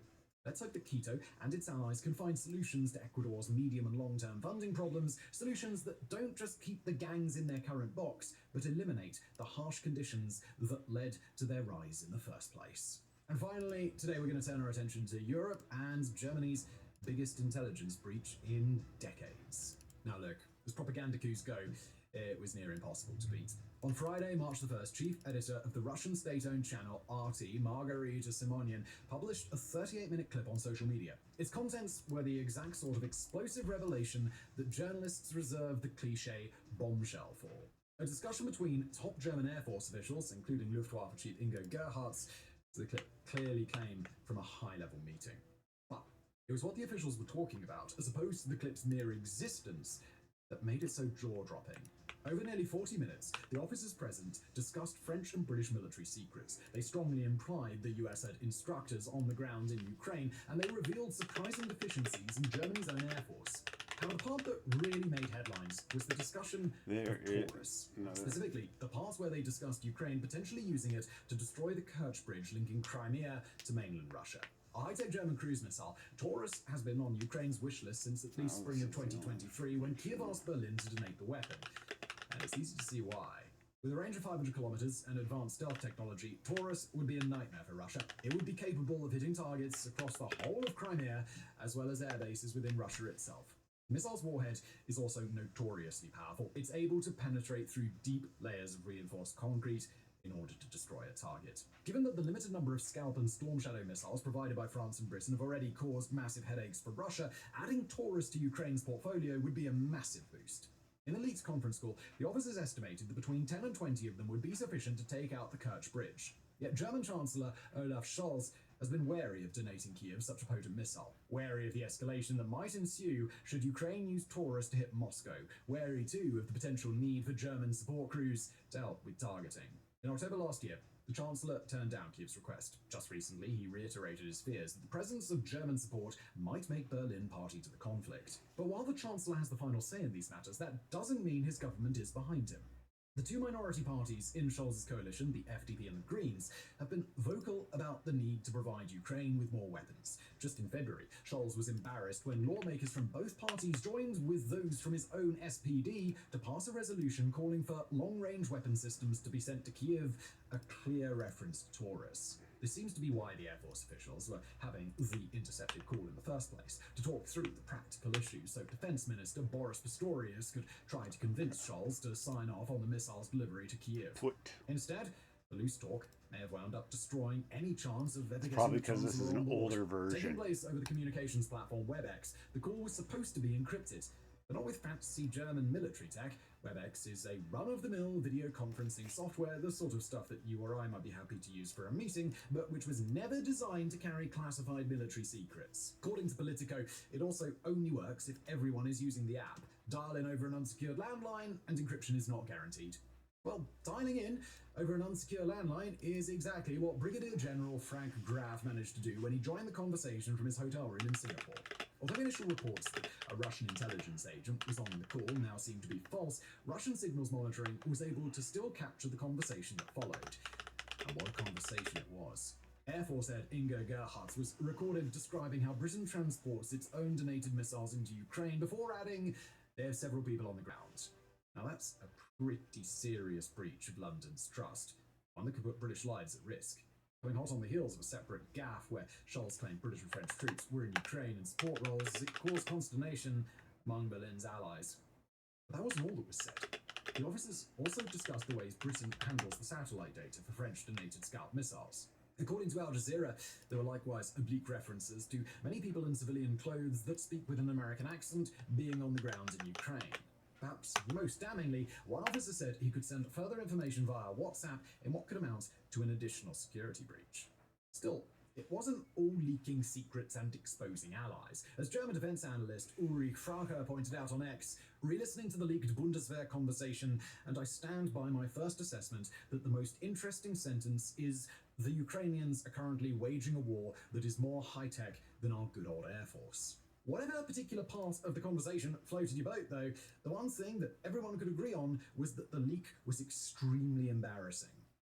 let's hope that Quito and its allies can find solutions to Ecuador's medium and long-term funding problems, solutions that don't just keep the gangs in their current box, but eliminate the harsh conditions that led to their rise in the first place. And finally, today we're going to turn our attention to Europe and Germany's biggest intelligence breach in decades. Now look, as propaganda coups go, it was near impossible to beat. On Friday, March the 1st, chief editor of the Russian state-owned channel RT, Margarita Simonian, published a 38-minute clip on social media. Its contents were the exact sort of explosive revelation that journalists reserve the cliché bombshell for. A discussion between top German Air Force officials, including Luftwaffe Chief Ingo Gerhardt, the clip clearly came from a high-level meeting. But it was what the officials were talking about, as opposed to the clip's mere existence, that made it so jaw-dropping. Over nearly 40 minutes, the officers present discussed French and British military secrets. They strongly implied the US had instructors on the ground in Ukraine, and they revealed surprising deficiencies in Germany's own air force. However, the part that really made headlines was the discussion of Taurus. Specifically, the part where they discussed Ukraine potentially using it to destroy the Kerch Bridge linking Crimea to mainland Russia. A high-tech German cruise missile, Taurus has been on Ukraine's wish list since at least spring of 2023, when Kiev asked Berlin to donate the weapon. And it's easy to see why. With a range of 500 kilometers and advanced stealth technology, Taurus would be a nightmare for Russia. It would be capable of hitting targets across the whole of Crimea, as well as air bases within Russia itself. The missile's warhead is also notoriously powerful. It's able to penetrate through deep layers of reinforced concrete, in order to destroy a target. Given that the limited number of Scalp and Storm Shadow missiles provided by France and Britain have already caused massive headaches for Russia, adding Taurus to Ukraine's portfolio would be a massive boost. In a leaked conference call, the officers estimated that between 10 and 20 of them would be sufficient to take out the Kerch Bridge. Yet German Chancellor Olaf Scholz has been wary of donating Kiev such a potent missile, wary of the escalation that might ensue should Ukraine use Taurus to hit Moscow, wary too of the potential need for German support crews to help with targeting. In October last year, the Chancellor turned down Kiev's request. Just recently, he reiterated his fears that the presence of German support might make Berlin party to the conflict. But while the Chancellor has the final say in these matters, that doesn't mean his government is behind him. The two minority parties in Scholz's coalition, the FDP and the Greens, have been vocal about the need to provide Ukraine with more weapons. Just in February, Scholz was embarrassed when lawmakers from both parties joined with those from his own SPD to pass a resolution calling for long-range weapon systems to be sent to Kiev, a clear reference to Taurus. This seems to be why the Air Force officials were having the intercepted call in the first place, to talk through the practical issues so Defense Minister Boris Pistorius could try to convince Scholz to sign off on the missile's delivery to Kiev. Instead, the loose talk may have wound up destroying any chance of ever getting Probably the because this is Chancellor an on board. older version. Taking place over the communications platform WebEx, the call was supposed to be encrypted, but not with fancy German military tech. WebEx is a run-of-the-mill video conferencing software, the sort of stuff that you or I might be happy to use for a meeting, but which was never designed to carry classified military secrets. According to Politico, it also only works if everyone is using the app. Dial in over an unsecured landline, and encryption is not guaranteed. Well, dialing in over an unsecure landline is exactly what Brigadier General Frank Graf managed to do when he joined the conversation from his hotel room in Singapore. Although initial reports that a Russian intelligence agent was on the call now seem to be false, Russian signals monitoring was able to still capture the conversation that followed. And what a conversation it was. Air Force Head Inga Gerhardt was recorded describing how Britain transports its own donated missiles into Ukraine before adding, "They have several people on the ground." Now that's a pretty serious breach of London's trust, one that could put British lives at risk. Coming hot on the heels of a separate gaffe where Scholz claimed British and French troops were in Ukraine in support roles, it caused consternation among Berlin's allies. But that wasn't all that was said. The officers also discussed the ways Britain handles the satellite data for French-donated Scalp missiles. According to Al Jazeera, there were likewise oblique references to many people in civilian clothes that speak with an American accent being on the ground in Ukraine. Perhaps most damningly, one officer said he could send further information via WhatsApp in what could amount to an additional security breach. Still, it wasn't all leaking secrets and exposing allies. As German defense analyst Ulrich Fraker pointed out on X, re-listening to the leaked Bundeswehr conversation, and I stand by my first assessment that the most interesting sentence is, the Ukrainians are currently waging a war that is more high-tech than our good old Air Force. Whatever particular part of the conversation floated your boat, though, the one thing that everyone could agree on was that the leak was extremely embarrassing.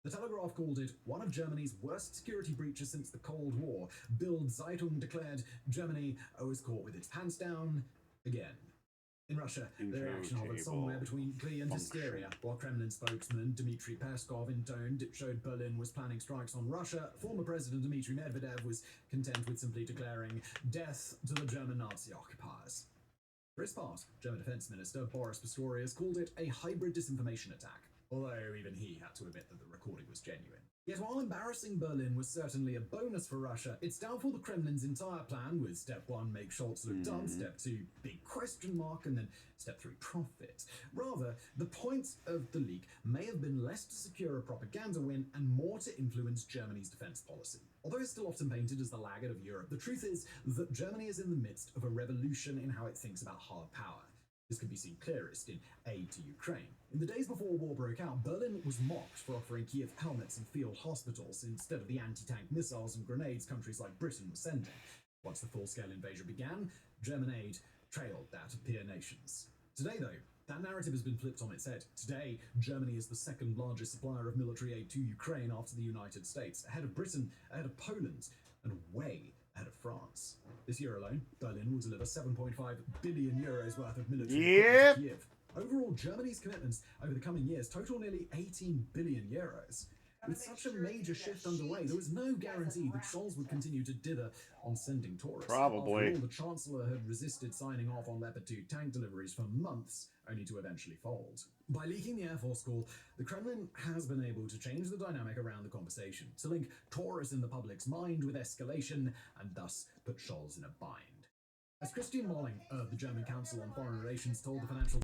The Telegraph called it one of Germany's worst security breaches since the Cold War. Bild Zeitung declared Germany was caught with its pants down again. In Russia, the reaction hovered somewhere between glee and hysteria. While Kremlin spokesman Dmitry Peskov intoned it showed Berlin was planning strikes on Russia, former President Dmitry Medvedev was content with simply declaring death to the German Nazi occupiers. For his part, German Defense Minister Boris Pistorius called it a hybrid disinformation attack, although even he had to admit that the recording was genuine. Yet while embarrassing Berlin was certainly a bonus for Russia, it's doubtful the Kremlin's entire plan, with step 1 make Scholz look dumb, step 2 big question mark, and then step 3 profit. Rather, the point of the leak may have been less to secure a propaganda win and more to influence Germany's defense policy. Although it's still often painted as the laggard of Europe, the truth is that Germany is in the midst of a revolution in how it thinks about hard power. This can be seen clearest in aid to Ukraine. In the days before war broke out, Berlin was mocked for offering Kiev helmets and field hospitals instead of the anti-tank missiles and grenades countries like Britain were sending. Once the full-scale invasion began, German aid trailed that of peer nations. Today, though, that narrative has been flipped on its head. Today, Germany is the second largest supplier of military aid to Ukraine after the United States, ahead of Britain, ahead of Poland, and way ahead of France. This year alone, Berlin will deliver 7.5 billion euros worth of military equipment to Kiev. Overall, Germany's commitments over the coming years total nearly 18 billion euros. With such a major shift underway, there was no guarantee that Scholz would continue to dither on sending Taurus. Probably. After all, the Chancellor had resisted signing off on Leopard 2 tank deliveries for months, only to eventually fold. By leaking the Air Force School, the Kremlin has been able to change the dynamic around the conversation, to link Taurus in the public's mind with escalation, and thus put Scholz in a bind. As Christian Molling of the German Council on Foreign Relations told the Financial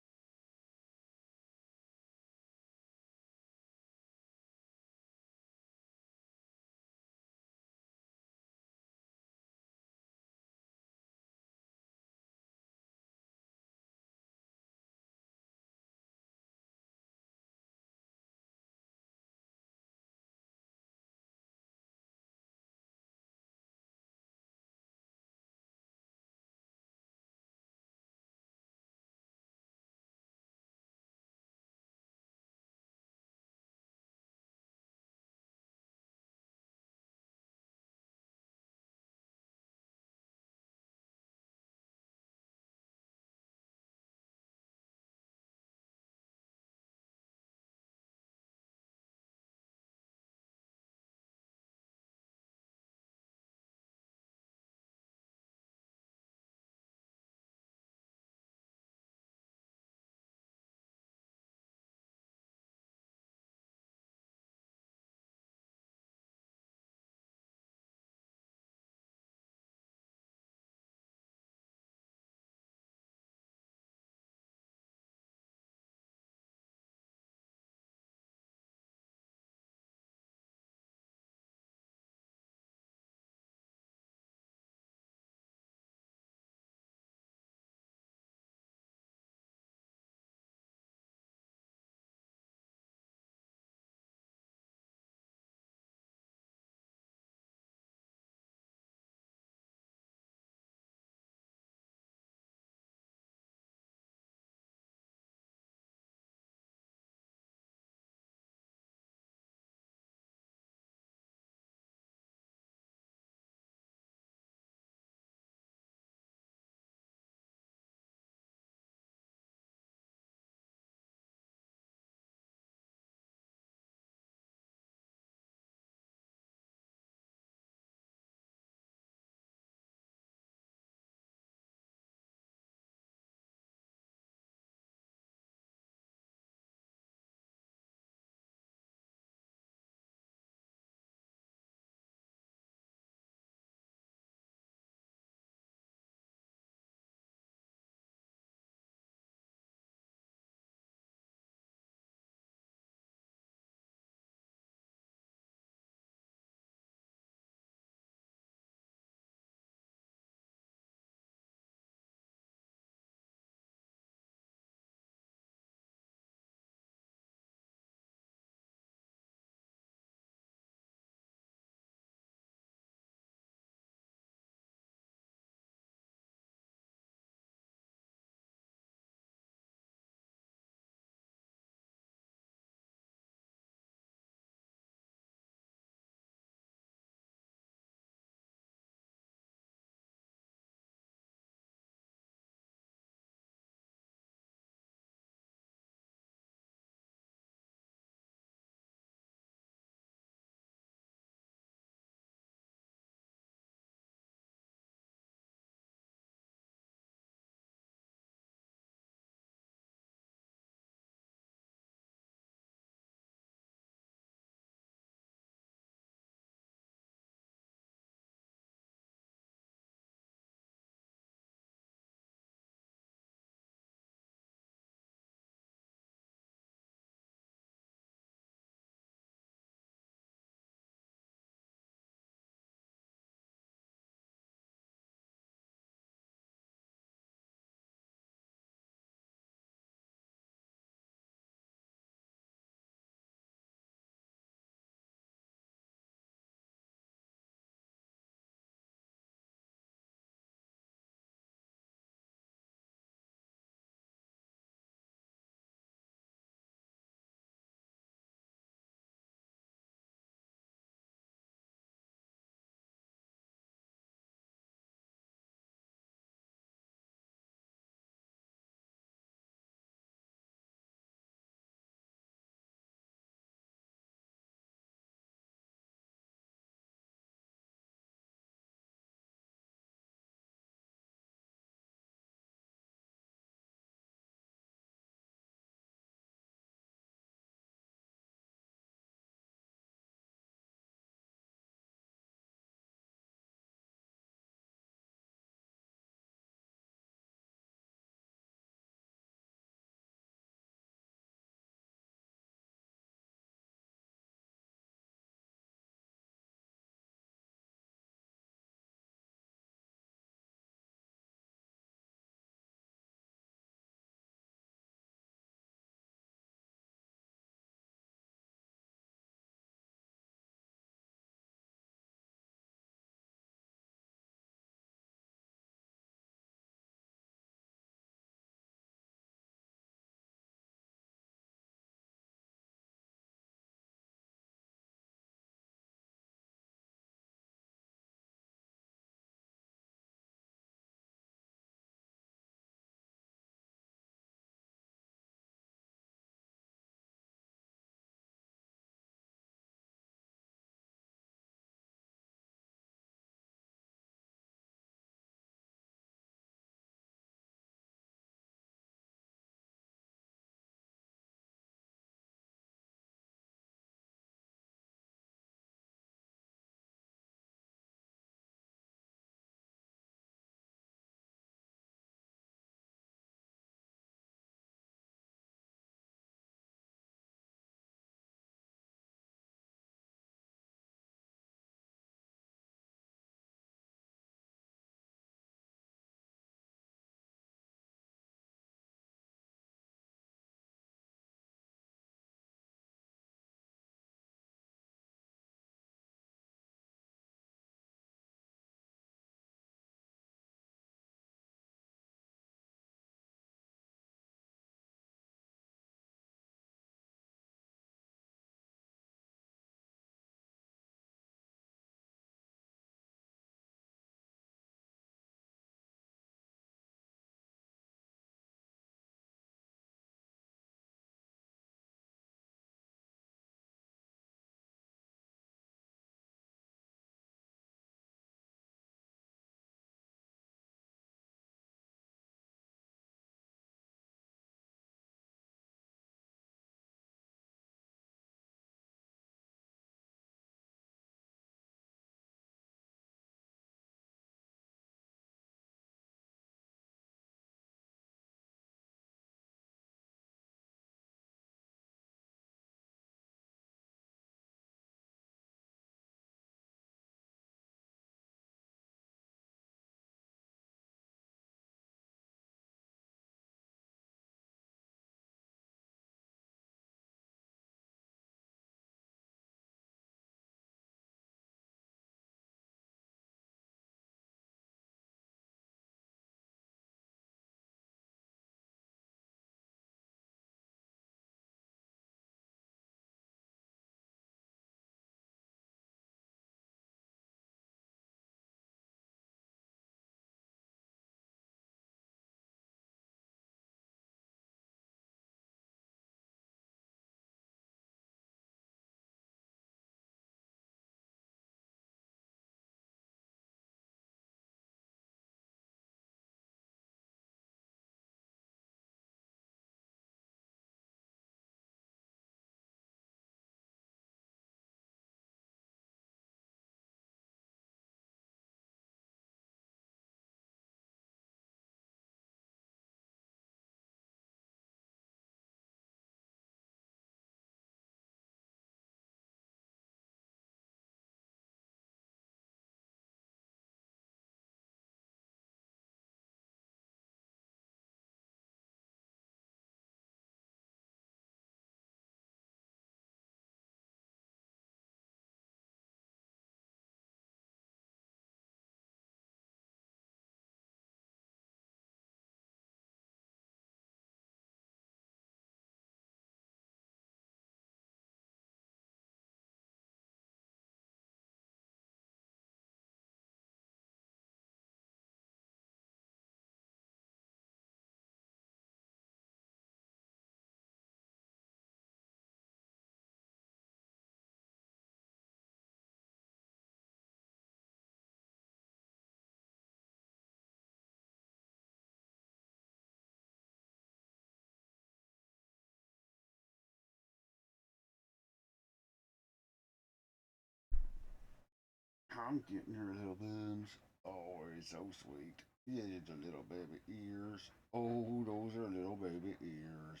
I'm getting her little bones. Oh, it's so sweet. Yeah, the little baby ears. Oh, those are little baby ears.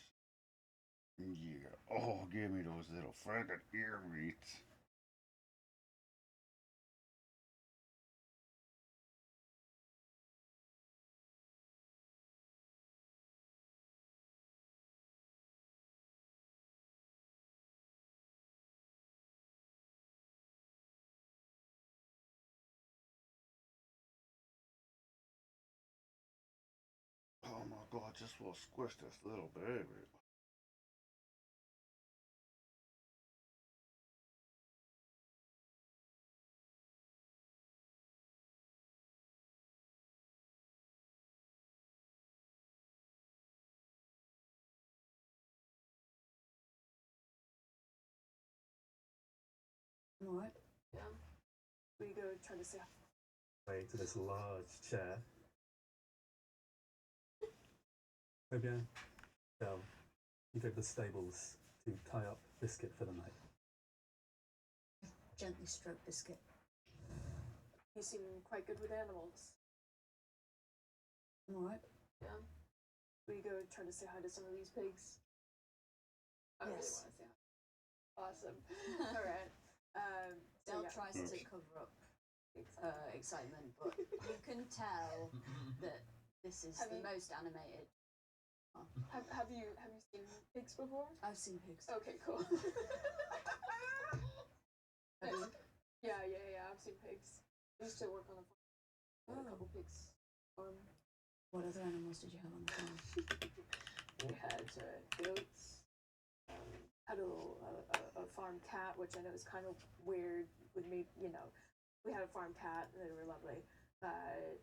Yeah. Oh, give me those little freaking ear meats. Oh my god, just will squish this little baby. Alright. Yeah. We go try to see. Way to this large chair. Très bien. Del, you go to the stables to tie up Biscuit for the night. Gently stroke Biscuit. You seem quite good with animals. Alright. Yeah. We go try to say hi to some of these pigs. I really want to say hi. Awesome. All right. Del tries to cover up excitement, but you can tell that this is the most animated. Have you seen pigs before? I've seen pigs. Okay, cool. Have you? Yeah. I've seen pigs. I used to work on a farm. We had a couple pigs. What other animals did you have on the farm? We had goats. Had a little a farm cat, which I know is kind of weird with me. You know, we had a farm cat. And they were lovely. Had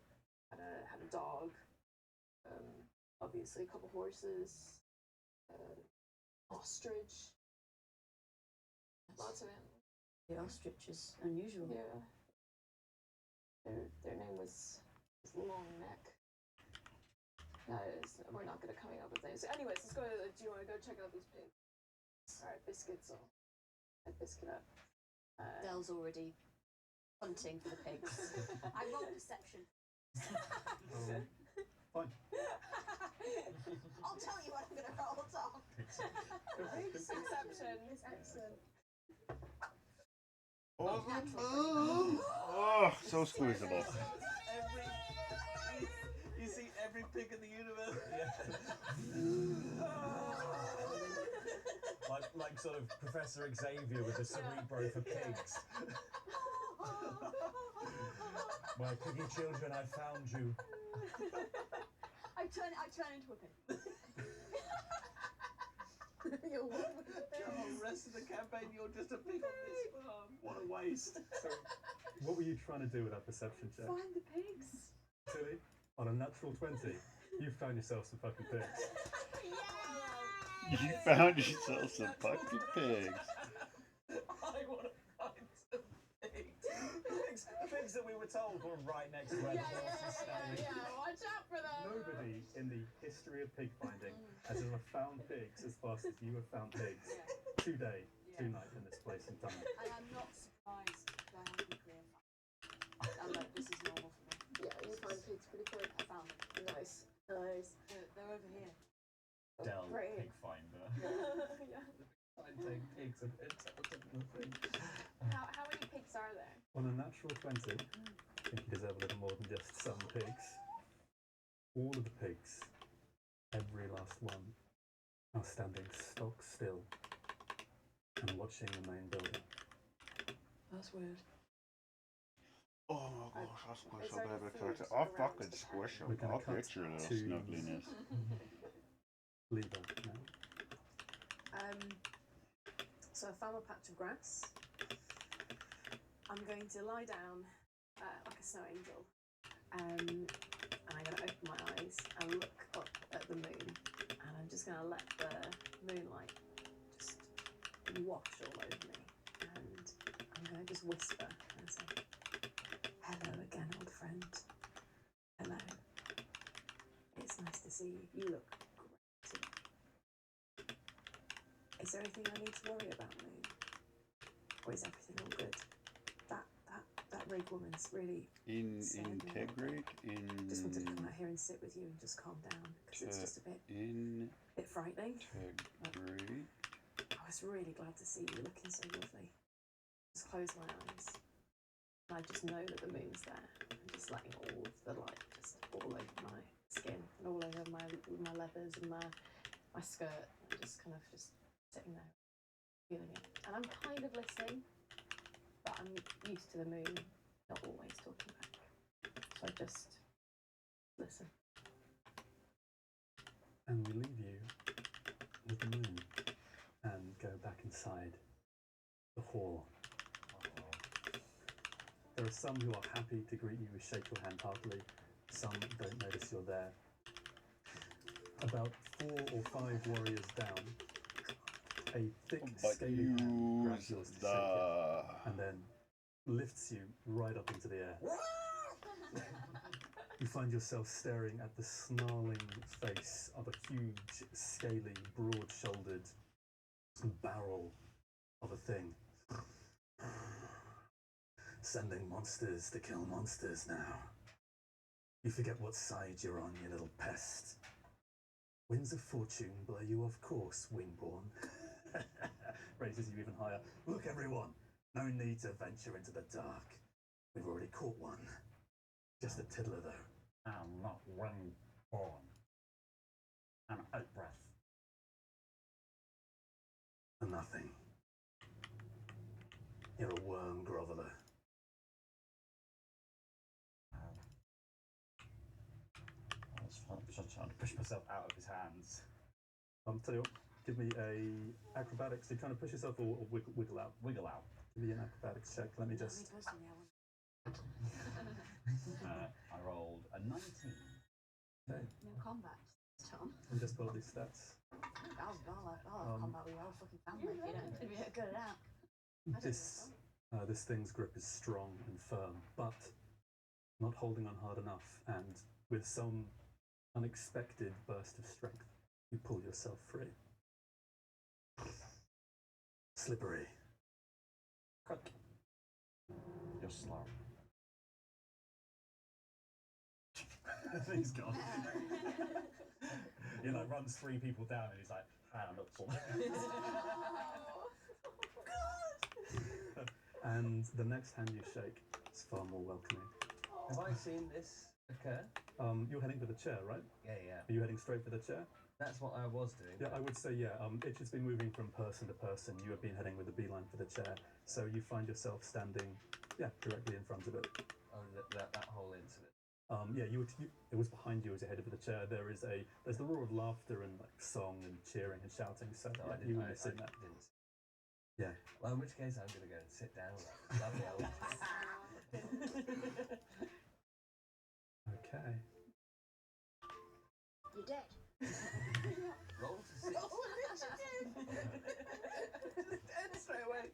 a dog. Obviously, a couple horses. Ostrich. Lots of animals. The ostrich is unusual. Yeah. Their name was Long Neck. We're not good at coming up with names. Anyways, let's go. Do you want to go check out these pigs? All right, Biscuit's all. Set Biscuit up. Del's already hunting for the pigs. I roll perception. Fine. I'll tell you what I'm gonna roll, Tom. Perception is excellent. Oh, so squeezable. You see every pig in the universe. Like sort of Professor Xavier with the Cerebro for pigs. My piggy children, I found you. I turn into a pig. The whole rest of the campaign, you're just a pig on this farm. What a waste. So, what were you trying to do with that perception check? Find the pigs. Silly, on a natural 20, you found yourself some fucking pigs. You found yourself some fucking pigs. I want to find some pigs. Pigs that we were told were right next to where the horse was standing. Yeah, watch out for them. Nobody in the history of pig finding has ever found pigs as fast as you have found pigs. Today, tonight, in this place and time. I am not surprised by how quickly I found. I'm like, this is normal for me. Yeah, you find pigs pretty quick. I found them. Nice. They're over here. Del, Great. pig finder. Yeah. Finding pigs a bit intelligent thing. How many pigs are there? On a natural 20, I think you deserve a little more than just some pigs. All of the pigs, every last one, are standing stock still and watching the main building. That's weird. Oh my gosh, I'll squish your baby character. I'll fucking squish him. I'll get your little snuggliness. Lever now. So I found a patch of grass. I'm going to lie down like a snow angel. And I'm going to open my eyes and look up at the moon. And I'm just going to let the moonlight just wash all over me. And I'm going to just whisper and say, hello again, old friend. Hello. It's nice to see you. You look great. Is there anything I need to worry about, Moon? Or is everything all good? That Rogue Woman's really Integrate. Just wanted to come out here and sit with you and just calm down because it's just a bit frightening. Integrate. I was really glad to see you looking so lovely. Just close my eyes. And I just know that the moon's there. I'm just letting all of the light just all over my skin and all over my leathers and my skirt. I'm just kind of just sitting there, feeling it. And I'm kind of listening, but I'm used to the moon not always talking back. So I just listen. And we leave you with the moon and go back inside the hall. There are some who are happy to greet you, shake your hand heartily. Some don't notice you're there. About 4 or 5 warriors down, a thick, scaly hand grabs yours to shake it, and then lifts you right up into the air. You find yourself staring at the snarling face of a huge, scaly, broad-shouldered barrel of a thing. Sending monsters to kill monsters now. You forget what side you're on, you little pest. Winds of fortune blow you off course, wingborn. Raises you even higher. Look, everyone, no need to venture into the dark. We've already caught one. Just a tiddler, though. I'm not wingborn. I'm out breath. A nothing. You're a worm groveler. I was trying to push myself out of his hands. Tell you what, give me a acrobatics. You're trying to push yourself or wiggle out? Wiggle out. Give me an acrobatics check. Let me just... I rolled a 19. Okay. No combat, Tom. And just pull up these stats. I'll have combat with your whole fucking family if you don't be good at that. This thing's grip is strong and firm, but not holding on hard enough, and with some unexpected burst of strength, you pull yourself free. Slippery. You're slow. He's gone. He like runs 3 people down and he's like, hand up. And the next hand you shake is far more welcoming. Have I seen this occur? You're heading for the chair, right? Yeah. Are you heading straight for the chair? That's what I was doing. Yeah, I would say, yeah. It's just been moving from person to person. You have been heading with a beeline for the chair. So you find yourself standing, directly in front of it. Oh, that whole incident. It was behind you as you headed for the chair. There's the roar of laughter and like song and cheering and shouting. So No, you would have seen that. Didn't. Yeah. Well, in which case I'm going to go and sit down. Lovely old. Okay. You're dead. Roll to 6. Dead straight away.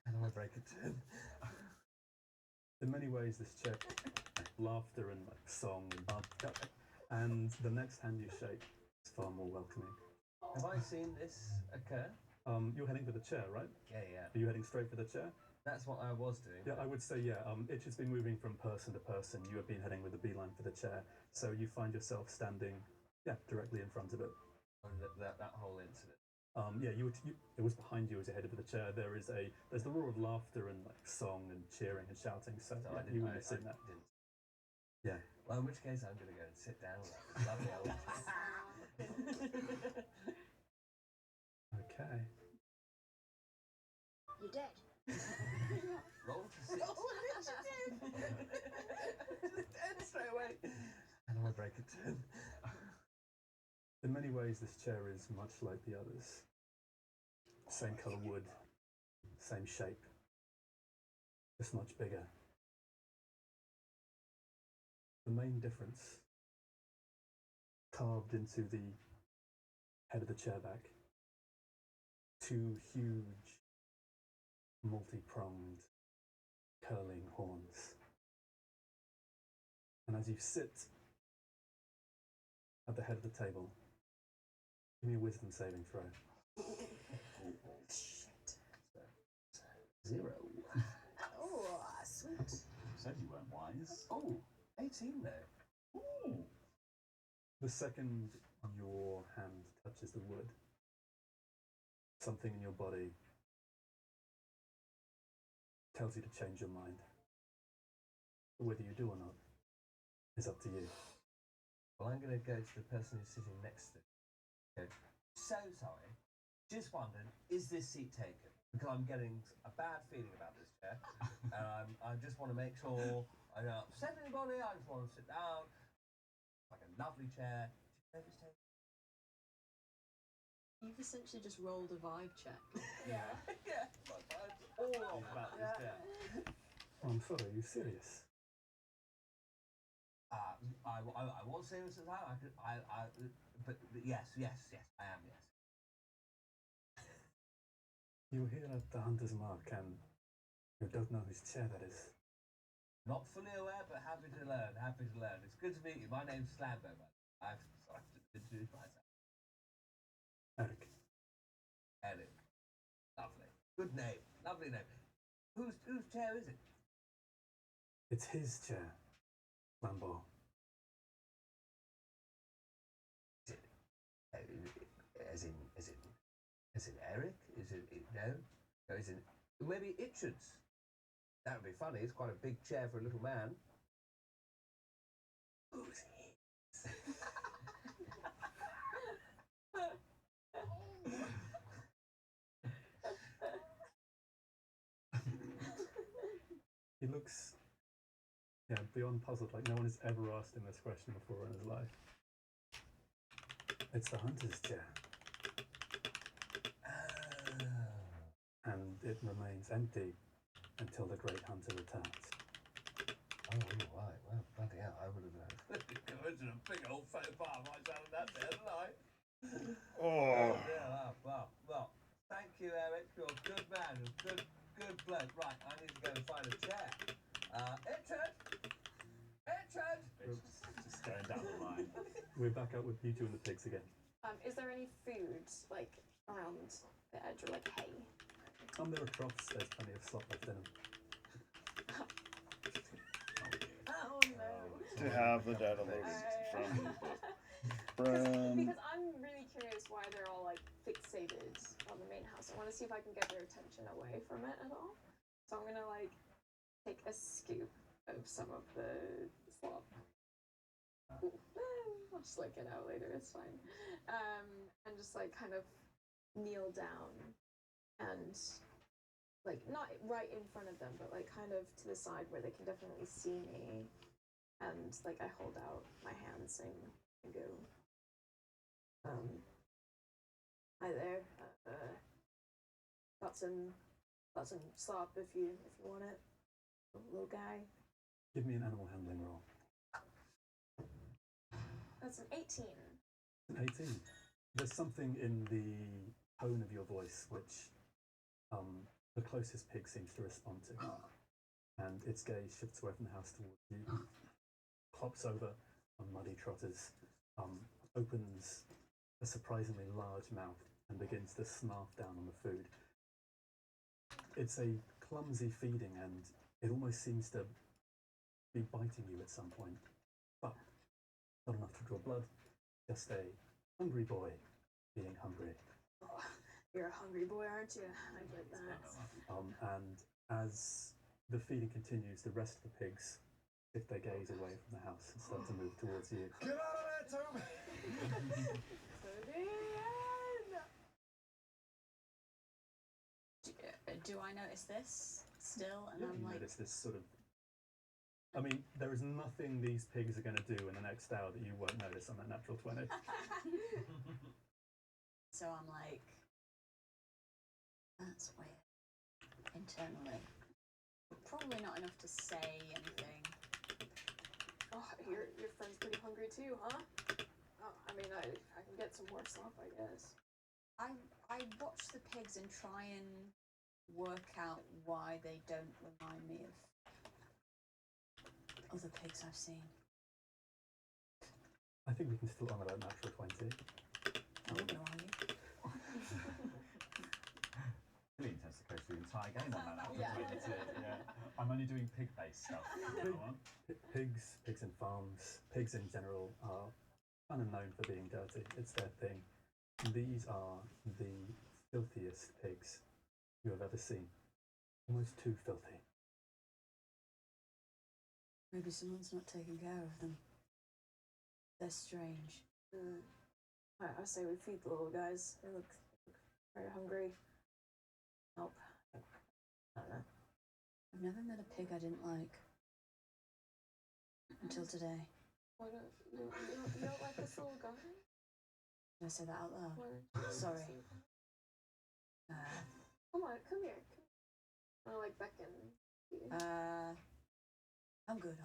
And I break it. In many ways, this chair, laughter and like song and the next hand you shake is far more welcoming. Have I seen this occur? You're heading for the chair, right? Yeah. Are you heading straight for the chair? That's what I was doing. Yeah, I would say, yeah. It's just been moving from person to person. You have been heading with a beeline for the chair. So you find yourself standing, directly in front of it. Oh, that whole incident. It was behind you as you headed for the chair. There's the roar of laughter and like song and cheering and shouting. So you would have seen that. Didn't. Yeah. Well, in which case I'm going to go and sit down. Lovely old. Okay. You're dead. Roll to 6. Dead straight away. And I break it. In many ways, this chair is much like the others. Same colour wood, same shape, just much bigger. The main difference, carved into the head of the chair back, 2 huge, multi-pronged, curling horns. And as you sit at the head of the table, give me a wisdom saving throw. Shit. 0. Oh, sweet. please. Oh, 18 now. Ooh. The second your hand touches the wood, something in your body tells you to change your mind. But whether you do or not is up to you. Well, I'm going to go to the person who's sitting next to me. Okay. So sorry. Just wondered, is this seat taken? Because I'm getting a bad feeling about this chair. And I just want to make sure I don't upset anybody. I just want to sit down. Like a lovely chair. Do you know if it's taken? You've essentially just rolled a vibe check. Yeah. Yeah. My vibe's all off about this chair. Oh, I'm sorry, are you serious? I was serious at that. But yes, I am, yes. You're here at the Hunter's Mark and you don't know whose chair that is. Not fully aware, but happy to learn. Happy to learn. It's good to meet you. My name's Slambo, man. I've introduced myself. Eric. Eric. Lovely. Good name. Lovely name. Whose chair is it? It's his chair, Lambo. Is it Eric? Is it no? No, is it maybe Richards? That would be funny. It's quite a big chair for a little man. Who's he? He looks, beyond puzzled, like no one has ever asked him this question before in his life. It's the Hunter's chair. And it remains empty until the Great Hunter returns. Oh, right. Well, bloody hell, I would have committed a big old faux pas myself that there, didn't I? Oh. Yeah, well, thank you, Eric. You're a good man. You're a good bloke. Right, I need to go and find a chair. Richard! Just going down the line. We're back out with you two and the pigs again. Is there any food like around the edge or like hay? There are troughs, there's plenty of slop left in them. Oh no. To have the data loaded from Because I'm really curious why they're all like fixated on the main house. I want to see if I can get their attention away from it at all. So I'm gonna like take a scoop of some of the slop. I'll just like get out later, it's fine. And just like kind of kneel down and like not right in front of them, but like kind of to the side where they can definitely see me. And like I hold out my hands and go, hi there. Got some slop if you want it, little guy. Give me an animal handling roll. That's an 18. An 18. There's something in the tone of your voice which the closest pig seems to respond to. And its gaze shifts away from the house towards you, clops over on muddy trotters, opens a surprisingly large mouth and begins to snarf down on the food. It's a clumsy feeding and it almost seems to be biting you at some point, but not enough to draw blood, just a hungry boy being hungry. Oh, you're a hungry boy, aren't you? I get that. And as the feeding continues, the rest of the pigs shift their gaze away from the house and start to move towards you. Get out of there, Toby! Do I notice this still? And Yeah, I'm you like, notice this sort of... I mean, there is nothing these pigs are going to do in the next hour that you won't notice on that natural 20. so I'm like, that's weird. Internally. Probably not enough to say anything. Oh, your friend's pretty hungry too, huh? Oh, I mean, I can get some more slop, I guess. I watch the pigs and try and work out why they don't remind me of other pigs I've seen. I think we can still honour that natural 20. I'm not gonna argue. Really intends to go through the entire game on that. Yeah. Yeah. I'm only doing pig-based stuff from now on. Pigs and farms, pigs in general are kind of known for being dirty. It's their thing. These are the filthiest pigs you have ever seen. Almost too filthy. Maybe someone's not taking care of them. They're strange. I say we feed the little guys. They look very hungry. Help. I don't know. I've never met a pig I didn't like. Until today. Why you don't like this little guy? Did I say that out loud? Why don't you Sorry. Come on, come here. I like beckon. I'm good,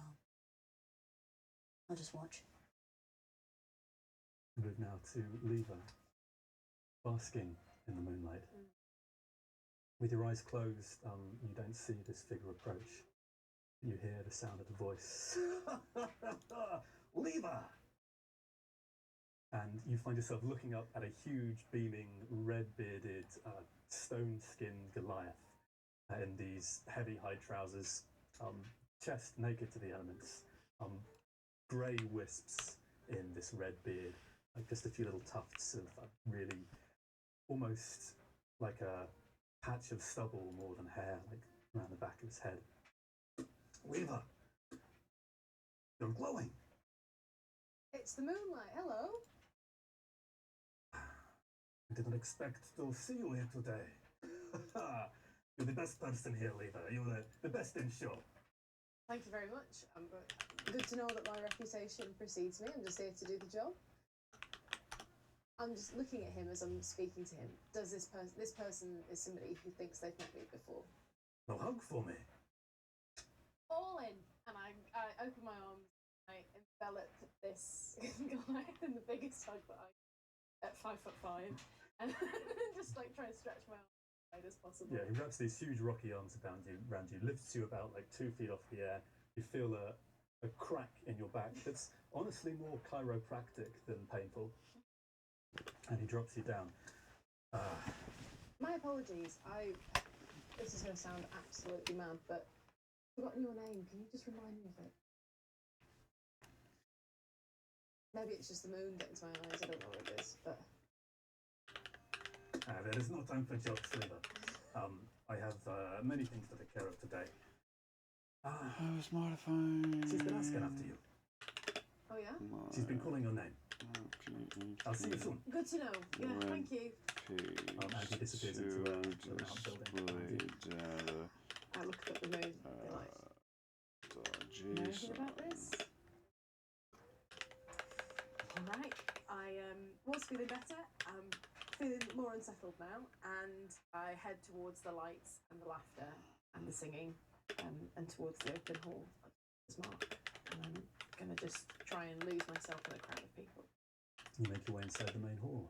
I'll just watch. Move now to Lever, basking in the moonlight. With your eyes closed, you don't see this figure approach. You hear the sound of the voice. Lever! And you find yourself looking up at a huge, beaming, red-bearded, stone-skinned Goliath in these heavy hide trousers, chest naked to the elements, grey wisps in this red beard, like just a few little tufts of really almost like a patch of stubble more than hair, like around the back of his head. Weaver, you're glowing. It's the moonlight. Hello. I didn't expect to see you here today. You're the best person here, Lever. You're the best in show. Thank you very much. Good to know that my reputation precedes me. I'm just here to do the job. I'm just looking at him as I'm speaking to him. Does this person is somebody who thinks they've met me before? No hug for me. All in, and I open my arms. I envelop this Goliath in the biggest hug that I at 5'5", and just like try and stretch my arms as wide as possible. Yeah, he wraps these huge rocky arms around you, lifts you about like 2 feet off the air. You feel a crack in your back that's honestly more chiropractic than painful. And he drops you down. My apologies. This is going to sound absolutely mad, but I've forgotten your name. Can you just remind me of it? Maybe it's just the moon getting to my eyes. I don't know what it is, but There is no time for jokes, Lever. I have many things to take care of today. How's modifying? She's been asking after you. oh yeah. She's been calling your name. I'll see you soon. Good to know. Yeah, thank you. And he disappears into the building. I look at the moon. Be like, know anything about this? All right. I was feeling better. I'm feeling more unsettled now, and I head towards the lights and the laughter and the singing, and towards the open hall of this mark. And I'm gonna just try and lose myself in a crowd of people. You make your way inside the main hall.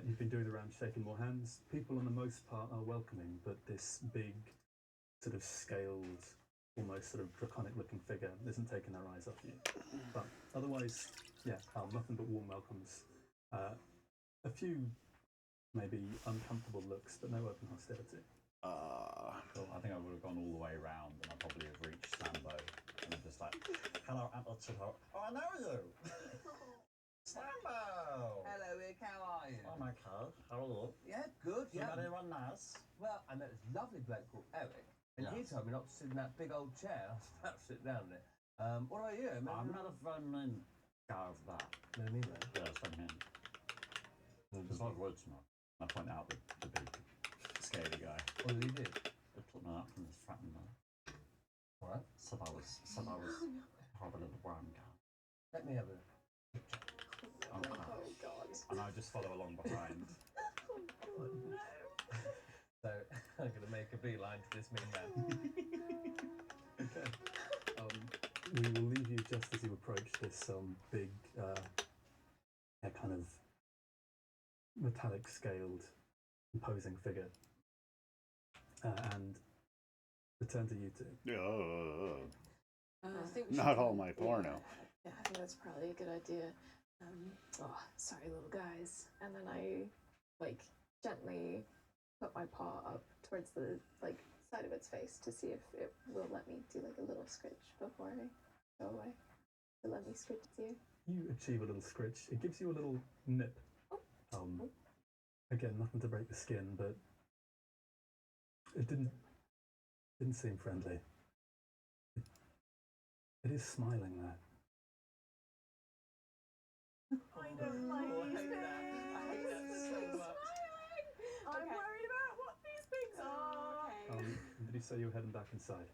You've been doing the round, shaking more hands. People, on the most part, are welcoming, but this big, sort of scaled, almost sort of draconic-looking figure isn't taking their eyes off you. But otherwise, yeah, nothing but warm welcomes. A few maybe uncomfortable looks, but no open hostility. Cool. I think I would have gone all the way around, and I probably have reached Sambo, and I'm just like, hello, oh, I know you. Sambo! Hello, Rick, how are you? Oh my God, how are you? Yeah, good, You yeah. met anyone nice? Well, I met this lovely bloke called Eric, and he Yes. told me not to sit in that big old chair. I was about to sit down in it. What about you? I'm not a feminine guy of that. No, neither. Yes, I'm him. There's a lot of words now. I point out the big, scaly guy. What did he do? They took me out from this fratting man. What? Said I was horrible little brown guy. Let me have a... Okay. Oh God. And I just follow along behind. So, I'm going to make a beeline to this mean man. Okay. We will leave you just as you approach this big, kind of metallic scaled, imposing figure. And return to you two. I think we Not should all go- my porno. Yeah, I think that's probably a good idea. Sorry, little guys. And then I, like, gently put my paw up towards the side of its face to see if it will let me do like a little scritch before I go away. Will let me scritch its ear. You achieve a little scritch. It gives you a little nip. Again, nothing to break the skin, but it didn't seem friendly. It is smiling there. I don't like these things. I hate that so much. I'm worried about what these things are. Did you say you were heading back inside?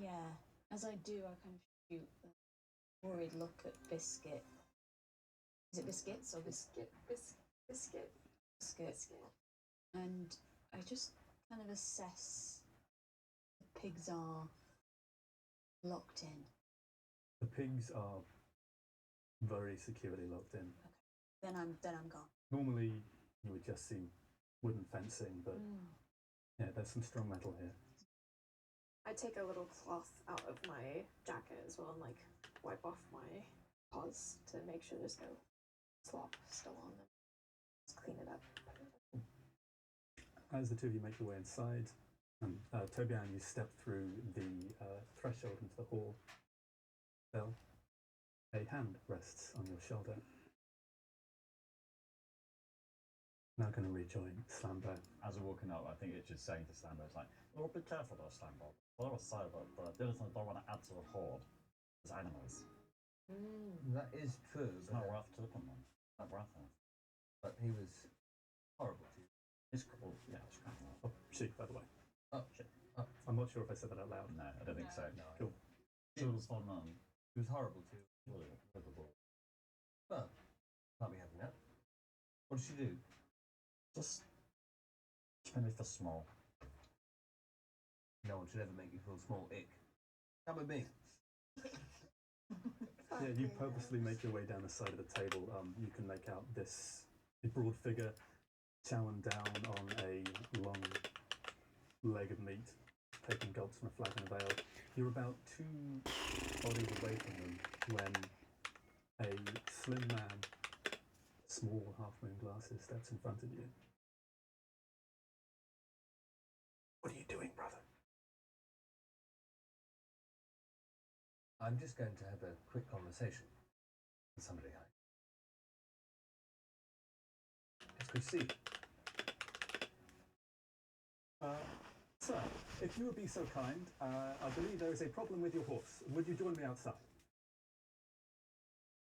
Yeah. As I do, I kind of shoot a worried look at Biscuit. Is it Biscuits or Biscuit? Biscuit. And I just kind of assess the pigs are locked in. The pigs are very securely locked in. Then I'm gone. Normally, you would just see wooden fencing, but yeah, there's some strong metal here. I take a little cloth out of my jacket as well and wipe off my paws to make sure there's no slop still on them. Just clean it up. As the two of you make your way inside, Tobian, you step through the threshold into the hall. Bell, a hand rests on your shoulder. Now going to rejoin Slambo. As we're walking up, I think it's just saying to Slambo, it's like, "Oh, be careful though, Slambo. They're a silent, but I don't want to add to the horde. There's animals. That is true. It's not worth keeping them. Not worth it." But he was horrible to you. It's cool. Yeah, it's kind of. Oh, she, by the way. Oh, shit. Oh. I'm not sure if I said that out loud. No, I don't think so. No. Cool. He was horrible to you. Well, can't be having that. What did she do? Just made me feel small. No one should ever make you feel small, ick. Come with me. Yeah, you purposely make your way down the side of the table. You can make out this broad figure chowing down on a long leg of meat, taking gulps from a flagon of ale. You're about 2 bodies away from them when a slim man, small half-moon glasses, steps in front of you. What are you doing, brother? I'm just going to have a quick conversation with somebody I. It's good to see you. Sir, if you would be so kind, I believe there is a problem with your horse. Would you join me outside?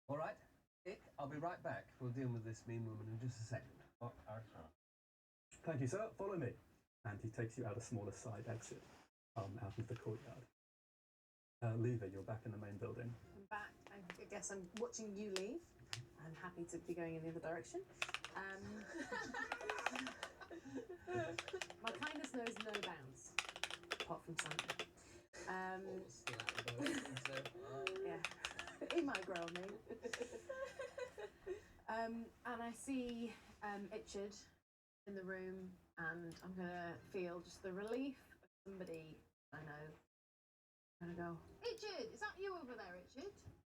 All right, Ick, I'll be right back. We'll deal with this mean woman in just a second. Oh, Thank you, sir. Follow me. And he takes you out a smaller side exit, out of the courtyard. Lever, you're back in the main building. I'm back. I guess I'm watching you leave. I'm happy to be going in the other direction. My kindness knows no bounds, apart from Santa. Yeah, he might grow on me. And I see Ichard in the room, and I'm gonna feel just the relief of somebody I know. I'm gonna go, Ichard, is that you over there, Ichard?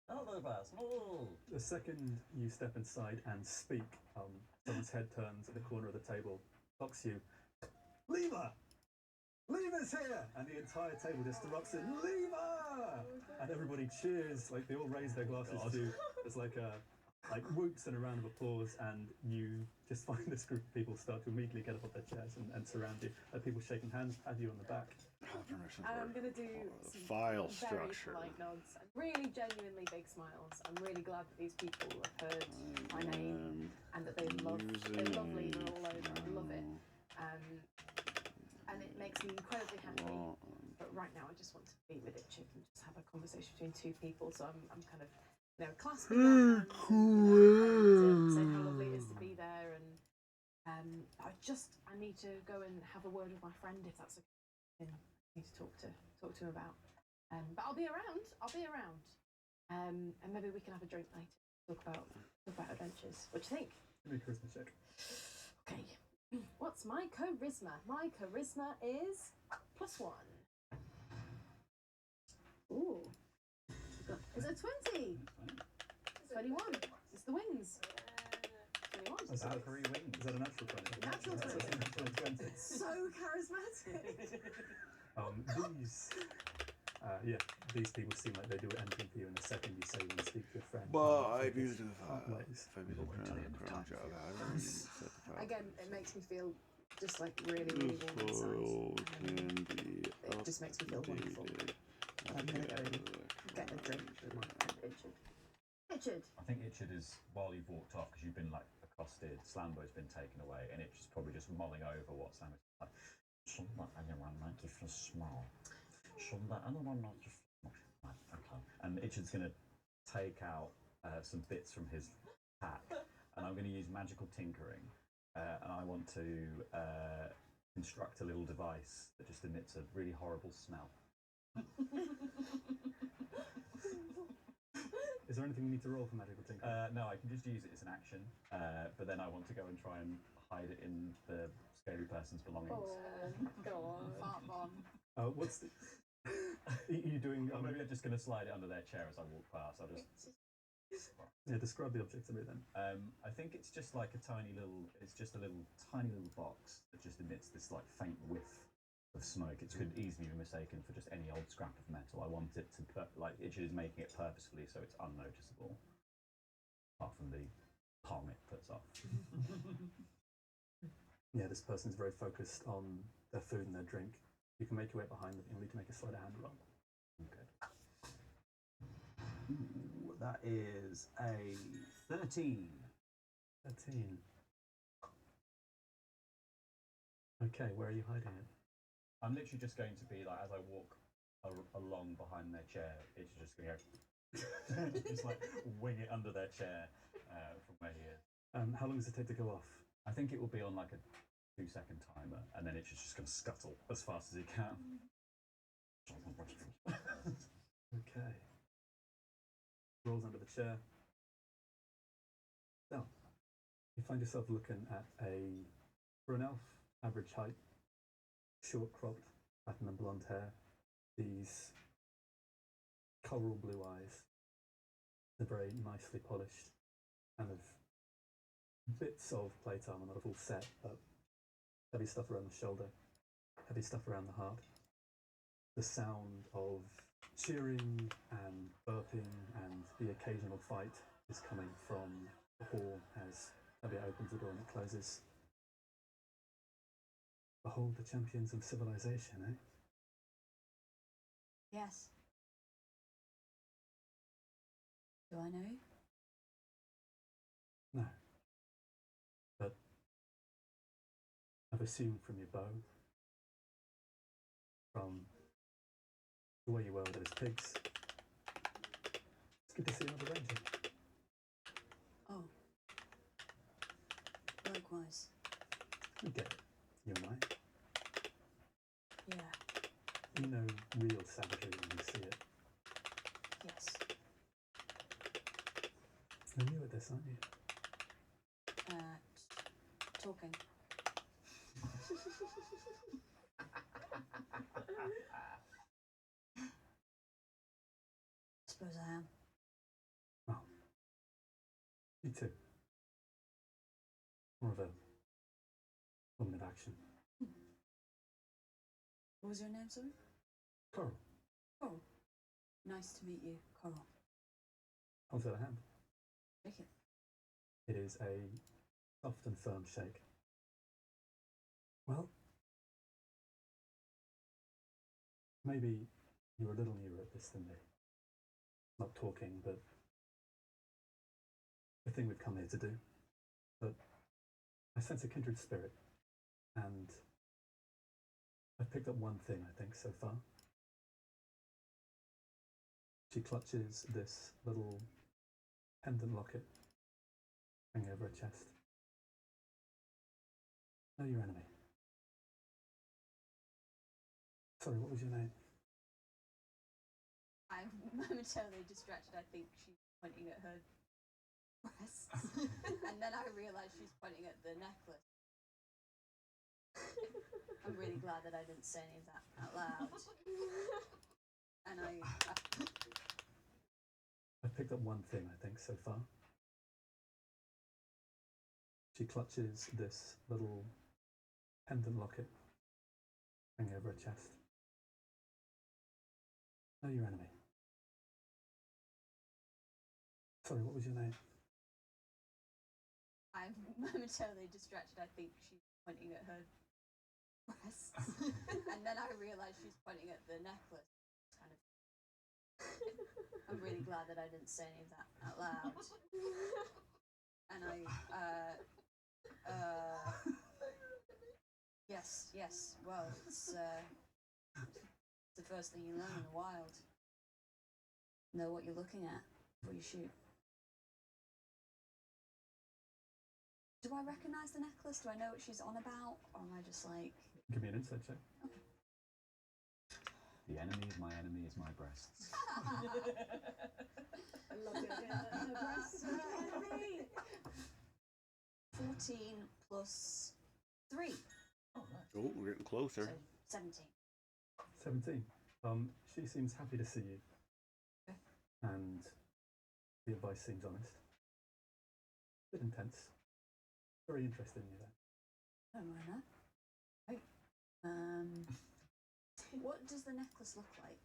Hello there, small. The second you step inside and speak, someone's head turns at the corner of the table, clocks you. Lever! Lever's here! And the entire table just erupts in, Lever! And everybody cheers, they all raise their glasses to you. There's whoops and a round of applause, and you just find this group of people start to immediately get up off their chairs and surround you. People shaking hands, pat you on the back. I'm going to do some file very structure. polite nods and really genuinely big smiles. I'm really glad that these people have heard my name and that they love Lever all over. I love it. And it makes me incredibly happy. But right now I just want to be with Ichard and just have a conversation between 2 people. So I'm kind of, clasping their hands and saying how lovely it is to be there. And I need to go and have a word with my friend if that's okay. I need to talk to him about. But I'll be around. And maybe we can have a drink later. Talk about adventures. What do you think? Give me a charisma check. Okay. What's my charisma? My charisma is +1. Ooh. Is it 20? 21. It's the wings. 21. Is that a natural 20? charismatic. These people seem like they do anything for you in a second you say you want to speak to a friend. Bye, beautiful. Ways. Again, it makes me feel just like really, really warm inside. It just makes me feel wonderful. I'm gonna go and get a drink. Richard. I think Itchard is, while you've walked off, because you've been like accosted, Slambo's been taken away, and Itchard's probably just mulling over what Slambo's like. Shouldn't let anyone make you feel small. Shouldn't let anyone make you feel small. Okay. And Itchard's going to take out some bits from his pack, and I'm going to use magical tinkering, and I want to construct a little device that just emits a really horrible smell. Is there anything you need to roll for magical tinkering? No, I can just use it as an action, but then I want to go and try and hide it in the scary person's belongings. Go on. Fart bomb. What's the... Are you doing... maybe I'm just going to slide it under their chair as I walk past. I'll just... Yeah, describe the object to me then. I think it's just like a tiny little... It's just a little tiny little box that just emits this like faint whiff of smoke. It could easily be mistaken for just any old scrap of metal. I want it to Itchard is making it purposefully so it's unnoticeable, apart from the palm it puts off. Yeah, this person's very focused on their food and their drink. You can make your way behind them. You'll need to make a sleight of hand roll. Okay. Ooh, that is a 13. 13. Okay, where are you hiding it? I'm literally just going to be like, as I walk along behind their chair, it's just going to go, just like wing it under their chair from where he is. How long does it take to go off? I think it will be on like a 2-second timer, and then it's just going to scuttle as fast as it can. Okay. Rolls under the chair. Now, you find yourself looking at for an elf, average height, short cropped, platinum blonde hair, these coral blue eyes, they're very nicely polished, kind of bits of plate armor, not a full set, but heavy stuff around the shoulder, heavy stuff around the heart. The sound of cheering and burping and the occasional fight is coming from the hall as Tabia opens the door and it closes. Behold the champions of civilization, eh? Yes. Do I know you? No. But I've assumed from your bow, from the way you were with those pigs, it's good to see another ranger. Oh. Likewise. You get it, you and I. Yeah. You know real savagery when you see it. Yes. You're new at this, aren't you? Talking. Suppose I am. Well, you too. More of a woman of action. What was your name, sorry? Coral. Coral. Nice to meet you, Coral. Hold out a hand. Take it. It is a soft and firm shake. Well, maybe you're a little newer at this than me. Not talking, but the thing we've come here to do. But I sense a kindred spirit, and I've picked up one thing, I think, so far. She clutches this little pendant locket hanging over her chest. Know your enemy. Sorry, what was your name? I'm momentarily distracted. I think she's pointing at her breasts. And then I realise she's pointing at the necklace. I'm really glad that I didn't say any of that out loud. And I've picked up one thing, I think, so far. She clutches this little pendant locket hang over a chest. Know your enemy. Sorry, what was your name? I'm momentarily distracted. I think she's pointing at her breasts. And then I realise she's pointing at the necklace. Kind of. I'm really glad that I didn't say any of that out loud. And yes, well, it's the first thing you learn in the wild. Know what you're looking at before you shoot. Do I recognise the necklace? Do I know what she's on about? Or am I just like... Give me an insight check. Okay. The enemy is my breasts. I love the idea that her breasts are her enemy. 14 plus 3. Oh, we're getting closer. So 17. 17. She seems happy to see you. Okay. And the advice seems honest. A bit intense. Very interested in you there. I don't mind that. Right. What does the necklace look like?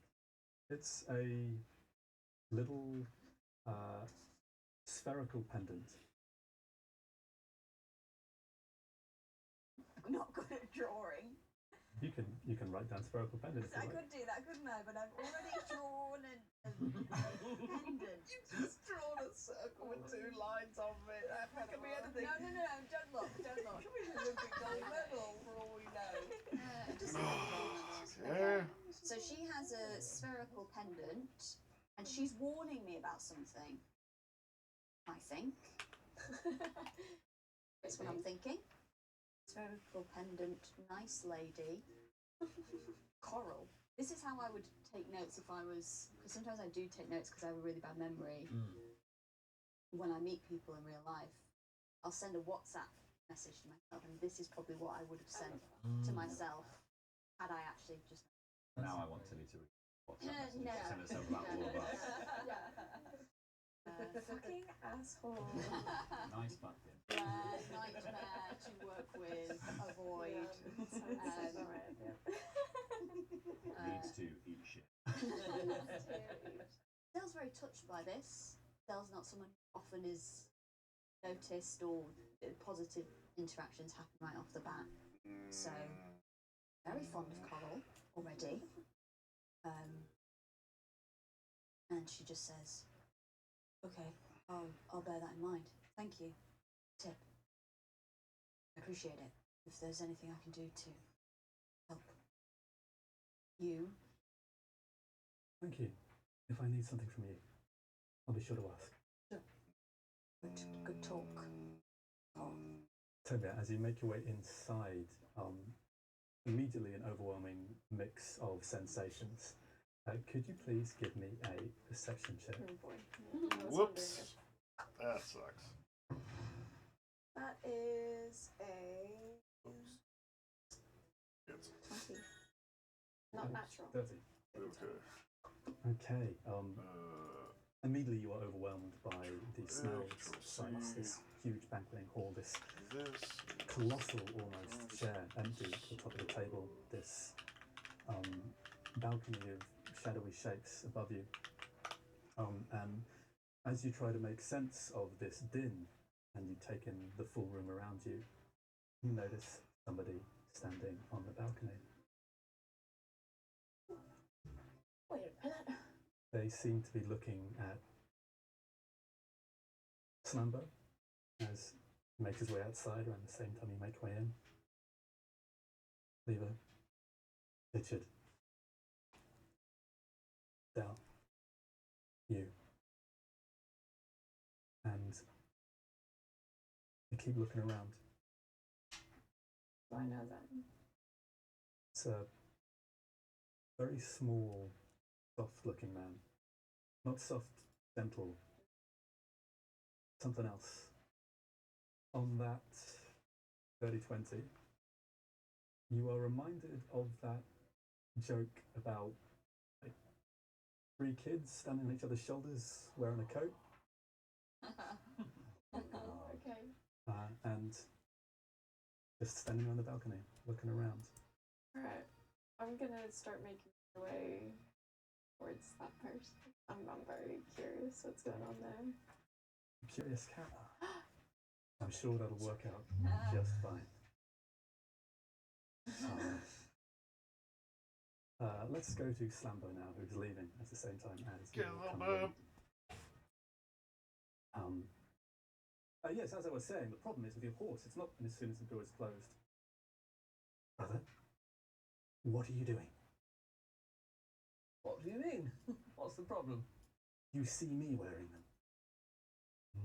It's a little spherical pendant. I'm not good at drawing. You can write down spherical pendant if you I like. could do that, couldn't I? But I've already drawn a pendant. You've just drawn a circle with 2 lines on it. That could be anything. No, don't look. It could be Olympic gold medal for all we know. Just a little Yeah. So she has a spherical pendant, and she's warning me about something. I think. That's what I'm thinking. Spherical pendant, nice lady. Coral. This is how I would take notes if I was... Because sometimes I do take notes because I have a really bad memory. When I meet people in real life, I'll send a WhatsApp message to myself, and this is probably what I would have sent to myself had I actually just... Now I want Tilly to WhatsApp message. No. Send herself about all of us. Fucking asshole. Nice button. Nightmare to work with, avoid. Leads to eat shit. Dell's very touched by this. Dell's not someone who often is noticed or positive interactions happen right off the bat. So, very fond of Coral already. And she just says, okay, I'll bear that in mind. Thank you. Tip. I appreciate it. If there's anything I can do to help you. Thank you. If I need something from you, I'll be sure to ask. Sure. Good talk. Toby, as you make your way inside, immediately an overwhelming mix of sensations. Could you please give me a perception check? Oh boy. Whoops. That sucks. That is a 20. Not natural. 30. Okay. Immediately you are overwhelmed by the smells, sights, this huge banqueting hall, this colossal almost chair empty at the top of the table, this balcony of shadowy shapes above you. And as you try to make sense of this din and you take in the full room around you, you notice somebody standing on the balcony. Wait a minute. They seem to be looking at Slambo as he makes his way outside around the same time you make your way in. Lever, Richard, Del, you. And they keep looking around. I know that. It's a very small, soft-looking man. Not soft, gentle. Something else. On that 30-20, you are reminded of that joke about like 3 kids standing on each other's shoulders wearing a coat. Okay. And just standing on the balcony, looking around. Alright. I'm gonna start making my way towards that person. I'm very curious what's going on there. Curious cat. I'm sure that'll work out just fine. Let's go to Slambo now, who's leaving at the same time as you're coming in. Yes, as I was saying, the problem is with your horse. It's not as soon as the door is closed. Brother, what are you doing? What do you mean? What's the problem? You see me wearing them.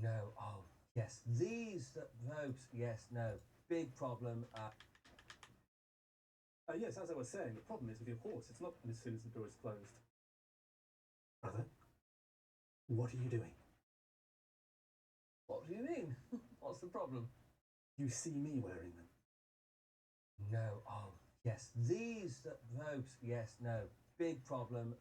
No, oh, yes, these robes, yes, no, big problem. Yes, as I was saying, the problem is with your horse. It's not as soon as the door is closed. Brother, what are you doing? What do you mean? What's the problem? You see me wearing them. No, oh, yes, these robes, yes, no, big problem.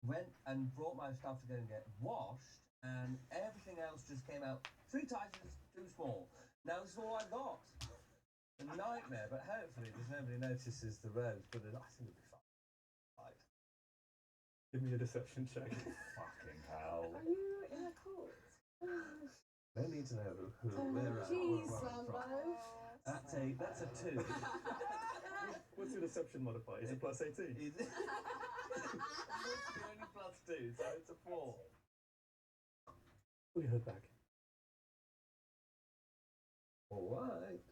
Went and brought my stuff to go and get washed, and everything else just came out 3 sizes too small. Now this is all I got. A nightmare, but hopefully there's nobody notices the robes, but I think it'll be fine. Right. Give me a deception check. Fucking hell. Are you in a cult? No need to know who we're Jeez, from. Slambo. That's a 2. What's your deception modifier? Is it plus 18? It's only plus 2, so it's a 4. Pull your hood back. All right.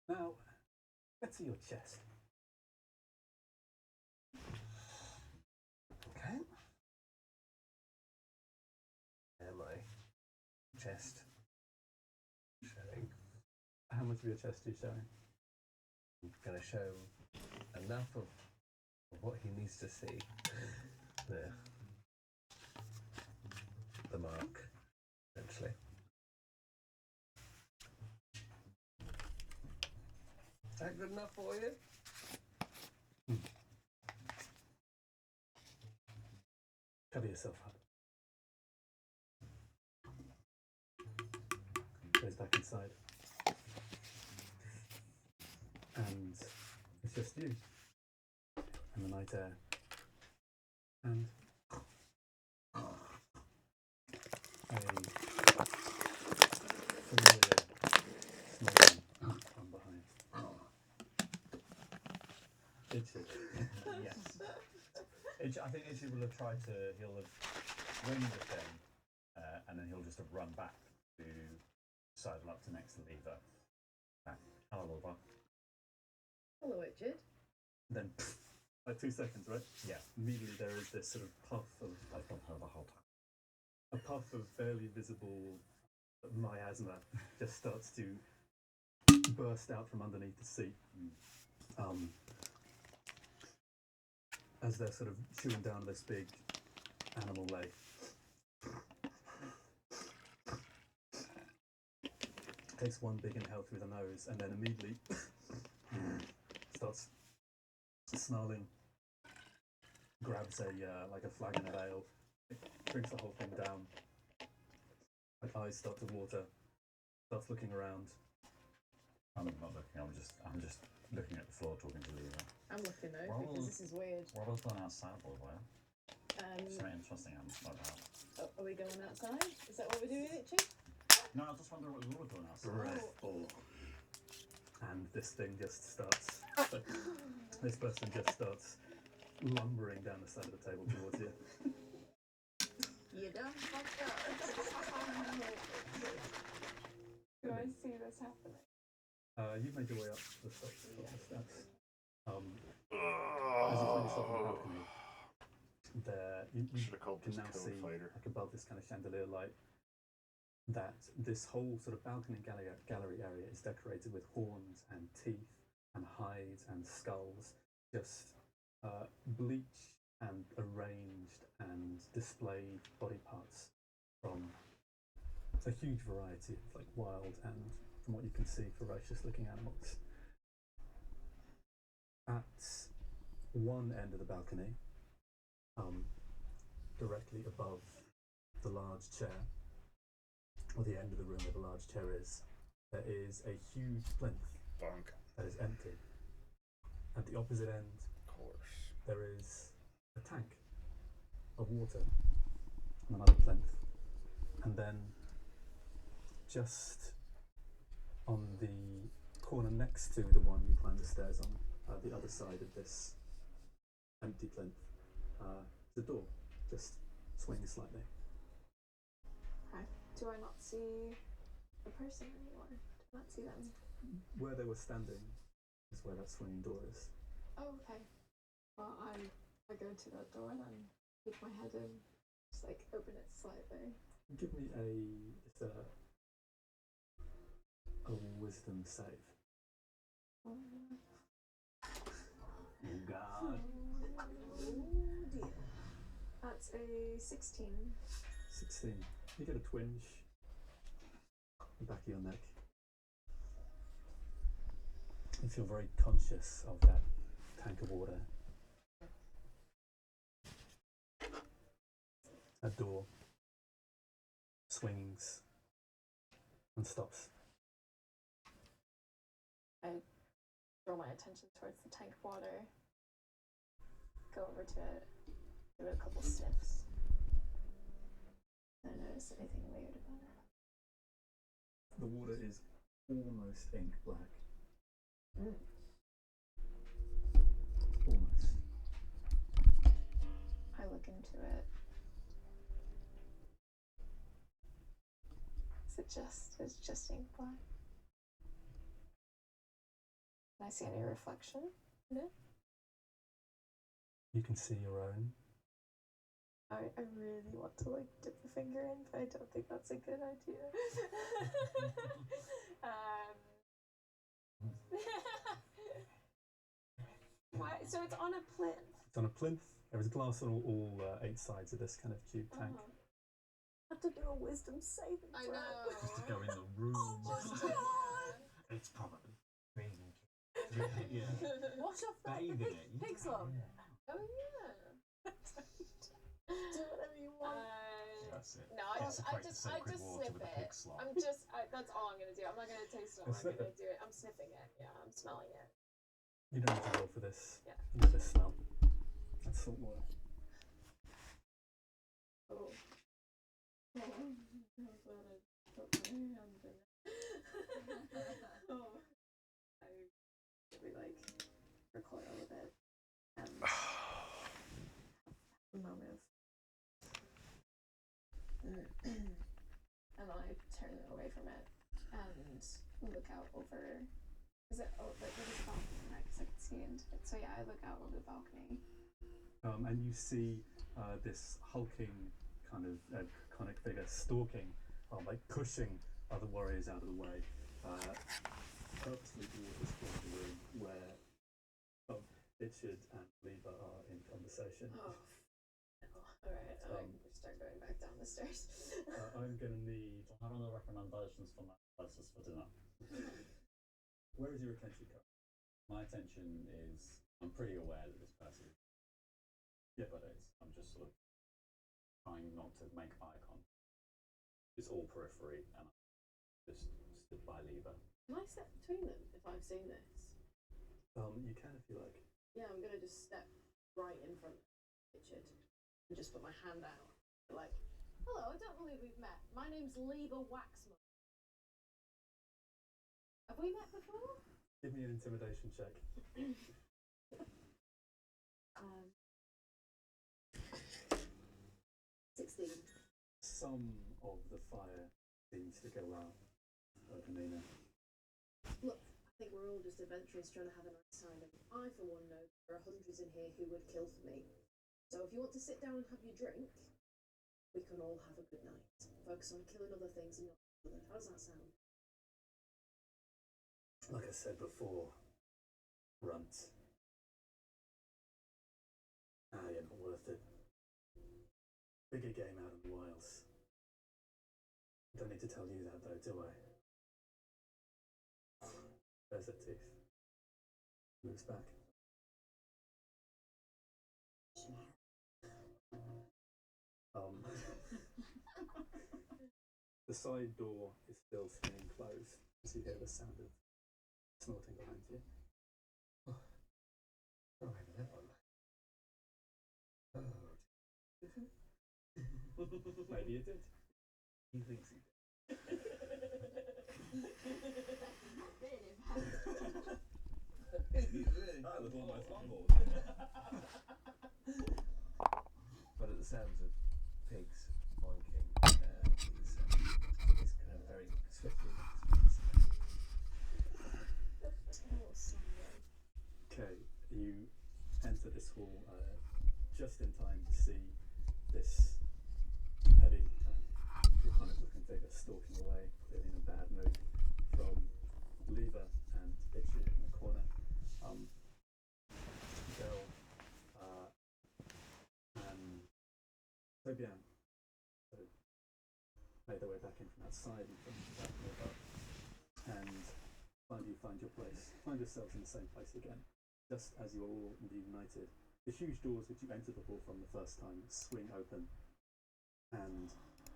Now, let's see your chest. Okay. And my chest showing. How much of your chest are you showing? I'm going to show enough of what he needs to see. There. The mark, essentially. Is that good enough for you? Cover yourself up. Goes back inside. And it's just you. And the night air. And a familiar smoking from behind. Itchy. Yes. Itchy, I think Itchy will have tried to, he'll have winged the thing, and then he'll just have run back to sidle up to next to Lever. Hello, Lever. Hello, Richard. Then, like 2 seconds, right? Yeah. Immediately there is this sort of puff of, I've done her the whole time. a puff of barely visible miasma just starts to burst out from underneath the seat. As they're sort of chewing down this big animal leg. Takes one big inhale through the nose and then immediately starts snarling, grabs like a flagon of ale, drinks the whole thing down. Like eyes start to water, starts looking around. I'm not looking, I'm just looking at the floor talking to Lever. I'm looking though, because this is weird. What else going outside, by the way? Something interesting happened like that. Are we going outside? Is that what we're doing, Itchy? No, I was just wondering what we were doing outside. Breathful. And this thing just starts, this person just starts lumbering down the side of the table towards you. You done fucked up. Do I see this happening? You've made your way up the steps. As you find yourself on the balcony, there you can now see, like above this kind of chandelier light, that this whole sort of balcony gallery area is decorated with horns and teeth and hides and skulls, just bleached and arranged and displayed body parts from a huge variety of like wild and, from what you can see, ferocious looking animals. At one end of the balcony, directly above the large chair, or the end of the room where the large chair is, there is a huge plinth that is empty. At the opposite end, of course, there is a tank of water and another plinth. And then just on the corner next to the one you climbed the stairs on, the other side of this empty plinth, the door just swings slightly. Okay. Do I not see the person anymore? Do I not see them? Where they were standing is where that swinging door is. Oh, okay. Well, I go to that door then, peek my head in, just like open it slightly. Give me a wisdom save. Oh God. dear. That's a 16. 16. You get a twinge in the back of your neck. You feel very conscious of that tank of water. A door swings and stops. I draw my attention towards the tank of water, go over to it, give it a couple sniffs. Don't notice anything weird about it. The water is almost ink black. Almost. I look into it. It's just ink black. Can I see any reflection in it? You can see your own. I really want to like dip the finger in, but I don't think that's a good idea. Why? So it's on a plinth. It's on a plinth. There is glass on all 8 sides of this kind of tube tank. I have to do a wisdom saving throw. I know. Just to go in the room. Oh my god! It's probably being. Yeah. Wash off that Bathing it. pig slop. Oh yeah. Do whatever you want. That's it. No, I Consecrate just the sacred water sniff with a it. pig slop. That's all I'm gonna do. I'm not gonna taste it. I'm not gonna do it. I'm sniffing it. Yeah, I'm smelling it. You don't need to roll for this. Yeah. You just smell. That's salt water. Oh. Oh, I'm glad I put my hand in it. Oh. I really like recoil a bit and a moment. And then I turn away from it and look out over. Is it like there's a balcony, right? Because I can see into it. So yeah, I look out over the balcony. And you see this hulking kind of iconic figure stalking, like pushing other warriors out of the way, purposely toward this part of the room where Richard and Leva are in conversation. Oh. Alright, I start going back down the stairs. I'm going to need... I don't know recommendations for my places for dinner. Where is your attention going? My attention is, I'm pretty aware that this person is, but I'm just sort of trying not to make eye contact. It's all periphery, and I just stood by Leva. Can I step between them if I've seen this? You can if you like. Yeah, I'm gonna just step right in front of Richard and just put my hand out. Like, hello, I don't believe we've met. My name's Leva Waxman. Have we met before? Give me an intimidation check. 16. Some of the fire seems to go out of Nina. Look, I think we're all just adventurers trying to have a nice time, and I, for one, know there are hundreds in here who would kill for me. So if you want to sit down and have your drink, we can all have a good night. Focus on killing other things and not each other. How does that sound? Like I said before, Runt. You're not worth it. Bigger game out in the wilds. Don't need to tell you that though, do I? There's that tooth. Moves back. The side door is still swinging closed. as you hear the sound of snorting behind you. Oh, over that one. Oh. Maybe you did. He thinks he did. That was almost fumbled. But at the sounds of pigs moinking, he's kind of very swiftly. Okay, you enter this hall just in time to see this heavy, looking figure stalking away, clearly in a bad mood, from Lever and Itchy in the corner. Bell and Fabian made their way back in from outside and from the back above, and find your place. Find yourselves in the same place again, just as you are all reunited. The huge doors which you entered the hall from the first time swing open, and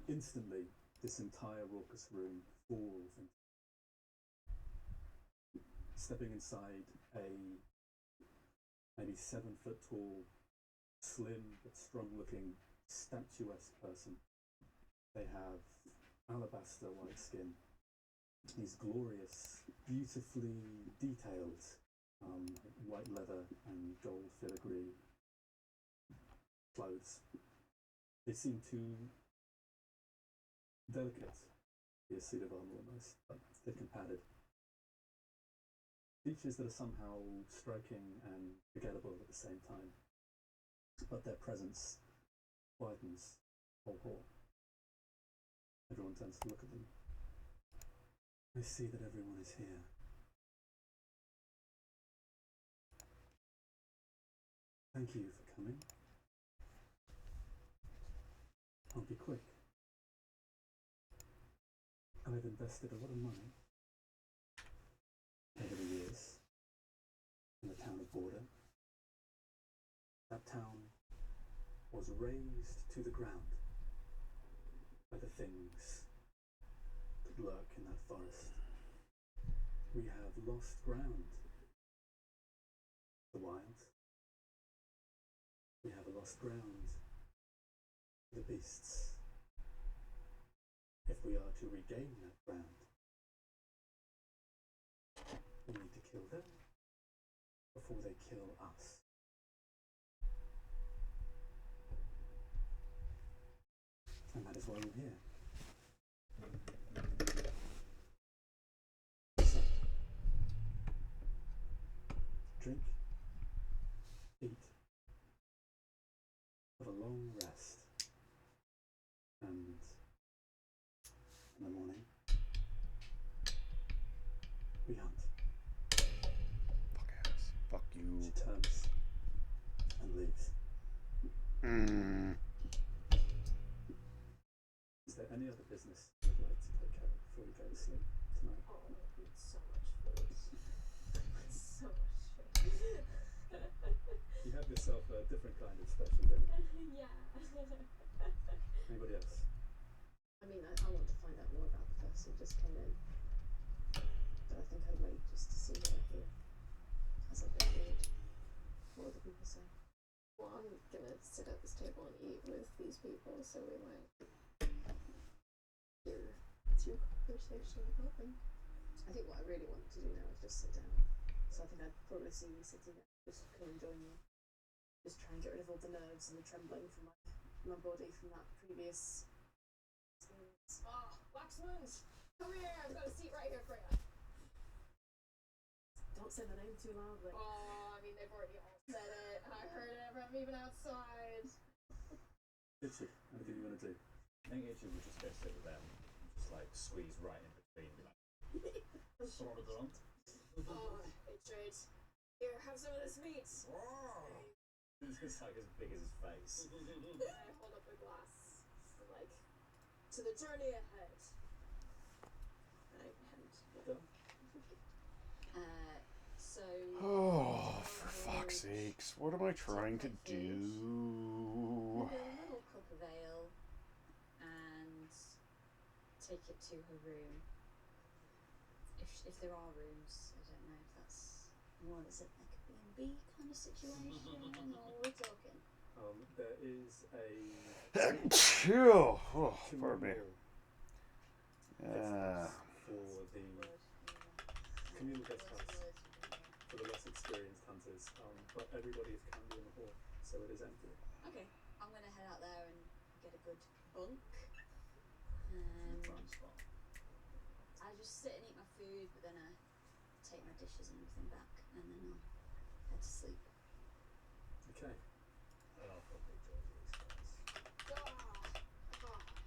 instantly this entire raucous room falls into. Stepping inside a maybe 7 foot tall, slim but strong looking, statuesque person. They have alabaster white skin, these glorious, beautifully detailed white leather and gold filigree clothes. They seem too delicate to be a suit of armor almost, but thick and padded. Features that are somehow striking and forgettable at the same time, but their presence widens the whole hall. Everyone turns to look at them. I see that everyone is here. Thank you for coming. I'll be quick. I've invested a lot of money over the years in the town of Border. That town was razed to the ground by the things that lurk in that forest. We have lost ground. The wild. We have lost ground. The beasts. If we are to regain that ground, we need to kill them before they kill us. And that is why we're here. So, drink, eat, have a long rest, and in the morning, we hunt. Fuck ass. Fuck you. She turns and leaves. Is there any other business you would like to take care of before you go to sleep tonight? Oh, I eat so much food. So much food. You have yourself a different kind of special dinner. Yeah. Anybody else? I mean, I want to find out more about the person who just came in. But I think I'd wait just to see what I hear. As I've been weird. What other people say? Well, I'm gonna sit at this table and eat with these people, so we might hear your conversation about them. I think what I really want to do now is just sit down. So I think I'd probably see you sitting there, just come and join you. Just try and get rid of all the nerves and the trembling from my body from that previous experience. Oh, Waxmans! Come here! I've got a seat right here for you. Don't say the name too loudly. Oh, I mean, they've already all said it. I heard it from even outside. Itchy, anything you want to do? I think Itchy would just go sit with them and just like squeeze right in between. Sort of on. Oh, hey, Trade. Here, have some of this meat. It's like as big as his face. I hold up a glass. I'm like, to the journey ahead. And I hand it. So. Oh, for fuck's sakes. What am I trying to do? With a little cup of ale and take it to her room. if there are rooms, I don't know if that's more as like a B&B kind of situation, or we're talking. There is a Chill. Oh, pardon me. Yeah. for the communal guest house for the less experienced hunters, but everybody is currently in the hall, so it is empty. Okay, I'm gonna head out there and get a good bunk. I just sit and eat my food, but then I take my dishes and everything back, and then I'll head to sleep. Okay. And I'll probably join these guys.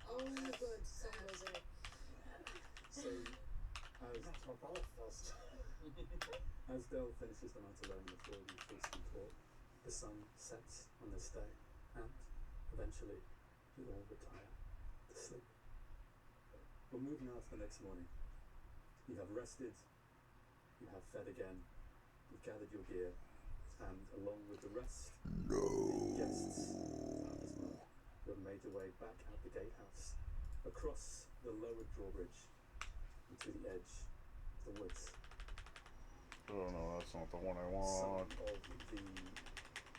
Oh, good. Some music. So, as Dell finishes the night alone before you feast and talk, the sun sets on this day, and eventually you all retire to sleep. We're moving on to the next morning. You have rested, you have fed again, you've gathered your gear, and along with the rest of the guests as well, you have made your way back out the gatehouse, across the lowered drawbridge, and to the edge of the woods. Oh no, that's not the one I Some want. of the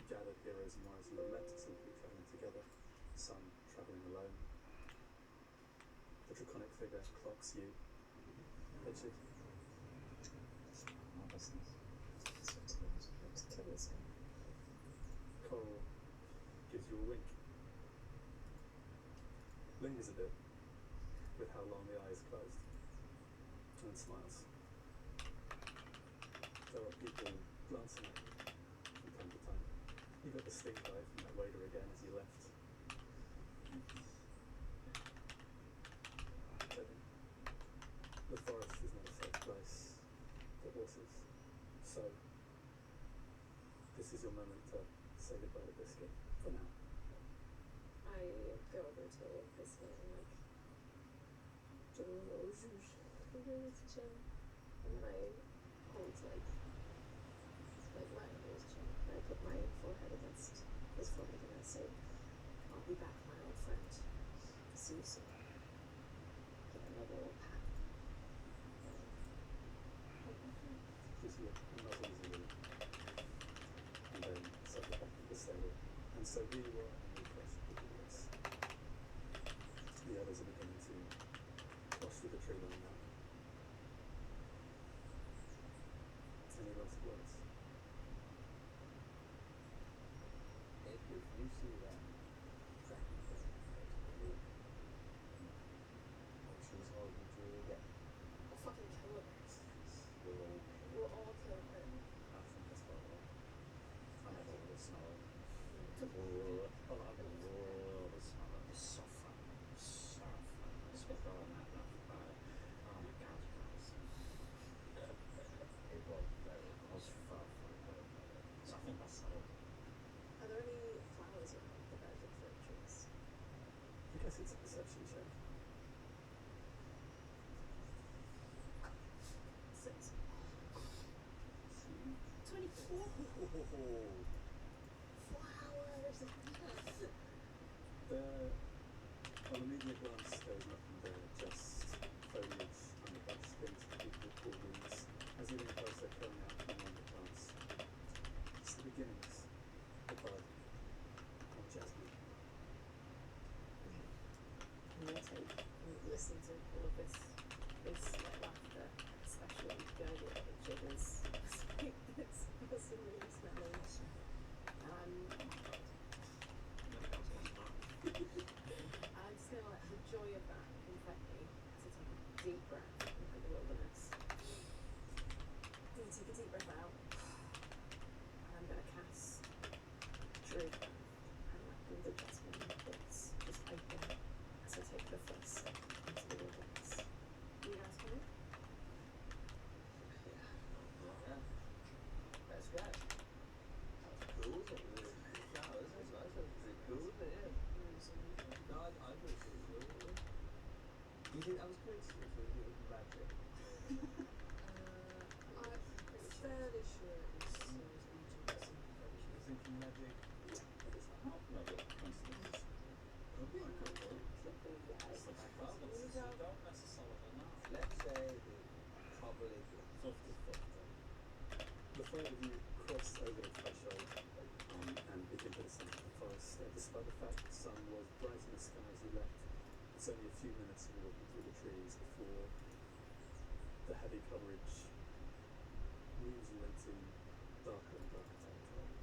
gathered heroes and warriors you have met seem to be travelling together, some travelling alone. The draconic figure clocks you. Richard. Coral gives you a wink. Lingers a bit with how long the eye is closed, and smiles. There are people glancing at you from time to time. You got the stink eye from that waiter again as you left. The forest is not a safe place for horses, so this is your moment to say goodbye to Biscuit for now. I go over to Biscuit and like give him a little zhoosh and go to chin, and then I hold like right under his chin, and I put my forehead against his forehead and I say, "I'll be back, my old friend. See you soon." Give him a little pat. Just look and not easily, and then settle back at the stable. And so here you are in the fresh woods. The others are beginning to cross through the tree line now. Any last words? If you see that dragon thing, I'm sure it's horrible to you again. I'll fucking kill him. We'll all kill him. I think that's about right. I have all this knowledge. I'll have all this knowledge. It's so fun. So fun. It's been throwing that laugh about it. Oh my god, guys. It was far fun. So I think that's all. Are there any flowers around the verge of fruit trees? I guess it's a perception check. 6. 24. Flowers! There, on immediate glance, there's nothing there, just foliage and the bush things that people call leaves. As you get closer, curling out from among the plants. It's the beginnings, the bud of jasmine. I'm going to take and listen to all of this like laughter, especially going to the picture is it's really smelling. I'm just going to let the joy of that infect me to take a deep breath into the wilderness. I'm going to take a deep breath out, and I'm going to cast Druid Breath, and like all the jasmine bits just open as I take the first step into the wilderness. You guys coming? Let's go. That was cool, wasn't it? The flowers, that's nice. That was pretty cool, wasn't it? Yeah. No, I thought it was really cool. Do you think that was coincidence or do you think it was magic? I'm fairly sure it was magic. You're thinking magic? It's not magic, coincidence. Could be. Could be, yeah. Well, don't necessarily know. Let's say that probably of the fog zone. The five of you cross over the threshold and begin to descend into the forest. Despite the fact the sun was bright in the sky as you left, it's only a few minutes of walking through the trees before the heavy coverage moves you into darker and darker territory.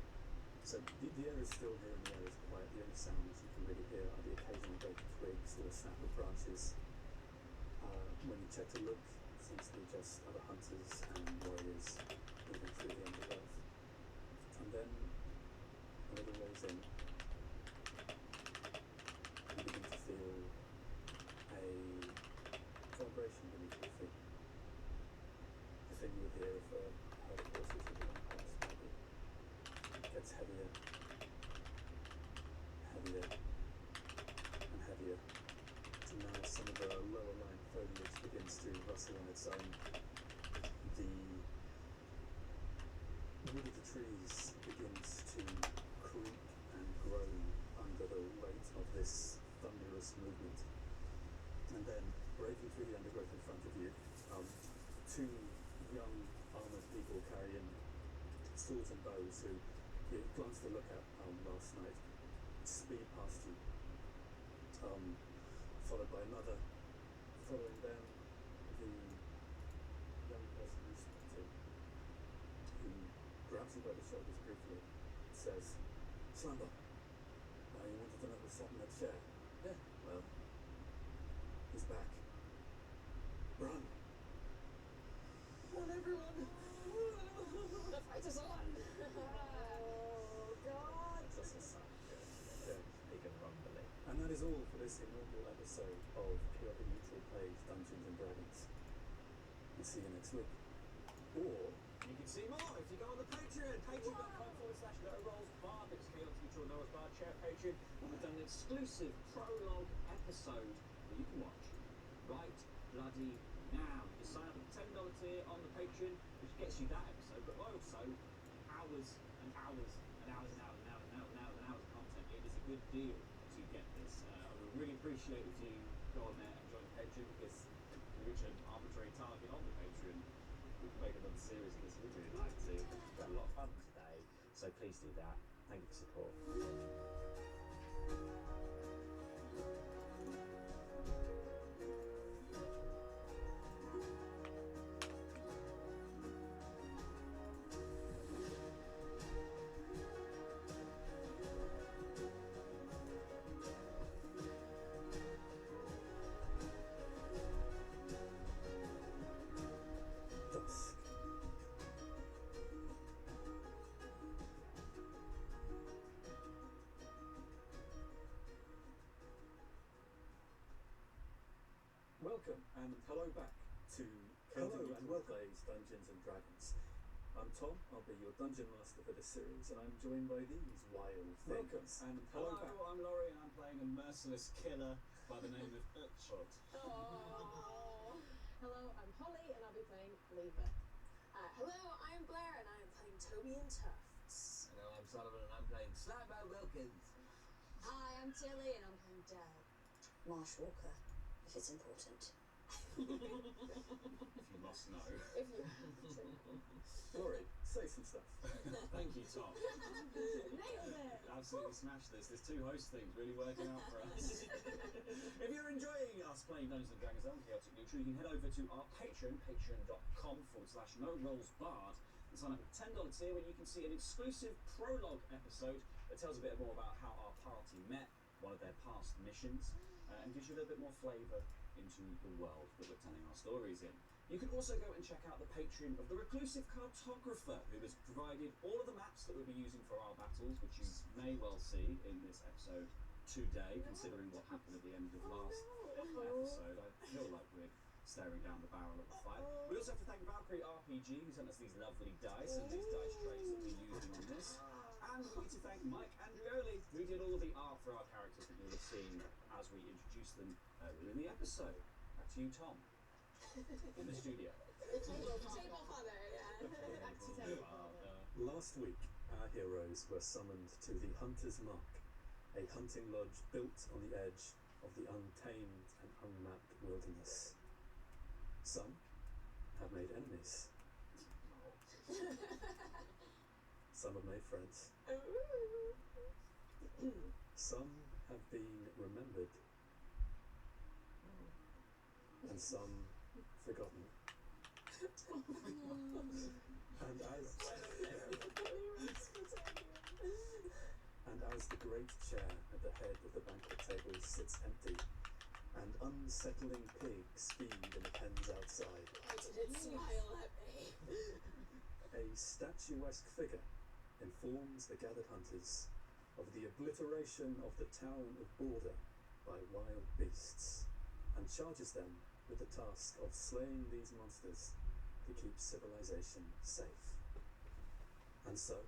So the air is still here and the air is quiet. The only sounds you can really hear are the occasional break of twigs or the snap of branches. When you check to look, it seems to be just other hunters and warriors moving through the undergrowth. And then, a little ways in, you begin to feel a vibration beneath your feet. The thing you would hear if a herd of horses were going past, maybe. It gets heavier, heavier, and heavier. And now some of the lower lying foliage begins to rustle on its own. The wood of the trees begins to creak and groan under the weight of this thunderous movement. And then, breaking through the undergrowth in front of you, two young armoured people carrying swords and bows who you glanced to look at last night speed past you, followed by another. Following them, the young person you speak to, who grabs you by the shoulders briefly, says, "Slumber, you wanted to know what's happening at chair? Yeah, well, he's back. Run!" Run, everyone! The fight is on! Oh, God! Just a sign. Okay. Big and rumbly. And that is all for this inaugural episode of Purely Neutral Plays Dungeons and Dragons. We'll see you next week. Or You can see more if you go on the Patreon, patreon.com/NoRollsBar, because Chaotic Neutral Noah's Bar chair Patreon, and we've done an exclusive prologue episode that you can watch right bloody now. You sign up at the $10 tier on the Patreon, which gets you that episode, but also hours and hours and hours and hours and hours and hours and hours and hours of content. It is a good deal to get this. I would really appreciate if you go on there and join the Patreon, because we reach an arbitrary target on the Patreon. We can make another series of this. We'd really like to. We've had a lot of fun today, so please do that. Thank you for support. dusk. Welcome and hello back to Chaotic Neutral Plays Dungeons and Dragons. I'm Tom, I'll be your Dungeon Master for this series, and I'm joined by these wild Welcome things. And hello back. I'm Laurie, and I'm playing a merciless killer by the name of Urchot. Hello, I'm Holly, and I'll be playing Lever. Hello, I'm Blair, and I am playing Toby and Tufts. Hello, I'm Solomon, and I'm playing Slambo Wilkins. Hi, I'm Tilly and I'm playing Dell. Marsh Walker, if it's important. If you must know. If you have to. Laurie, say some stuff. Thank you, Tom. Nailed it! Absolutely smashed this. There's two host things really working out for us. If you're enjoying us playing Dungeons and Dragons on Chaotic Neutral, you can head over to our Patreon, patreon.com/NoRollsBard, and sign up at the $10 tier, where you can see an exclusive prologue episode that tells a bit more about how our party met, one of their past missions, and gives you a little bit more flavour into the world that we're telling our stories in. You can also go and check out the Patreon of the Reclusive Cartographer, who has provided all of the maps that we'll be using for our battles, which you may well see in this episode today, considering what happened at the end of last episode. I feel like we're staring down the barrel of a fight. We also have to thank Valkyrie RPG, who sent us these lovely dice and these dice trays that we're using on this. And we need to thank Mike Andrioli, who did all of the art for our characters that you'll have seen as we introduce them earlier in the episode. Back to you, Tom, in the studio. Table father, yeah. Back to table father. Last week, our heroes were summoned to the Hunter's Mark, a hunting lodge built on the edge of the untamed and unmapped wilderness. Some have made enemies, Some have made friends. Some have been remembered. And some forgotten. And as the great chair at the head of the banquet table sits empty, and unsettling pigs feed in the pens outside, Why did it smile at me? a statuesque figure informs the gathered hunters of the obliteration of the town of Border by wild beasts, and charges them with the task of slaying these monsters to keep civilization safe. And so,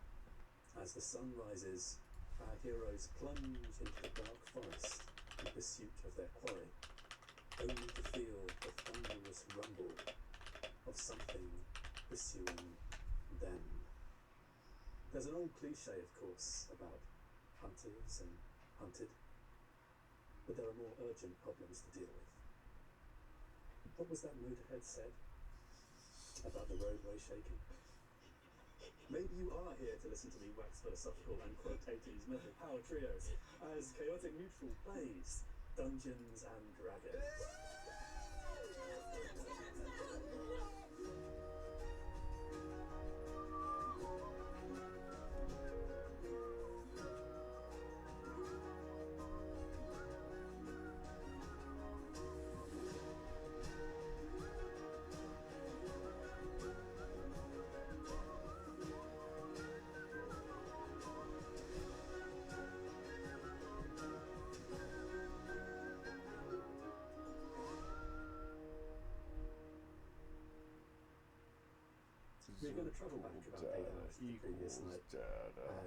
as the sun rises, our heroes plunge into the dark forest in pursuit of their quarry, only to feel the thunderous rumble of something pursuing them. There's an old cliche, of course, about hunters and hunted, but there are more urgent problems to deal with. What was that motorhead said about the roadway shaking? Maybe you are here to listen to me wax philosophical and quote 80s metal power trios as Chaotic Neutral plays Dungeons and Dragons. We're going to travel back about 8 hours to the previous night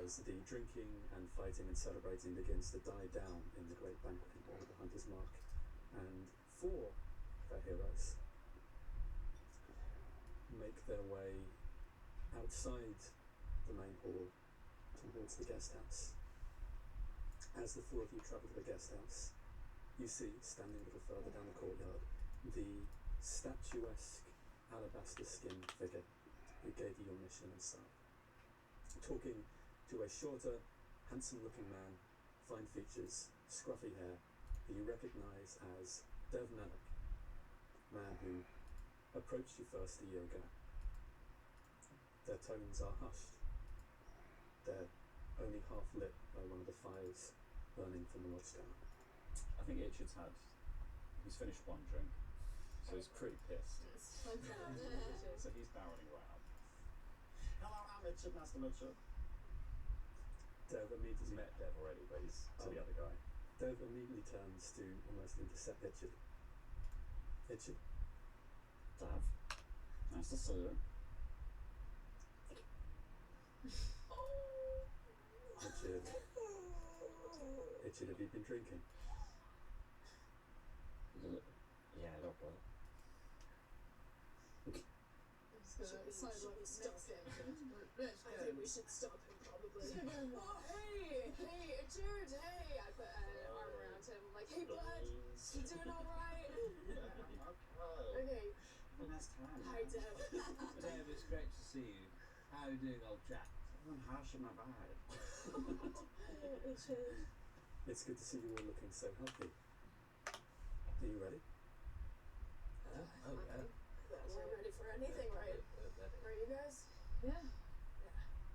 as the drinking and fighting and celebrating begins to die down in the great banqueting hall of the Hunter's Mark. And 4 of our heroes make their way outside the main hall towards the guest house. As the 4 of you travel to the guest house, you see, standing a little further down the courtyard, the statuesque alabaster-skinned figure who gave you your mission and S.i.R, talking to a shorter, handsome-looking man, fine features, scruffy hair, who you recognise as Dev Nanak, man who approached you first a year ago. Their tones are hushed. They're only half lit by one of the fires burning from the watchtower. I think he's finished one drink, so he's pretty pissed. So he's barreling around. Hello, I'm Richard, Master Richard. Dev immediately He's met Dev already, but he's to the other guy. Dev immediately turns to almost intercept Richard. Richard? Dev, nice to see you. Richard, have you been drinking? Yeah, a little bit. It's like we stop him. I think we should stop him, probably. Oh, hey, Richard, hey! I put an arm around him. I'm like, hey, bud, you doing all right? Okay. Nice time. Hi, Dev. Dev, it's great to see you. How are you doing, old chap? I'm harsh in my vibe. It's good to see you all looking so healthy. Are you ready? Oh, yeah. We're ready for anything, right? Are you guys? Yeah.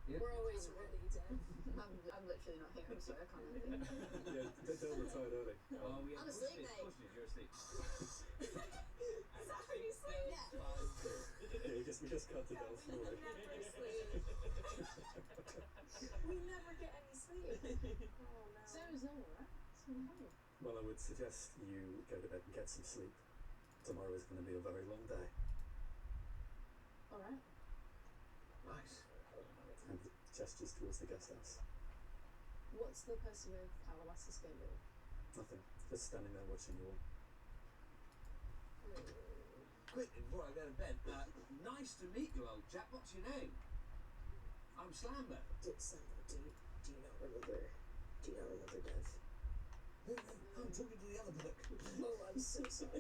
Yep. We're always ready, Dev. I'm literally not here, I'm sorry, I can't help you. Yeah, Del retired early. Oh, yeah. I'm asleep, mate. You're asleep. Is that how you sleep? Yeah, we just cut to Del's We story. never sleep. We never get any sleep. Oh, no. So is that alright? Well, I would suggest you go to bed and get some sleep. Tomorrow is going to be a very long day. Alright. Nice. And he gestures towards the guest house. What's the person with alabaster skin doing? Nothing. Just standing there watching you all. Quickly, before I go to bed, nice to meet you, old chap. What's your name? I'm Slammer. Slammer, do you not remember Dev? No, I'm talking to the other bloke. Oh, I'm so sorry.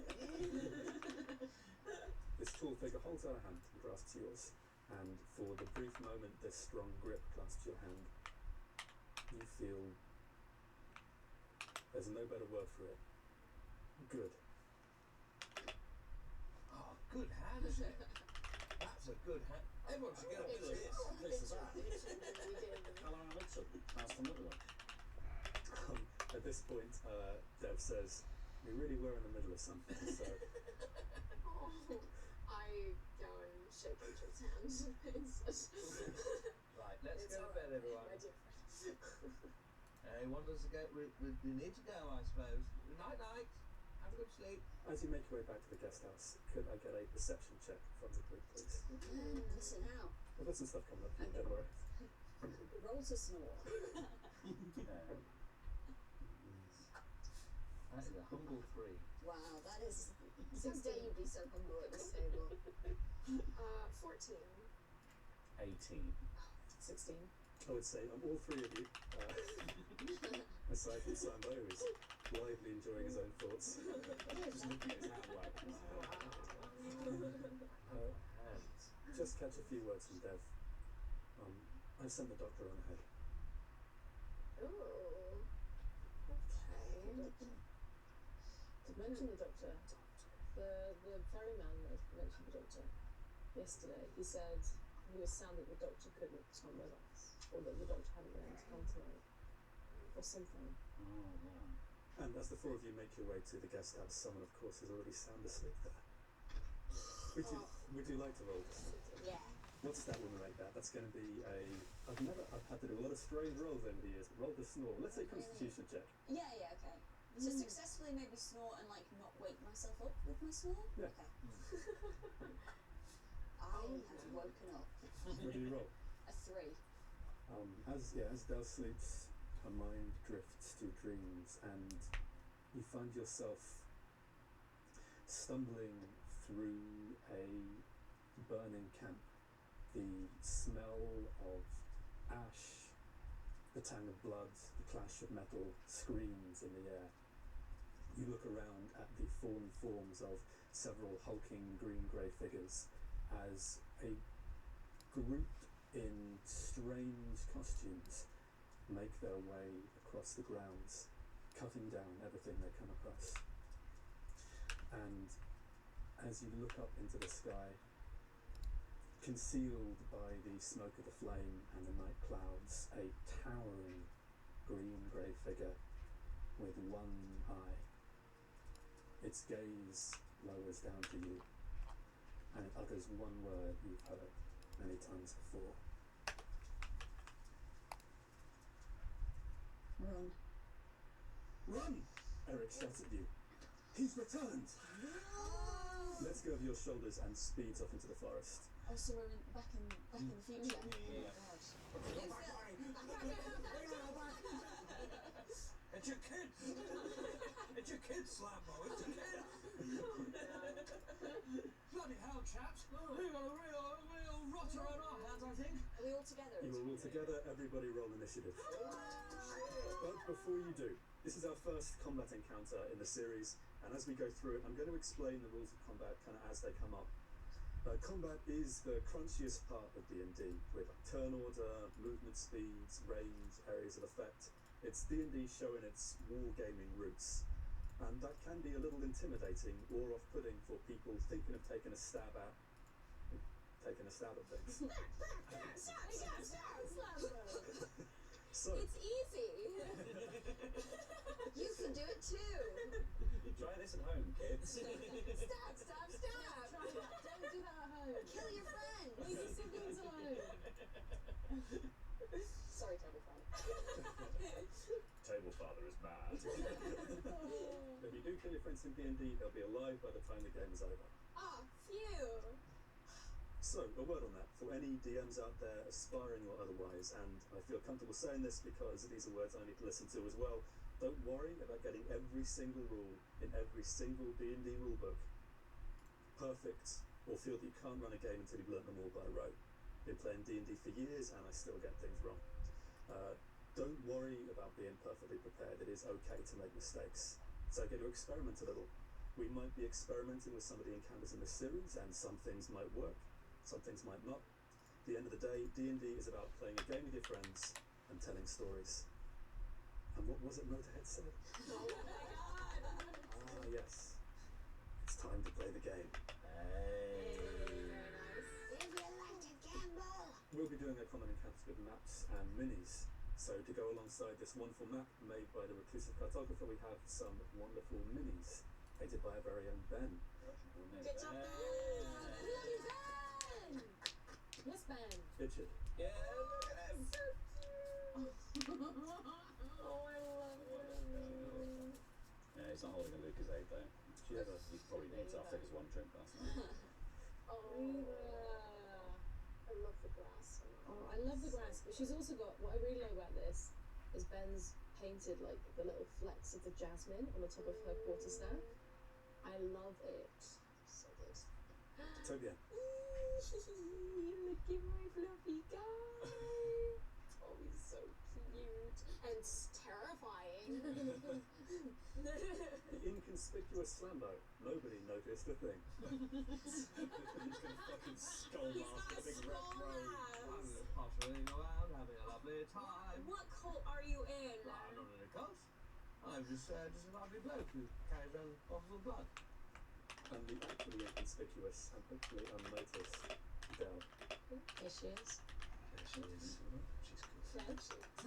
This tall figure holds out a hand and grasps yours. and for the brief moment this strong grip clasps your hand, you feel, there's no better word for it, good. Oh, good handshake. That's a good hand. Everyone should get a bit of this. This is that. Hello, Alexa. How's the middle? At this point, Dev says, we really were in the middle of something, so... I go and shake Richard's hand. Right, let's go to bed, everyone. One doesn't go. We need to go, I suppose. Night, night. Have a good sleep. As you make your way back to the guest house, could I get a perception check from the group, please? Listen now. I've got some stuff coming up for you, don't worry. Roll to snore. That is a humble 3. Wow, that is. Since day you'd be so humble at this table. 14. 18. 16. I would say all three of you, aside from Sambo, who's lively enjoying his own thoughts. Just looking at his handwork. Just catch a few words from Dev. I sent the doctor on ahead. Ooh. Okay. To mention the doctor, the ferryman mentioned the doctor yesterday. He said he was sad that the doctor couldn't come with us, or that the doctor hadn't been able to come tonight, or something. Oh, yeah. And as the four of you make your way to the guest house, someone, of course, is already sound asleep there. Would you like to roll this? Yeah. What's that when we make that? That's going to be a... I've had to do a lot of strange rolls over the years, but roll the snore. Let's say Constitution check. Yeah, okay. So successfully maybe snore and like not wake myself up with my snore? Yeah. Okay. I have woken up. What do you roll? A 3. As Del sleeps, her mind drifts to dreams, and you find yourself stumbling through a burning camp. The smell of ash, the tang of blood, the clash of metal screams in the air. You look around at the fallen forms of several hulking green-grey figures as a group in strange costumes make their way across the grounds, cutting down everything they come across. And as you look up into the sky, concealed by the smoke of the flame and the night clouds, a towering green-grey figure with one eye. Its gaze lowers down to you, and it utters one word you've heard many times before. Run. Run! Eric shouts at you. He's returned! Lets go of your shoulders and speeds off into the forest. Oh, so we're back in the future. Yeah. Oh god. It's your kid! It's your kid, Slambo! It's your kid! Bloody hell, chaps! We've got a real rotter on our hands, I think. Are we all together? You are all together, everybody roll initiative. But before you do, this is our first combat encounter in the series, and as we go through it, I'm going to explain the rules of combat kind of as they come up. Combat is the crunchiest part of D&D, with turn order, movement speeds, range, areas of effect. It's D&D showing its wargaming roots, and that can be a little intimidating or off-putting for people thinking of taking a stab at things. So, It's easy. You can do it too. Try this at home, kids. Stab, stab, stab. Don't do that at home. Kill your friend. Leave your siblings alone. Sorry, Table Fan. Table Father is bad. if you do kill your friends in D&D, they'll be alive by the time the game is over. Ah, phew. So, a word on that, for any DMs out there, aspiring or otherwise, and I feel comfortable saying this because these are words I need to listen to as well, don't worry about getting every single rule in every single D&D rulebook perfect, or feel that you can't run a game until you've learnt them all by rote. Been playing D&D for years and I still get things wrong. Don't worry about being perfectly prepared, it is okay to make mistakes. So get to experiment a little. We might be experimenting with some of the encounters in this series, and some things might work, some things might not. the end of the day, D&D is about playing a game with your friends and telling stories. And what was it Motorhead said? Ah, yes. It's time to play the game. We'll be doing a common encounters with maps and minis. So to go alongside this wonderful map made by the reclusive cartographer, we have some wonderful minis painted by our very own Ben. Good job, Ben! Yes, Ben. Richard. Yeah, look at him. So cute. Oh, I love him. Yeah, he's not holding a Lucasade though. He probably needs after his one drink last night. I love the grass. Oh, I love the grass, but she's also got, what I really like about this is Ben's painted like the little flecks of the jasmine on the top of her quarterstaff. I love it. So good. Tobia. Look at my fluffy guy. Oh, he's so cute and terrifying. The inconspicuous Slambo. Nobody noticed a thing. He's gonna fucking skull He's mask got a big a red skull robe. mask. I'm pottering around, having a lovely time. What cult are you in? I'm not in a cult. I'm just a lovely bloke who carries around bottles of blood. And the actually inconspicuous and hopefully unnoticed Del. Here she is. There she is. She's cool.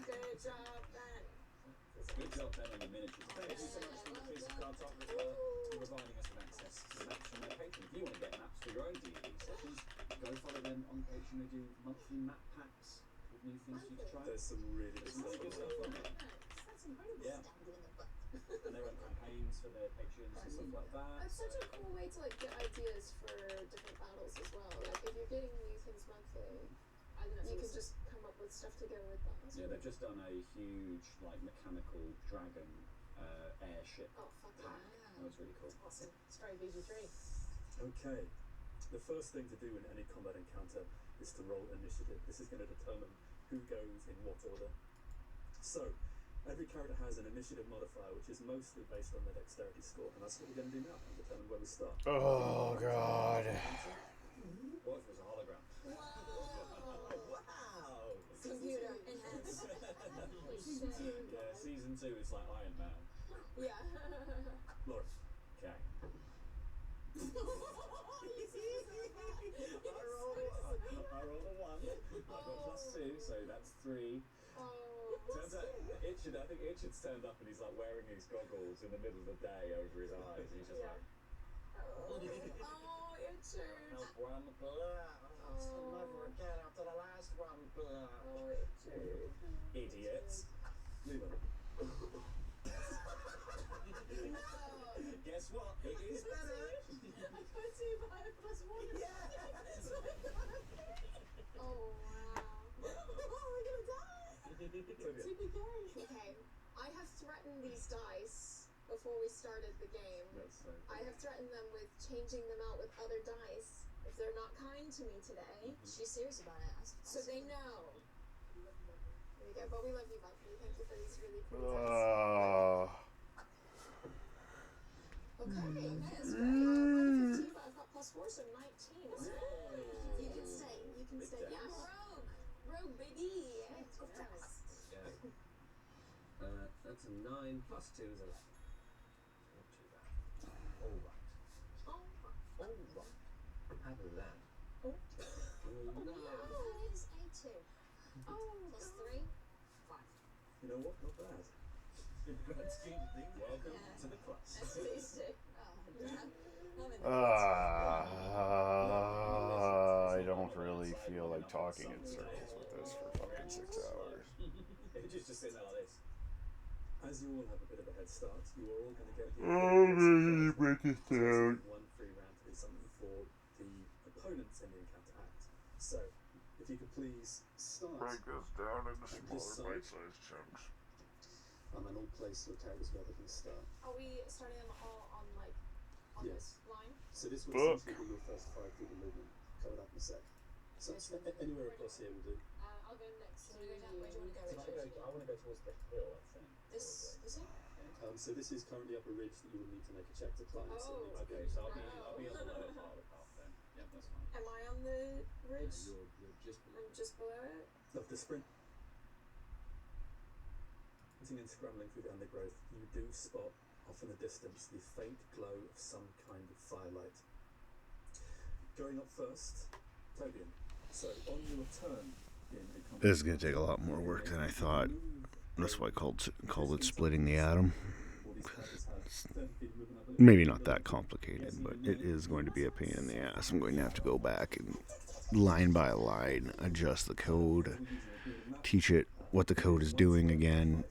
Good job, Ben. Good job, Ben, on the miniatures. Thank you so much to the Reclusive Cartographer for providing us with access to the maps from their Patreon. If you want to get maps for your own D&D sessions, go follow them on Patreon. They do monthly map packs with new things you can try. There's some really good There's really good stuff on there. That's incredible. Yeah. And they run campaigns for their patrons and stuff like that. It's such a cool way to like get ideas for different battles as well. Like if you're getting new things monthly, I think that's you can awesome. just come up with stuff to go with that. Yeah, they've just done a huge like mechanical dragon airship Oh fuck pack. yeah. That was really cool. Awesome. It's very VG3. Okay. The first thing to do in any combat encounter is to roll initiative. This is going to determine who goes in what order. So, every character has an initiative modifier, which is mostly based on their dexterity score, and that's what we're going to do now and determine where we start. Oh god. What if it was a hologram? Wow! Computer enhanced. Yeah, season 2 is like Iron Man. Yeah. Laura. Okay. I rolled a 1. I got +2, so that's 3. Turns out I think Itchard's turned up and he's like wearing these goggles in the middle of the day over his eyes. And he's just like, Oh, Richard. One blood. Never again after the last one blood. Oh, Richard. idiots. Leave it. Guess what? It is better. I got 2, but I have +1. Yes! Oh, wow. Oh, I'm gonna die. TPK. Okay, I have threatened these dice before we started the game. That's so I have threatened them with changing them out with other dice if they're not kind to me today. She's serious about it. So they know. There you go. But we love you, Buckley. Thank you for these really cool dice. Okay, that's great. 15, but I've got +4, so 19. You can stay. You can stay. Yeah, I'm a rogue. Rogue, baby. Go fast. Yeah. That's a 9 plus 2 is a. Not too bad. Alright. Alright. Have that. Oh. Oh, it is A2. Oh, +3. 5. You know what? Not bad. In the grand scheme of things, welcome to the class. That's tasty. I don't really feel like talking in circles with this for fucking 6 hours. Just sitting there like this. As you all have a bit of a head start, you are all going to get the break this down. one free round to do something for the opponents in the encounter act. So, if you could please start. Break this down into at smaller this side, bite-sized chunks. and then all place your characters where they can start. Are we starting them all on like on Yes. this line? So this will Book. essentially be your first 5 feet of movement. Cover that in a sec. So anywhere across here will do. I'll go next to Where do you want to go, I Richard? want to go towards the hill, I think. This way? So this is currently up a ridge that you will need to make a check to climb. So Oh, you need to Okay, go. so I'll be on the lower part of the path then. Am I on the ridge? You're just below. I'm just below it. Of the sprint. And scrambling through the undergrowth, you do spot off in the distance the faint glow of some kind of firelight. Going up first, Tobian. So on your turn, This is going to take a lot more work than I thought. That's why I called it splitting the atom. Maybe not that complicated, but it is going to be a pain in the ass. I'm going to have to go back and line by line adjust the code, teach it what the code is doing again.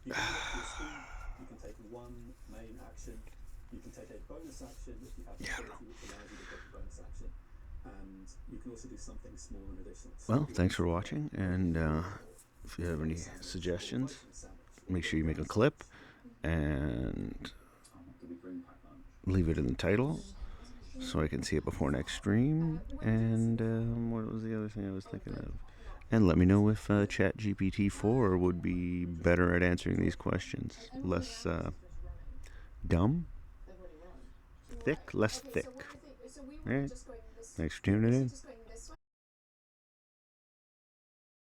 You can take one main action. You can take a bonus action if you have the ability which allows you to take a bonus action. And you can also do something small and additional. Well, thanks for watching, and if you have any suggestions, make sure you make a clip and leave it in the title so I can see it before next stream. And what was the other thing I was thinking of? And let me know if ChatGPT 4 would be better at answering these questions. Less dumb, thick, less thick. All right. Thanks for tuning in.